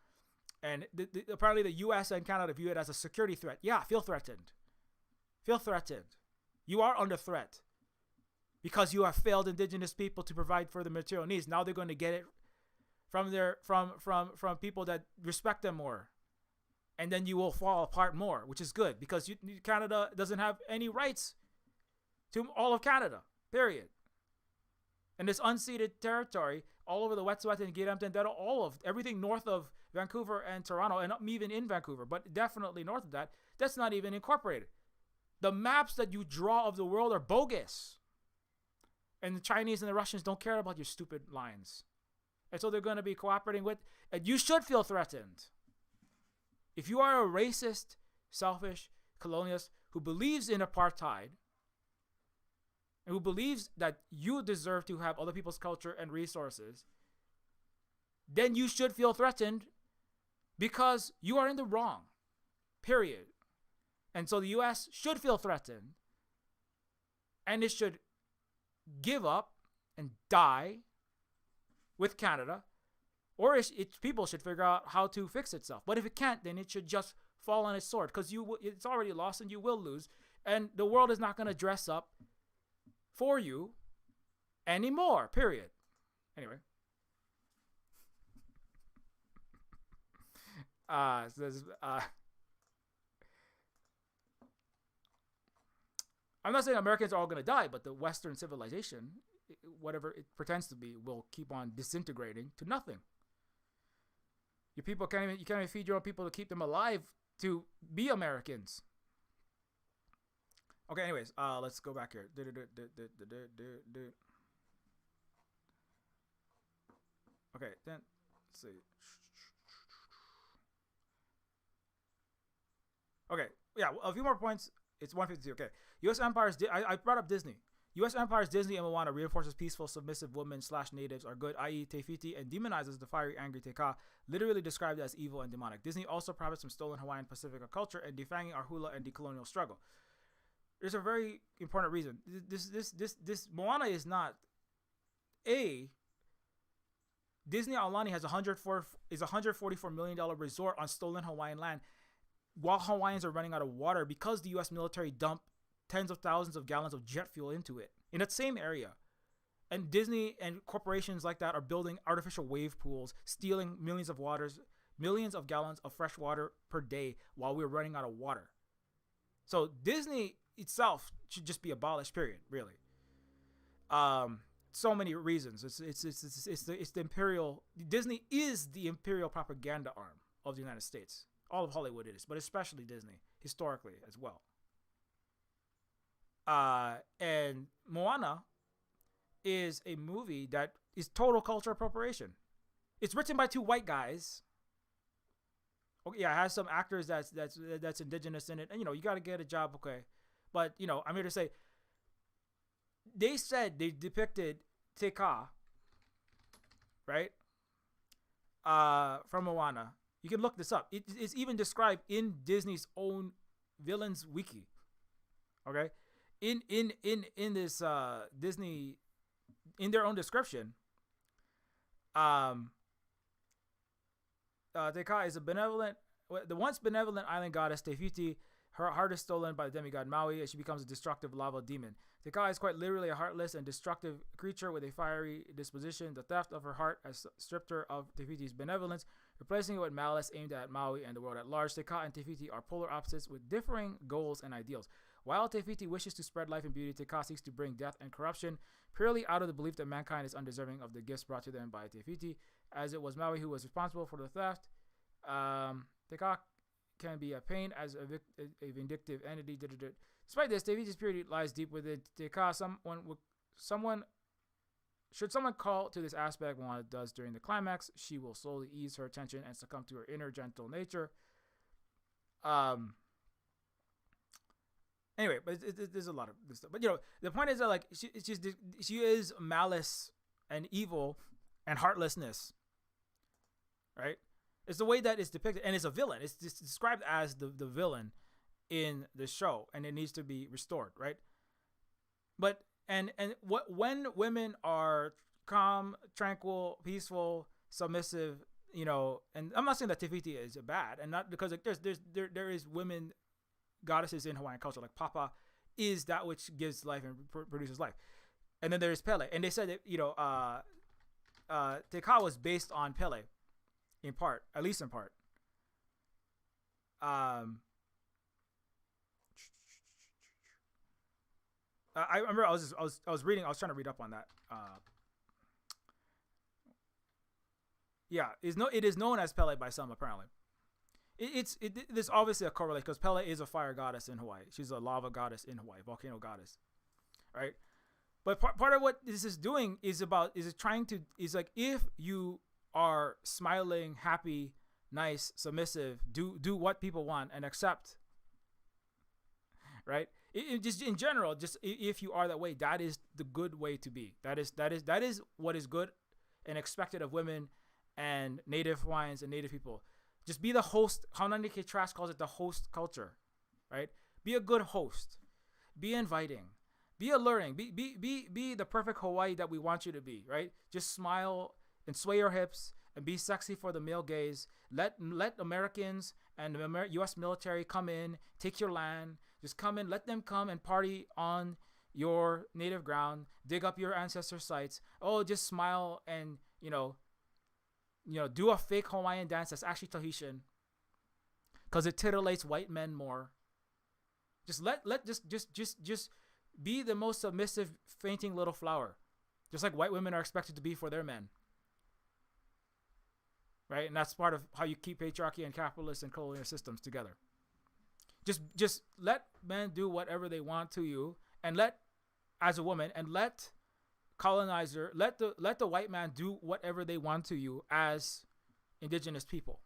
And apparently the U.S. and Canada view it as a security threat. Yeah, feel threatened. You are under threat. because you have failed indigenous people to provide for the material needs. Now they're going to get it from from people that respect them more, and then you will fall apart more, which is good because Canada doesn't have any rights to all of Canada, period. And this unceded territory all over the Wet'suwet'en and Giram-Tendero, all of everything north of Vancouver and Toronto, and not even in Vancouver, but definitely north of that, that's not even incorporated. The maps that you draw of the world are bogus. And the Chinese and the Russians don't care about your stupid lines. And so they're going to be cooperating with, and you should feel threatened. If you are a racist, selfish colonialist who believes in apartheid, and who believes that you deserve to have other people's culture and resources, then you should feel threatened because you are in the wrong, period. And so the U.S. should feel threatened, and it should give up and die with Canada, or its people should figure out how to fix itself. But if it can't, then it should just fall on its sword, because it's already lost and you will lose, and the world is not going to dress up for you anymore, period. Anyway. I'm not saying Americans are all going to die, but the Western civilization, whatever it pretends to be, will keep on disintegrating to nothing. Your people you can't even feed your own people to keep them alive to be Americans. Okay, anyways, let's go back here. Okay, then let's see. Okay, yeah, a few more points. It's 152. Okay, U.S. empires. I brought up Disney. U.S. empires Disney and Moana reinforces peaceful, submissive women / natives are good, i.e. Te Fiti, and demonizes the fiery, angry Te Kā, literally described as evil and demonic. Disney also profits from stolen Hawaiian Pacifica culture and defanging our hula and decolonial struggle. There's a very important reason. This Moana is not a. Disney Aulani has $144 million resort on stolen Hawaiian land, while Hawaiians are running out of water because the U.S. military dumped tens of thousands of gallons of jet fuel into it in that same area. And Disney and corporations like that are building artificial wave pools, stealing millions of gallons of fresh water per day while we're running out of water. So Disney itself should just be abolished, period, really. So many reasons. It's the imperial. Disney is the imperial propaganda arm of the United States. All of Hollywood is, but especially Disney, historically as well. And Moana is a movie that is total culture appropriation. It's written by two white guys. Okay, yeah, it has some actors that's indigenous in it, and you got to get a job, okay. But I'm here to say, they said they depicted Te Kā, right? From Moana. You can look this up. It's even described in Disney's own villains wiki. Okay, in this Disney, in their own description, Te Kā is the once benevolent island goddess Te Fiti. Her heart is stolen by the demigod Maui, and she becomes a destructive lava demon. Te Kā is quite literally a heartless and destructive creature with a fiery disposition. The theft of her heart has stripped her of Te Fiti's benevolence, replacing it with malice aimed at Maui and the world at large. Te Kā and Te Fiti are polar opposites with differing goals and ideals. While Te Fiti wishes to spread life and beauty, Te Kā seeks to bring death and corruption, purely out of the belief that mankind is undeserving of the gifts brought to them by Te Fiti, as it was Maui who was responsible for the theft. Te Kā can be a pain as a vindictive entity. Despite this, Te Fiti's purity lies deep within Te Kā. Should someone call to this aspect, Moana does during the climax, she will slowly ease her attention and succumb to her inner gentle nature. Anyway, but there's a lot of this stuff. But the point is that she is malice and evil and heartlessness, right? It's the way that it's depicted, and it's a villain. It's described as the villain in the show, and it needs to be restored, right? But when women are calm, tranquil, peaceful, submissive, and I'm not saying that Te Fiti is bad, and not because there is women goddesses in Hawaiian culture, like Papa is that which gives life and produces life, And then there's Pele, and they said that Te Kā was based on Pele, in part, at least in part. I remember I was reading. I was trying to read up on that. It is known as Pele by some apparently. There's obviously a correlation because Pele is a fire goddess in Hawaii. She's a lava goddess in Hawaii, volcano goddess, right? But part of what this is doing is like if you are smiling, happy, nice, submissive, do what people want and accept, right? Just in general, just if you are that way, that is the good way to be. That is what is good and expected of women and Native Hawaiians and Native people. Just be the host. Haunani Ke Trask calls it the host culture, right? Be a good host. Be inviting. Be alluring. Be the perfect Hawaii that we want you to be, right? Just smile and sway your hips and be sexy for the male gaze. Let Americans and the U.S. military come in, take your land. Just come in. Let them come and party on your native ground. Dig up your ancestor sites. Oh, just smile and do a fake Hawaiian dance that's actually Tahitian, because it titillates white men more. Just just be the most submissive, fainting little flower, just like white women are expected to be for their men. Right, and that's part of how you keep patriarchy and capitalist and colonial systems together. Just let men do whatever they want to you, and as a woman, and let the white man do whatever they want to you as indigenous people.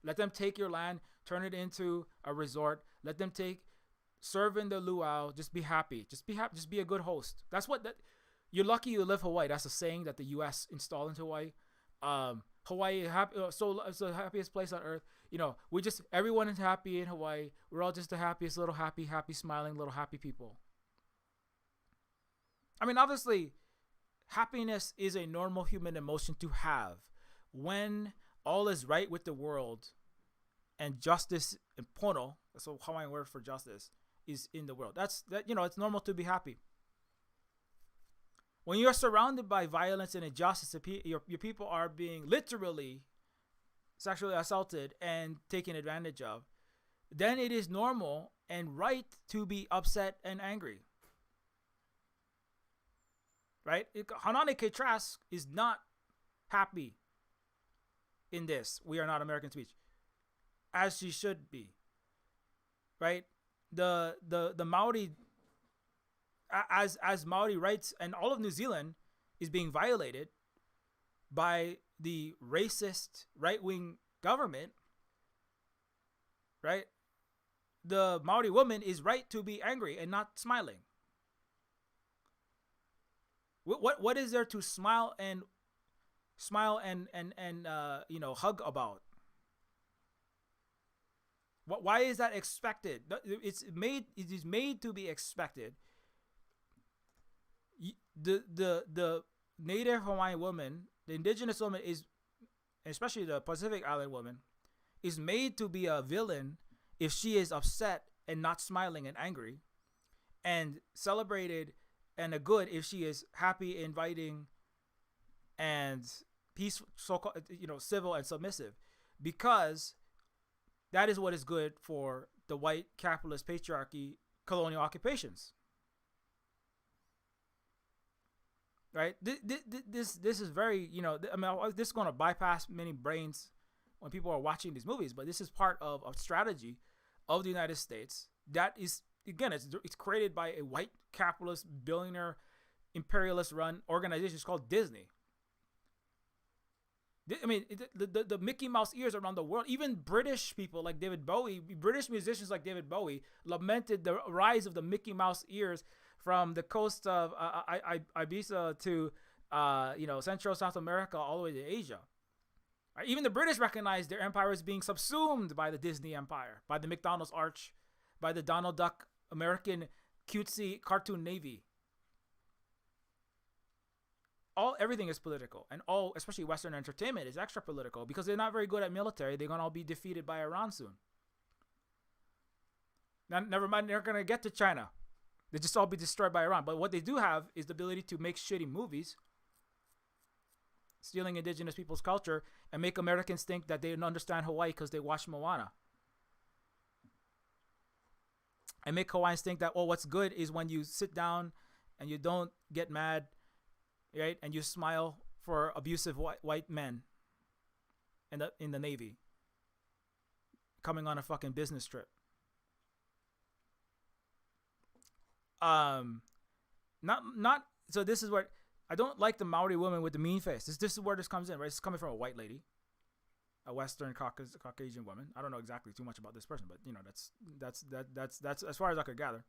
Let them take your land, turn it into a resort. Let them serve in the luau. Just be happy. Just be happy. Just be a good host. You're lucky you live Hawaii. That's a saying that the U.S. installed into Hawaii. Hawaii, it's the happiest place on earth. Everyone is happy in Hawaii. We're all just the happiest little happy, smiling little happy people. I mean, obviously, happiness is a normal human emotion to have when all is right with the world and justice and pono, that's a Hawaiian word for justice, is in the world. It's normal to be happy. When you're surrounded by violence and injustice, your people are being literally sexually assaulted and taken advantage of, then it is normal and right to be upset and angry. Right? Haunani Ke Trask is not happy in this. We are not American speech, as she should be. Right? The Maori, as Maori rights and all of New Zealand is being violated by the racist right-wing government. Right? The Maori woman is right to be angry and not smiling. What is there to smile and hug about? Why is that expected? It is made to be expected. The Native Hawaiian woman, the indigenous woman is, especially the Pacific Island woman, is made to be a villain if she is upset and not smiling and angry, and celebrated and a good if she is happy, inviting, and peaceful, civil and submissive, because that is what is good for the white capitalist patriarchy colonial occupations. Right? This is very, this is going to bypass many brains when people are watching these movies, but this is part of a strategy of the United States that is, again, it's created by a white capitalist billionaire imperialist run organization. It's called Disney. I mean, the Mickey Mouse ears around the world, even British people like David Bowie, British musicians like David Bowie lamented the rise of the Mickey Mouse ears from the coast of Ibiza to Central South America all the way to Asia. Right? Even the British recognized their empire as being subsumed by the Disney empire, by the McDonald's arch, by the Donald Duck American cutesy cartoon navy. Everything is political, and especially Western entertainment is extra political because they're not very good at military. They're gonna all be defeated by Iran soon. Now, never mind, they're gonna get to China. They just all be destroyed by Iran. But what they do have is the ability to make shitty movies, stealing indigenous people's culture, and make Americans think that they don't understand Hawaii because they watch Moana. And make Hawaiians think that, oh, what's good is when you sit down and you don't get mad, right? And you smile for abusive white men in the Navy coming on a fucking business trip. Not so this is where I don't like the Maori woman with the mean face. This is where this comes in, right? It's coming from a white lady, a Western Caucasian woman. I don't know exactly too much about this person, but you know, that's as far as I could gather.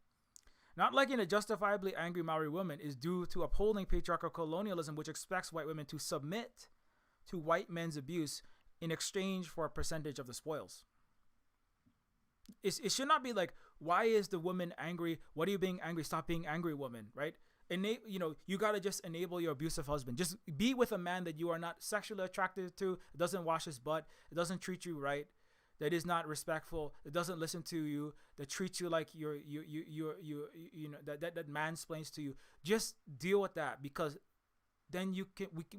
Not liking a justifiably angry Maori woman is due to upholding patriarchal colonialism, which expects white women to submit to white men's abuse in exchange for a percentage of the spoils. It should not be like, why is the woman angry? What are you being angry? Stop being angry, woman, right? You got to just enable your abusive husband. Just be with a man that you are not sexually attracted to, doesn't wash his butt, it doesn't treat you right, that is not respectful, that doesn't listen to you, that treats you like that mansplains to you. Just deal with that, because then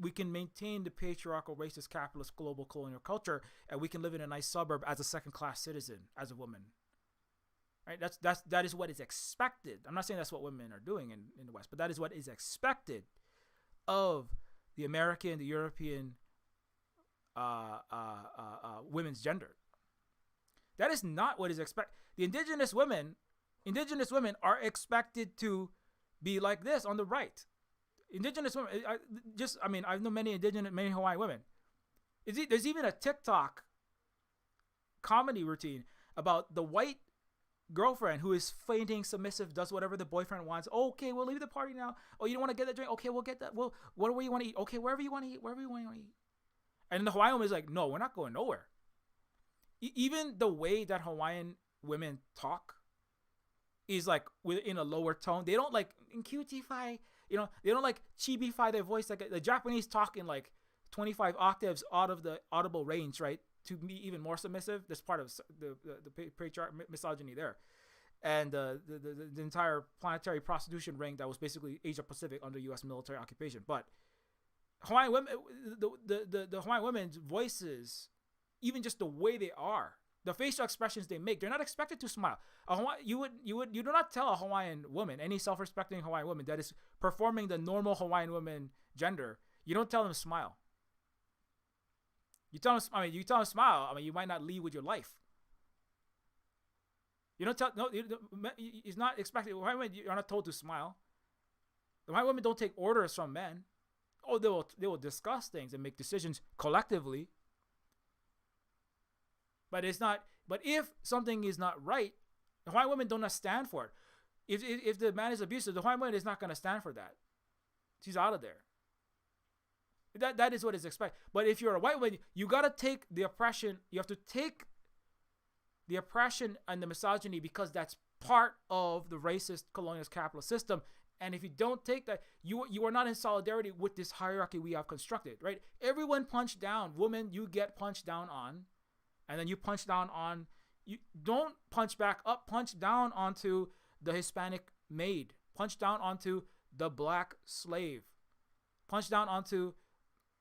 we can maintain the patriarchal, racist, capitalist, global colonial culture, and we can live in a nice suburb as a second-class citizen, as a woman. Right? That is what is expected. I'm not saying that's what women are doing in the West, but that is what is expected of the American, the European women's gender. That is not what is expected. The indigenous women are expected to be like this on the right. Indigenous women, I know many Hawaiian women. There's even a TikTok comedy routine about the white girlfriend who is fainting, submissive, does whatever the boyfriend wants. Oh, okay, we'll leave the party now. Oh, you don't want to get that drink? Okay, we'll get that. Well, whatever you want to eat. Okay, wherever you want to eat. And the Hawaiian woman is like, no, we're not going nowhere. Even the way that Hawaiian women talk is like in a lower tone. They don't like cutify, they don't like chibify their voice. Like the Japanese talk in like 25 octaves out of the audible range, right? To be even more submissive. That's part of the patriarch misogyny there. And the entire planetary prostitution ring that was basically Asia Pacific under U.S. military occupation. But Hawaiian women, the Hawaiian women's voices, even just the way they are, the facial expressions they make, they're not expected to smile. You do not tell a Hawaiian woman, any self-respecting Hawaiian woman that is performing the normal Hawaiian woman gender, you don't tell them to smile. You tell them smile. You might not lead with your life. You don't tell, no, it's not expected. Hawaiian women, you're not told to smile. The Hawaiian women don't take orders from men. Oh, they will discuss things and make decisions collectively. But it's not. But if something is not right, the Hawaiian women do not stand for it. If the man is abusive, the Hawaiian woman is not going to stand for that. She's out of there. That is what is expected. But if you're a white woman, you got to take the oppression. You have to take the oppression and the misogyny, because that's part of the racist colonialist capitalist system. And if you don't take that, you are not in solidarity with this hierarchy we have constructed, right? Everyone punched down. Woman, you get punched down on. And then you punch down on, you don't punch back up, punch down onto the Hispanic maid, punch down onto the black slave, punch down onto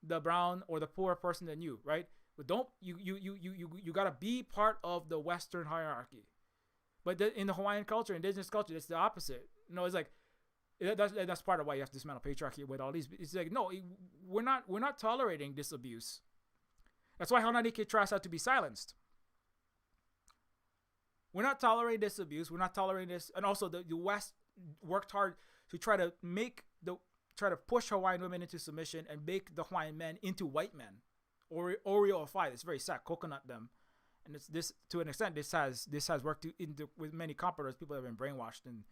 the brown or the poorer person than you, right? But you gotta be part of the Western hierarchy. But in the Hawaiian culture, indigenous culture, it's the opposite. It's like, that's part of why you have to dismantle patriarchy with all these. It's like, no, we're not tolerating this abuse. That's why Haunanike trials have to be silenced. We're not tolerating this abuse. We're not tolerating this. And also the West worked hard to try to push Hawaiian women into submission and make the Hawaiian men into white men. Oreo-ify. It's very sad. Coconut them. And it's this, to an extent, this has worked with many comparators. People have been brainwashed and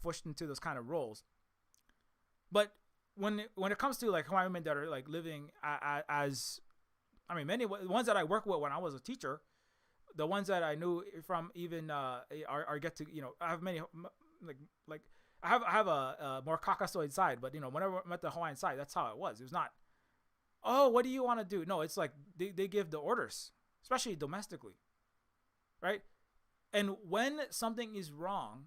pushed into those kind of roles. But when it comes to like Hawaiian women that are like living as many ones that I work with when I was a teacher, the ones that I knew from even are get to I have many like I have a more Caucasoid side, but whenever I'm at the Hawaiian side, that's how it was. It was not, oh, what do you want to do? No, it's like they give the orders, especially domestically, right? And when something is wrong,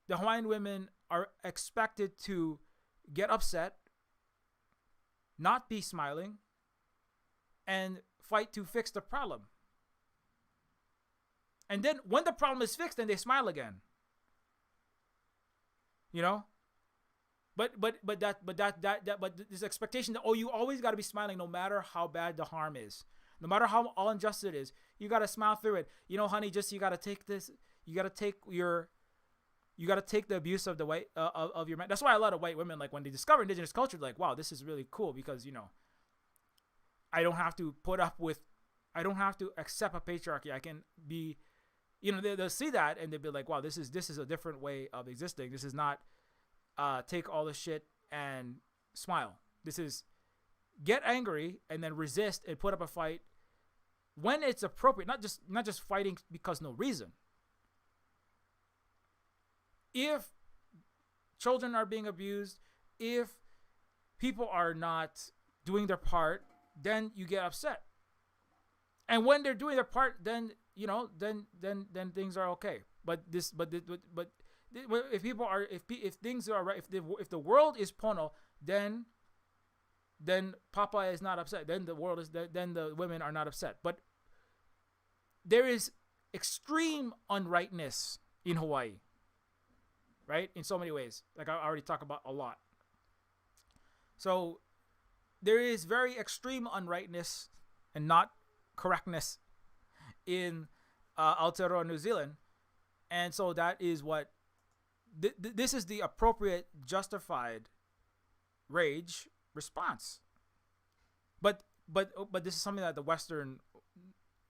the Hawaiian women are expected to get upset, not be smiling, and fight to fix the problem. And then when the problem is fixed, then they smile again. You know? But this expectation that, oh, you always got to be smiling no matter how bad the harm is. No matter how unjust it is, you got to smile through it. You know, honey, just you got to take this, you got to take the abuse of the white of your man. That's why a lot of white women, like when they discover indigenous culture, like, wow, this is really cool because, you know, I don't have to accept a patriarchy. I can be, you know, they'll see that and they'll be like, wow, this is a different way of existing. This is not take all the shit and smile. This is get angry and then resist and put up a fight when it's appropriate, not just fighting because no reason. If children are being abused, if people are not doing their part, then you get upset. And when they're doing their part, then you know, then things are okay. But if people are, if things are right, if the world is pono, then Papa is not upset. Then the world is, then the women are not upset. But there is extreme unrightness in Hawaii, right? In so many ways, like I already talked about a lot. So there is very extreme unrightness and not correctness in Aotearoa, New Zealand, and so that is what this is the appropriate, justified rage response. But this is something that the Western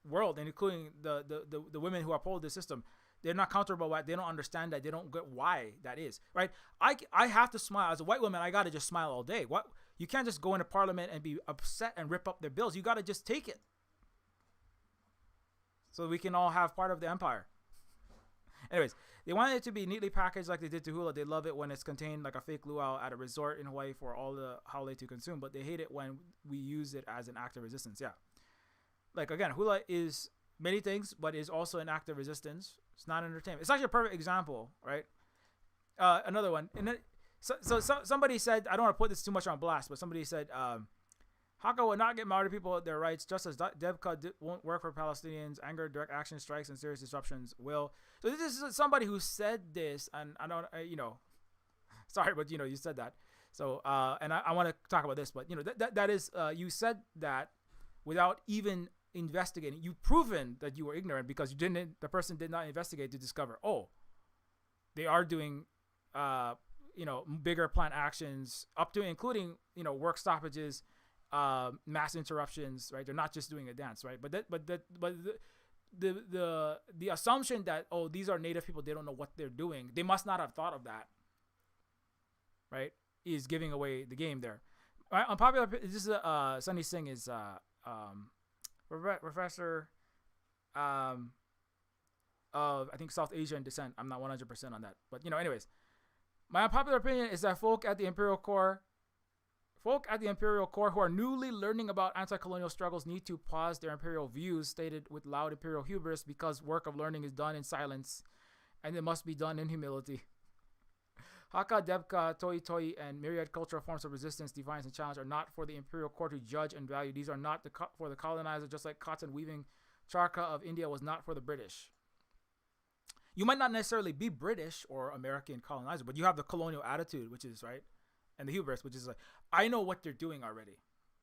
world, and including the women who uphold the system, they're not comfortable with. They don't understand that. They don't get why that is, right? I have to smile as a white woman. I gotta just smile all day. What? You can't just go into Parliament and be upset and rip up their bills. You gotta just take it, so we can all have part of the empire. Anyways, they wanted it to be neatly packaged like they did to Hula. They love it when it's contained like a fake luau at a resort in Hawaii for all the haole to consume, but they hate it when we use it as an act of resistance. Yeah. Like, again, Hula is many things, but is also an act of resistance. It's not entertainment. It's actually a perfect example, right? Another one. And then, so somebody said, I don't want to put this too much on blast, but somebody said, Haka will not get Maori people their rights, just as DEVCA won't work for Palestinians. Anger, direct action, strikes, and serious disruptions will. So this is somebody who said this, and I don't, you know, sorry, but, you know, you said that. So, and I want to talk about this, but, you know, that is, you said that without even investigating. You've proven that you were ignorant because the person did not investigate to discover, oh, they are doing, you know, bigger plant actions up to including, you know, work stoppages, mass interruptions, right? They're not just doing a dance, right? But the assumption that, oh, these are native people, they don't know what they're doing, they must not have thought of that, right? Is giving away the game there. Right? Unpopular. This is Sunny Singh is professor of, I think, South Asian descent. I'm not 100% on that, but, you know, anyways, my unpopular opinion is that folk at the Imperial Core who are newly learning about anti-colonial struggles need to pause their imperial views stated with loud imperial hubris, because work of learning is done in silence and it must be done in humility. Haka, DEVCA, Toi, and myriad cultural forms of resistance, defiance, and challenge are not for the imperial court to judge and value. These are not for the colonizer, just like cotton weaving charkha of India was not for the British. You might not necessarily be British or American colonizer, but you have the colonial attitude, which is, right, and the hubris, which is like, I know what they're doing already.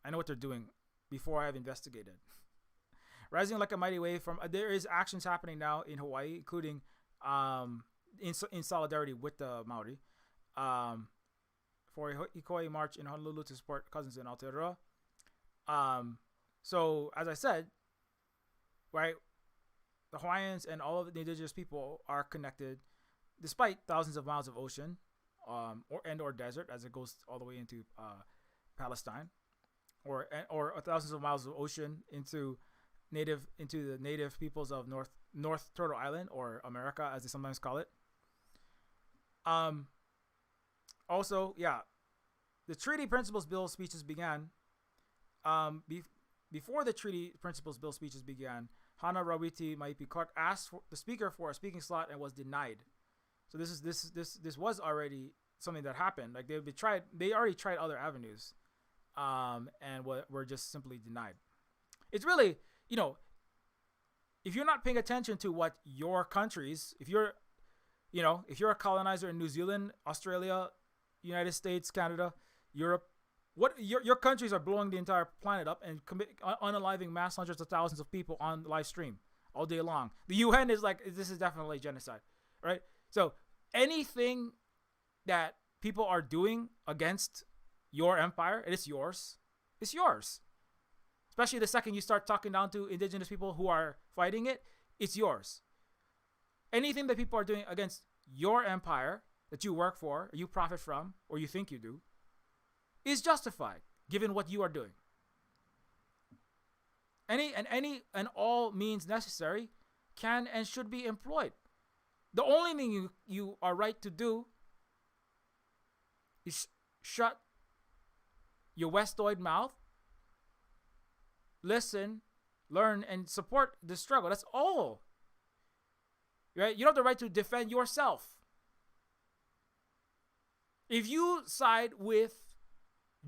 I know what they're doing before I have investigated. Rising like a mighty wave from there is actions happening now in Hawaii, including in solidarity with the Maori, for a Hikoi march in Honolulu to support cousins in Aotearoa. So as I said, right, the Hawaiians and all of the indigenous people are connected, despite thousands of miles of ocean, or desert, as it goes all the way into Palestine, or thousands of miles of ocean into the native peoples of North Turtle Island, or America as they sometimes call it. Also, yeah, the Treaty Principles Bill speeches began. Before the Treaty Principles Bill speeches began, Hana Rawiti Maipi Clark asked the speaker for a speaking slot and was denied. So this was already something that happened. Like they already tried other avenues, and were just simply denied. It's really, if you're not paying attention to what your countries, if you're a colonizer in New Zealand, Australia, United States, Canada, Europe, what your countries are blowing the entire planet up and unaliving mass hundreds of thousands of people on live stream all day long. The UN is like, this is definitely genocide, right? So anything that people are doing against your empire, it's yours. It's yours. Especially the second you start talking down to indigenous people who are fighting it, it's yours. Anything that people are doing against your empire that you work for, or you profit from, or you think you do, is justified given what you are doing. Any and all means necessary can and should be employed. The only thing you are right to do is shut your Westoid mouth, listen, learn, and support the struggle. That's all. Right? You don't have the right to defend yourself. If you side with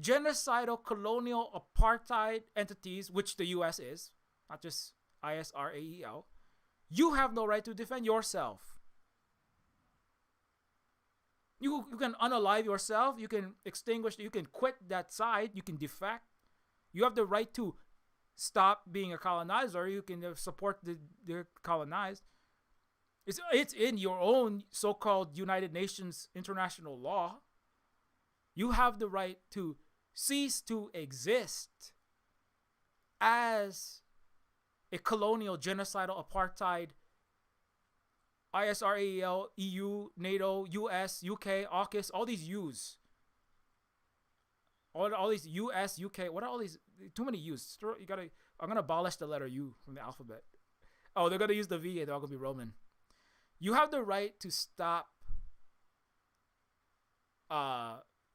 genocidal, colonial, apartheid entities, which the U.S. is, not just Israel, you have no right to defend yourself. You can unalive yourself. You can extinguish. You can quit that side. You can defect. You have the right to stop being a colonizer. You can support the colonized. It's in your own so-called United Nations international law. You have the right to cease to exist as a colonial, genocidal, apartheid, Israel, EU, NATO, US, UK, AUKUS, all these U's. All these US, UK, what are all these? Too many U's. I'm going to abolish the letter U from the alphabet. Oh, they're going to use the V and they're all going to be Roman. You have the right to stop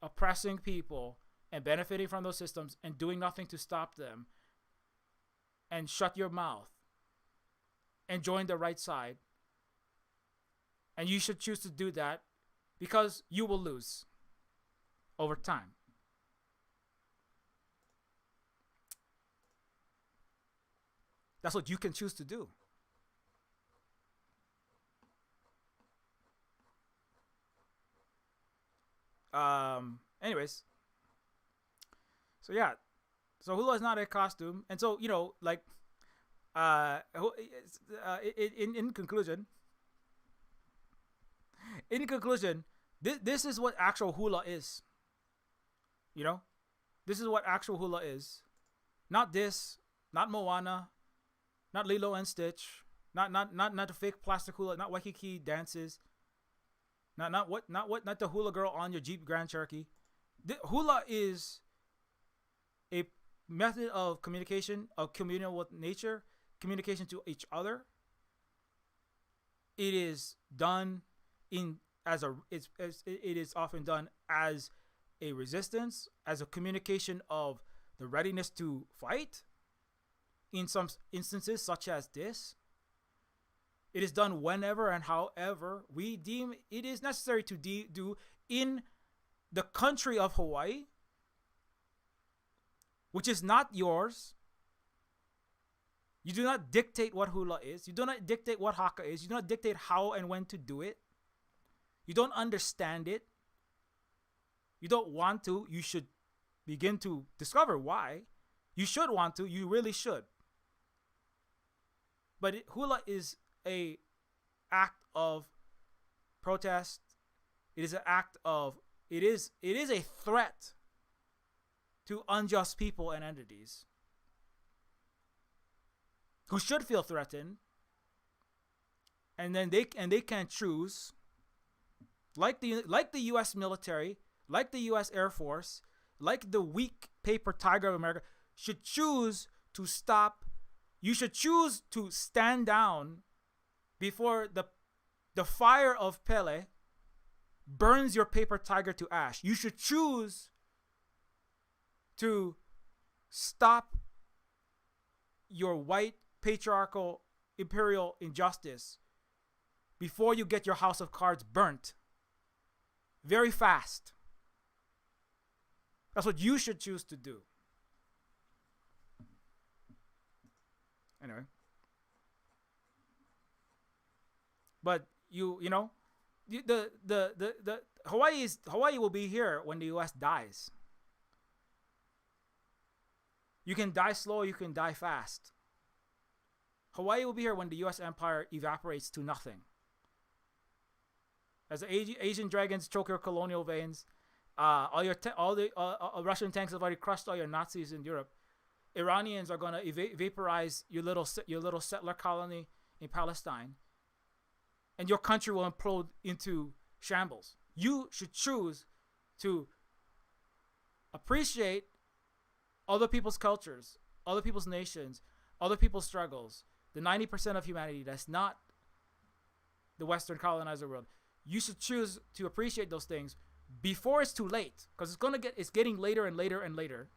oppressing people and benefiting from those systems and doing nothing to stop them, and shut your mouth and join the right side. And you should choose to do that because you will lose over time. That's what you can choose to do. Anyways, so yeah, so Hula is not a costume, and so in conclusion, this is what actual Hula is. This is what actual Hula is. Not this, not Moana, not Lilo and Stitch, not the fake plastic hula, not Waikiki dances. Not the hula girl on your Jeep Grand Cherokee. Hula is a method of communication, of communion with nature, communication to each other. It is done it is often done as a resistance, as a communication of the readiness to fight. In some instances, such as this. It is done whenever and however we deem it is necessary to do in the country of Hawaii, which is not yours. You do not dictate what hula is. You do not dictate what haka is. You do not dictate how and when to do it. You don't understand it. You don't want to. You should begin to discover why. You should want to. You really should. But hula is a act of protest. It is an act of it is a threat to unjust people and entities who should feel threatened, and then they can choose, like the U.S. military, like the U.S. Air Force, like the weak paper tiger of America, should choose to stop. You should choose to stand down before the fire of Pele burns your paper tiger to ash. You should choose to stop your white patriarchal imperial injustice before you get your house of cards burnt very fast. That's what you should choose to do. Anyway. But the Hawaii will be here when the US dies. You can die slow, you can die fast. Hawaii will be here when the US empire evaporates to nothing. As the Asian dragons choke your colonial veins, all the Russian tanks have already crushed all your Nazis in Europe. Iranians are gonna vaporize your little settler colony in Palestine, and your country will implode into shambles. You should choose to appreciate other people's cultures, other people's nations, other people's struggles, the 90% of humanity that's not the Western colonizer world. You should choose to appreciate those things before it's too late, because it's getting later and later and later.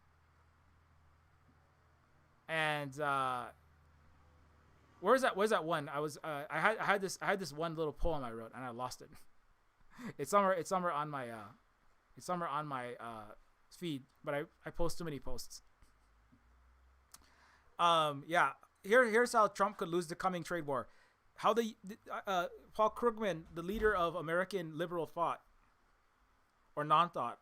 And where's that one? I had this one little poem I wrote and I lost it. It's somewhere on my feed, but I post too many posts. Yeah. Here's how Trump could lose the coming trade war. How Paul Krugman, the leader of American liberal thought or non-thought.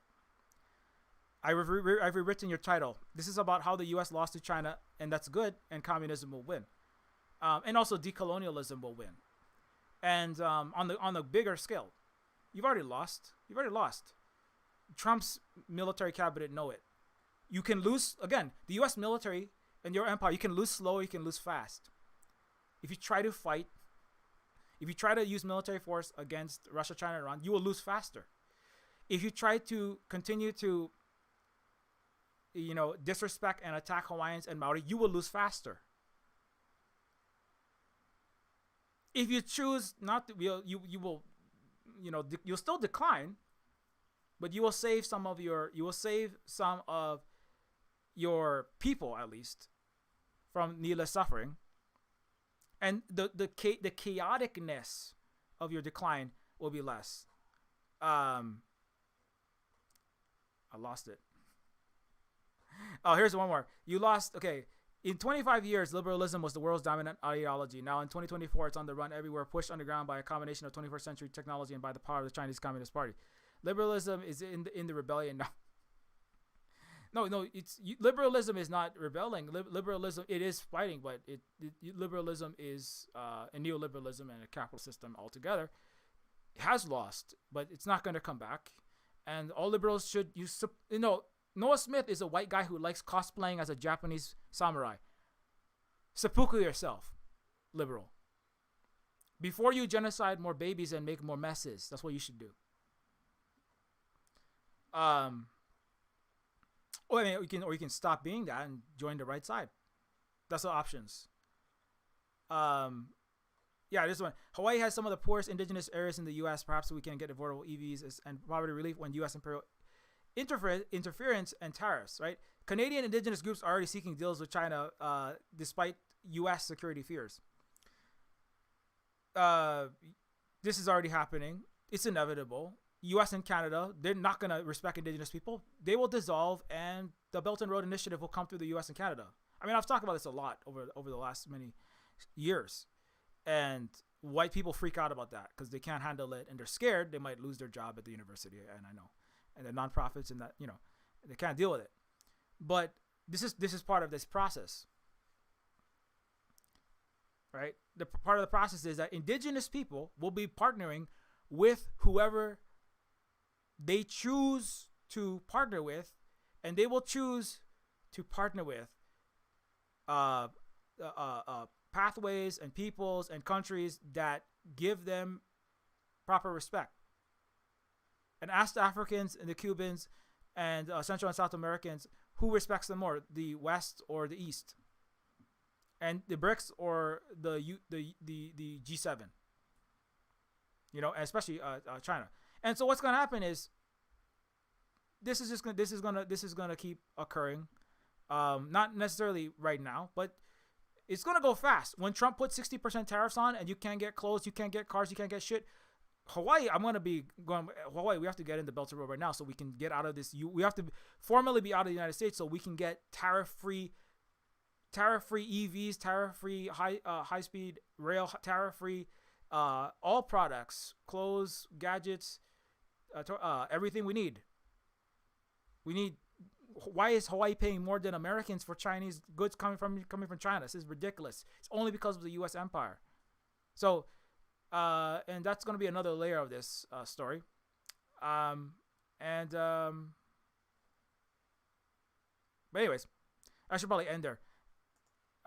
I've rewritten your title. This is about how the U.S. lost to China, and that's good, and communism will win, and also decolonialism will win. And on the bigger scale, you've already lost. Trump's military cabinet know it. You can lose again. The U.S. military and your empire. You can lose slow. You can lose fast. If you try to fight, if you try to use military force against Russia, China, Iran, you will lose faster. If you try to continue to disrespect and attack Hawaiians and Maori, you will lose faster. If you choose not to, you will, you'll still decline, but you will save some of your people at least from needless suffering, and the chaoticness of your decline will be less. I lost it. Oh, here's one more. You lost. Okay. In 25 years, liberalism was the world's dominant ideology. Now in 2024, it's on the run everywhere, pushed underground by a combination of 21st century technology and by the power of the Chinese Communist Party. Liberalism is in the rebellion now. No, liberalism is not rebelling. Liberalism, it is fighting, but liberalism is a neoliberalism and a capitalist system altogether. It has lost, but it's not going to come back. And all liberals should Noah Smith is a white guy who likes cosplaying as a Japanese samurai. Seppuku yourself, liberal. Before you genocide more babies and make more messes, that's what you should do. Or you can stop being that and join the right side. That's the options. Yeah, this one. Hawaii has some of the poorest indigenous areas in the U.S. Perhaps we can get affordable EVs and poverty relief when U.S. imperial interference and tariffs, right? Canadian indigenous groups are already seeking deals with China despite U.S. security fears. This is already happening. It's inevitable. U.S. and Canada, they're not going to respect indigenous people. They will dissolve, and the Belt and Road Initiative will come through the U.S. and Canada. I mean, I've talked about this a lot over the last many years. And white people freak out about that because they can't handle it, and they're scared they might lose their job at the university, and I know. And the nonprofits and that, they can't deal with it. But this is part of this process, right? The part of the process is that indigenous people will be partnering with whoever they choose to partner with, and they will choose to partner with pathways and peoples and countries that give them proper respect. And ask the Africans and the Cubans and Central and South Americans who respects them more, the West or the East, and the BRICS or the G7. Especially China. And so what's going to happen is this is going to keep occurring, not necessarily right now, but It's gonna go fast. When Trump put 60% tariffs on, and you can't get clothes, you can't get cars, you can't get shit. Hawaii, I'm gonna be going. Hawaii, we have to get in the Belt and Road right now, so we can get out of this. We have to formally be out of the United States, so we can get tariff-free EVs, tariff-free high-speed rail, tariff-free all products, clothes, gadgets, everything we need. Why is Hawaii paying more than Americans for Chinese goods coming from China? This is ridiculous. It's only because of the U.S. empire. So, and that's going to be another layer of this story. But anyways, I should probably end there.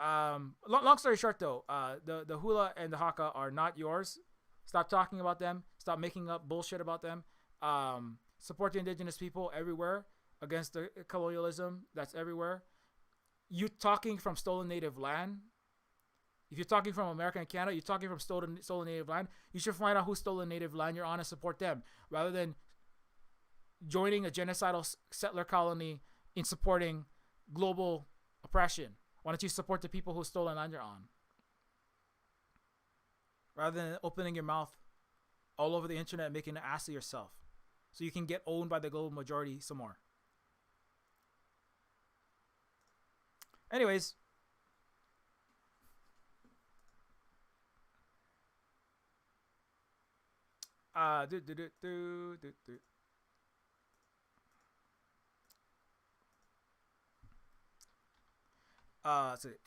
Long story short, though, the Hula and the Haka are not yours. Stop talking about them. Stop making up bullshit about them. Support the indigenous people everywhere against the colonialism that's everywhere. You talking from stolen native land. If you're talking from America and Canada, you're talking from stolen native land. You should find out whose stolen native land you're on and support them, rather than joining a genocidal settler colony in supporting global oppression. Why don't you support the people whose stolen land you're on, rather than opening your mouth all over the internet and making an ass of yourself so you can get owned by the global majority some more. Anyways, so if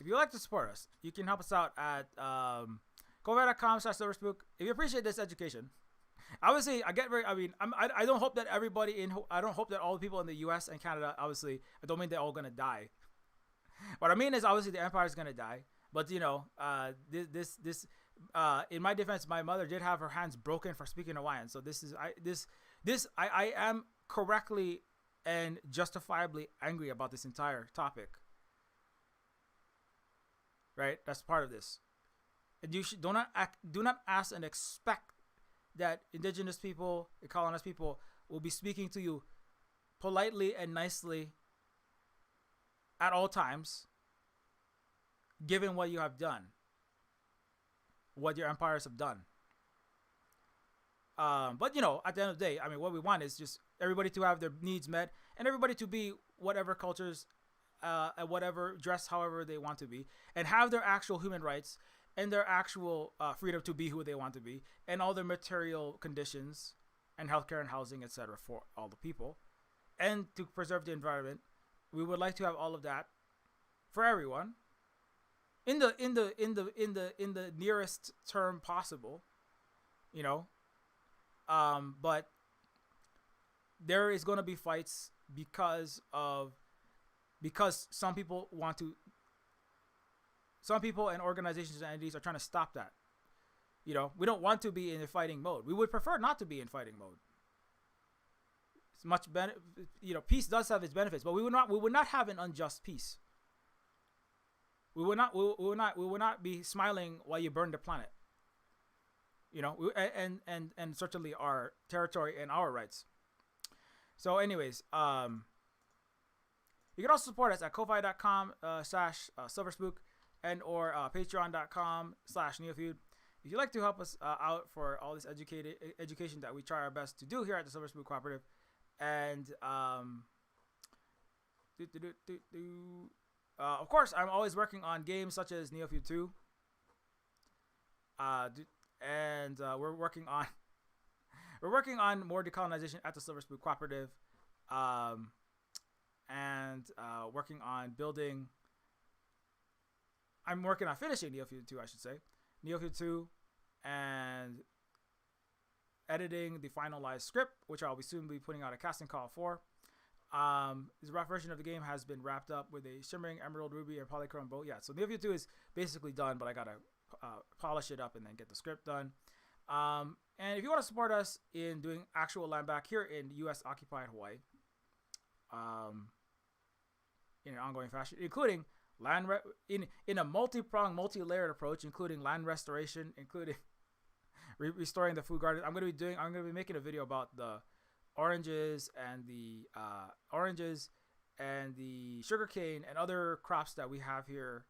you'd like to support us, you can help us out at Kofi.com/silverspook. If you appreciate this education, obviously I don't hope that I don't hope that all the people in the US and Canada, obviously I don't mean they're all gonna die. What I mean is, obviously the empire is gonna die, but in my defense, my mother did have her hands broken for speaking Hawaiian, so I am correctly and justifiably angry about this entire topic. Right, that's part of this, and you do not ask and expect that indigenous people, colonized people, will be speaking to you politely and nicely at all times, given what you have done, what your empires have done. But at the end of the day, what we want is just everybody to have their needs met, and everybody to be whatever cultures, and whatever, dress however they want to be, and have their actual human rights and their actual freedom to be who they want to be, and all their material conditions and healthcare and housing, etc., for all the people, and to preserve the environment. We would like to have all of that for everyone in the nearest term possible, but there is going to be fights because some people and organizations and entities are trying to stop that. We don't want to be in a fighting mode. We would prefer not to be in fighting mode. It's much better. Peace does have its benefits, but we would not have an unjust peace. We would not be smiling while you burn the planet. And certainly our territory and our rights. So anyways, you can also support us at Ko-Fi.com/silverspook and or Patreon.com/Neofeud. If you'd like to help us out for all this education that we try our best to do here at the Silver Spook Cooperative, and of course, I'm always working on games such as Neofeud 2, and we're working on more decolonization at the Silver Spook Cooperative, and working on building. I'm working on finishing Neofeud 2, I should say. Neofeud 2, and editing the finalized script, which I'll be soon be putting out a casting call for. This rough version of the game has been wrapped up with a shimmering emerald, ruby, and polychrome bow. Yeah, so Neofeud 2 is basically done, but I gotta polish it up and then get the script done. And if you want to support us in doing actual land back here in U.S. occupied Hawaii, in an ongoing fashion, including in a multi-pronged, multi-layered approach, including land restoration, including restoring the food garden. I'm gonna be making a video about the oranges and the sugarcane and other crops that we have here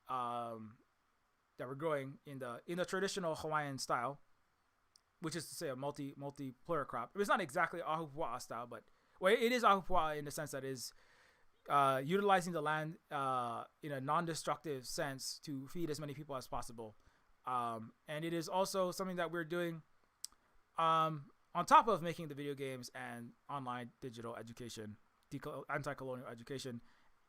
that we're growing in the traditional Hawaiian style, which is to say a multi-player crop. It's not exactly ahupua'a style, but it is ahupua'a in the sense that it is utilizing the land in a non-destructive sense to feed as many people as possible. And it is also something that we're doing on top of making the video games and online digital education, anti-colonial education,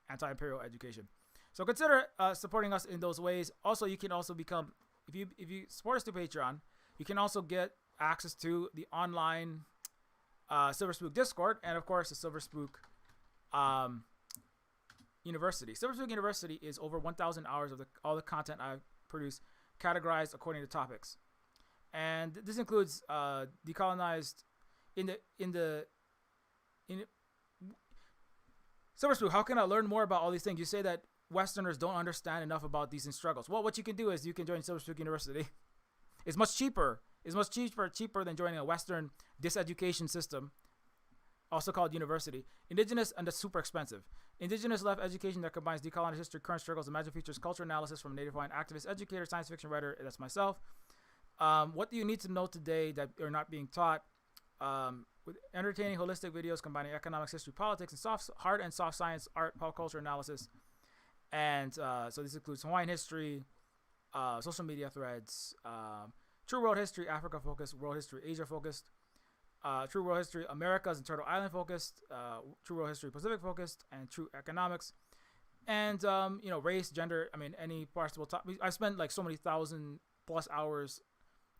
anti-imperial education. So consider supporting us in those ways. Also, you can also become, if you support us through Patreon, you can also get access to the online Silver Spook Discord, and of course the Silver Spook University. Silver Spook University is over 1,000 hours of all the content I've produced, categorized according to topics, and this includes decolonized in Silver Spook. How can I learn more about all these things? You say that Westerners don't understand enough about these struggles. Well, what you can do is you can join Silver Spook University. It's much cheaper. It's much cheaper than joining a Western diseducation system, also called university. Indigenous, and that's super expensive. Indigenous left education that combines decolonized history, current struggles, imagined futures, culture analysis from a Native Hawaiian activist, educator, science fiction writer. That's myself. What do you need to know today that are not being taught? With entertaining, holistic videos combining economics, history, politics, and hard and soft science, art, pop culture analysis. And so this includes Hawaiian history, social media threads, true world history, Africa focused, world history, Asia focused, true world history, Americas and Turtle Island focused, true world history, Pacific focused, and true economics, and race, gender. I mean, any possible topic. I spent like so many 1,000+ hours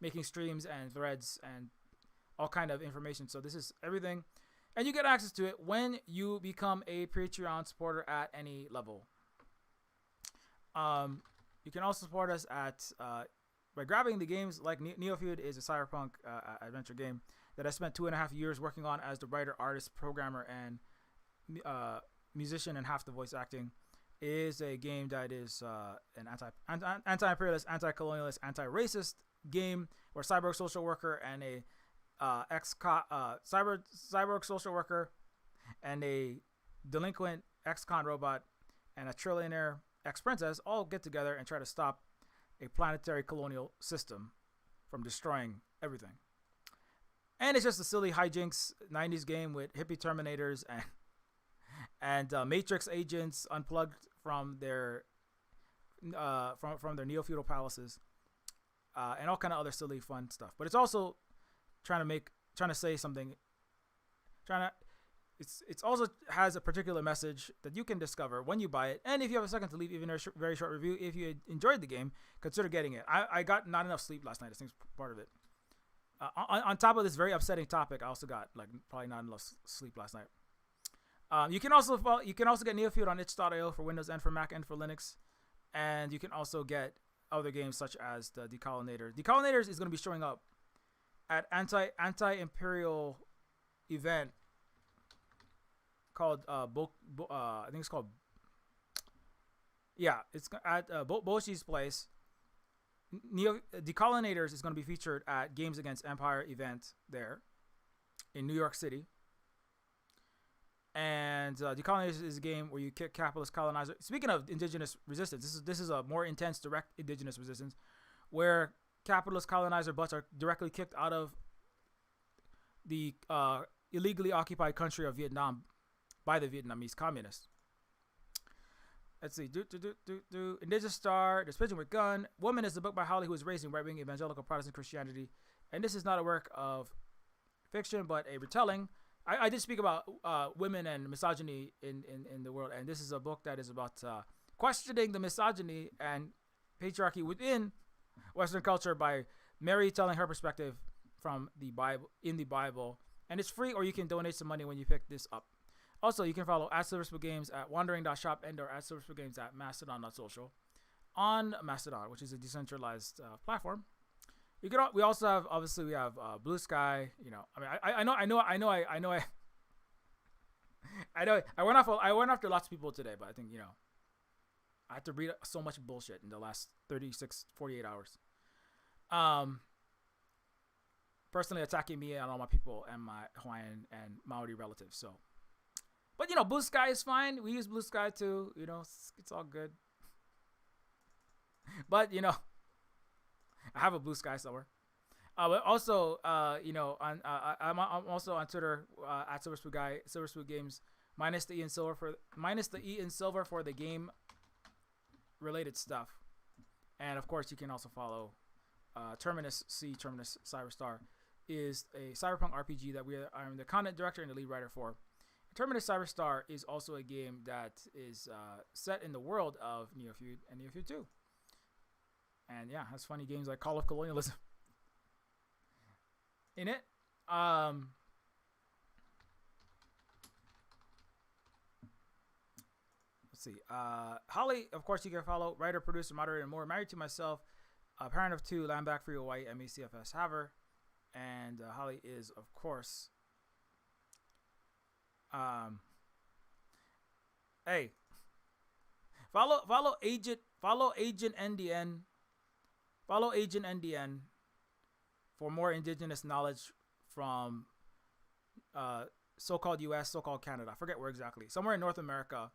making streams and threads and all kind of information. So this is everything, and you get access to it when you become a Patreon supporter at any level. You can also support us at by grabbing the games like Neofeud is a cyberpunk adventure game that I spent 2.5 years working on as the writer, artist, programmer, and musician, and half the voice acting. It is a game that is an anti-imperialist, anti-colonialist, anti-racist game where cyborg social worker and a cyborg social worker and a delinquent ex-con robot and a trillionaire ex-princess all get together and try to stop a planetary colonial system from destroying everything. And it's just a silly hijinks 90s game with hippie terminators and Matrix agents unplugged from their from their neo-feudal palaces, and all kind of other silly fun stuff. But it's also trying to say something, It's also has a particular message that you can discover when you buy it. And if you have a second to leave even a very short review, if you enjoyed the game, consider getting it. I got not enough sleep last night. I think it's part of it. On top of this very upsetting topic, I also got probably not enough sleep last night. You can also get Neofeud on itch.io for Windows and for Mac and for Linux. And you can also get other games such as the Decolonators. Decolonators is going to be showing up at anti-imperial event called I think it's called it's at Boshi's place. Decolonators is going to be featured at Games Against Empire event there in New York City. And Decolonators is a game where you kick capitalist colonizer. Speaking of indigenous resistance, this is a more intense direct indigenous resistance where capitalist colonizer butts are directly kicked out of the illegally occupied country of Vietnam by the Vietnamese communists. Let's see. Indigenous Star, There's Pigeon with Gun. Woman is the book by Holly, who is raised in right-wing evangelical Protestant Christianity. And this is not a work of fiction, but a retelling. I did speak about women and misogyny in the world. And this is a book that is about questioning the misogyny and patriarchy within Western culture by Mary telling her perspective from the Bible. And it's free, or you can donate some money when you pick this up. Also, you can follow at Silverspoon Games at wandering.shop and or at Silverspoon Games at mastodon.social on Mastodon, which is a decentralized platform. We also have, obviously, we have Blue Sky. I went after lots of people today, but I think, I had to read so much bullshit in the last 48 hours. Personally attacking me and all my people and my Hawaiian and Maori relatives. So, but Blue Sky is fine. We use Blue Sky too. It's all good. But I have a blue sky somewhere. But also, I'm also on Twitter at Silverspoon Guy, Silverspoon Games, minus the E in silver for the game related stuff. And of course, you can also follow Terminus Cyberstar is a cyberpunk RPG that I'm the content director and the lead writer for. Terminus Cyberstar is also a game that is set in the world of Neofeud and Neofeud 2. And yeah, has funny games like Call of Colonialism in it. Let's see. Holly, of course, you can follow. Writer, producer, moderator, and more. Married to myself. Parent of 2. Land back for Hawaii. MECFS Haver. And Holly is, of course. Hey. Follow Agent NDN. Follow Agent NDN for more indigenous knowledge from so-called US, so-called Canada. I forget where exactly. Somewhere in North America.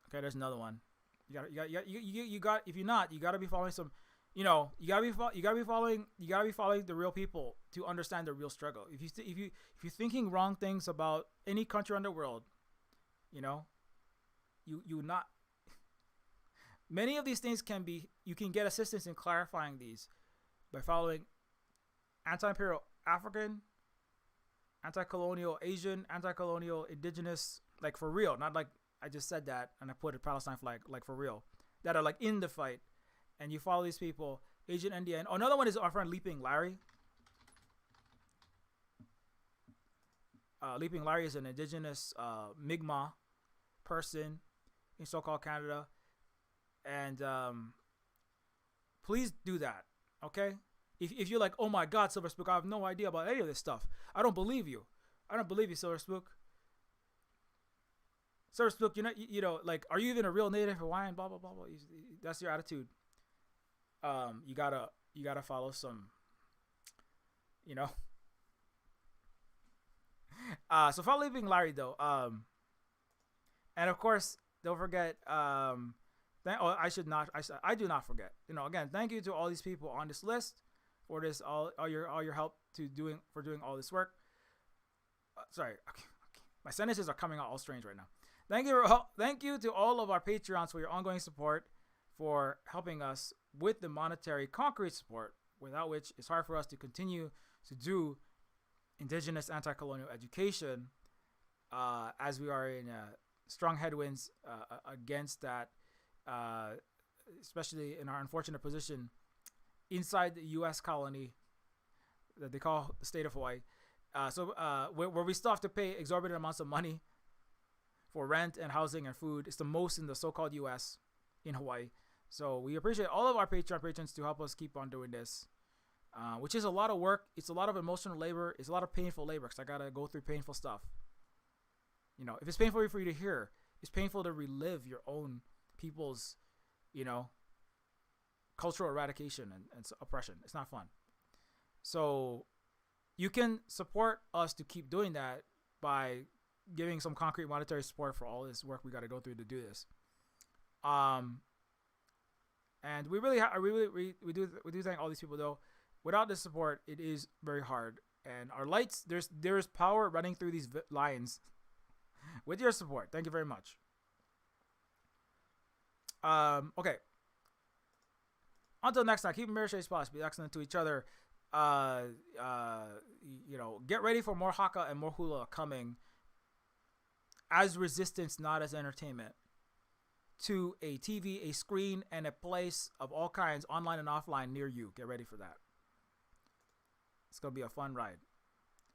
Okay, there's another one. You got if you're not, you got to be following some, you got to be following the real people to understand the real struggle. If you're thinking wrong things about any country in the world, you not. Many of these things you can get assistance in clarifying these by following anti-imperial African, anti-colonial Asian, anti-colonial indigenous, like for real, not like I just said that and I put a Palestine flag, like for real, that are like in the fight, and you follow these people. Agent NDN. Oh, another one is our friend Leaping Larry. Leaping Larry is an indigenous Mi'kmaq person in so-called Canada. And please do that, okay? If you're like, oh my God, Silverspook, I have no idea about any of this stuff. I don't believe you. Silverspook. Silverspook, like, are you even a real native Hawaiian? Blah blah blah blah. That's your attitude. You gotta follow some, So follow Leaping Larry though. And of course, don't forget. I do not forget. Again, thank you to all these people on this list for this all your help for doing all this work. Sorry, okay. My sentences are coming out all strange right now. Thank you to all of our Patreons for your ongoing support, for helping us with the monetary concrete support, without which it's hard for us to continue to do indigenous anti-colonial education, as we are in strong headwinds against that. Especially in our unfortunate position inside the U.S. colony that they call the state of Hawaii. Where we still have to pay exorbitant amounts of money for rent and housing and food. It's the most in the so-called U.S. in Hawaii. So we appreciate all of our patrons to help us keep on doing this, which is a lot of work. It's a lot of emotional labor. It's a lot of painful labor because I got to go through painful stuff. If it's painful for you to hear, it's painful to relive your own people's, cultural eradication and oppression. It's not fun. So you can support us to keep doing that by giving some concrete monetary support for all this work we got to go through to do this. And we do thank all these people though. Without this support, it is very hard. And our lights, there's power running through these lines with your support. Thank you very much. Okay. Until next time, keep mirror shades spots, be excellent to each other. Get ready for more Haka and more Hula coming as resistance, not as entertainment, to a TV, a screen, and a place of all kinds, online and offline, near you. Get ready for that. It's going to be a fun ride.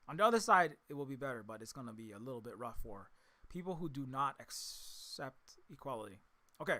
On the other side, it will be better, but it's going to be a little bit rough for people who do not accept equality. Okay.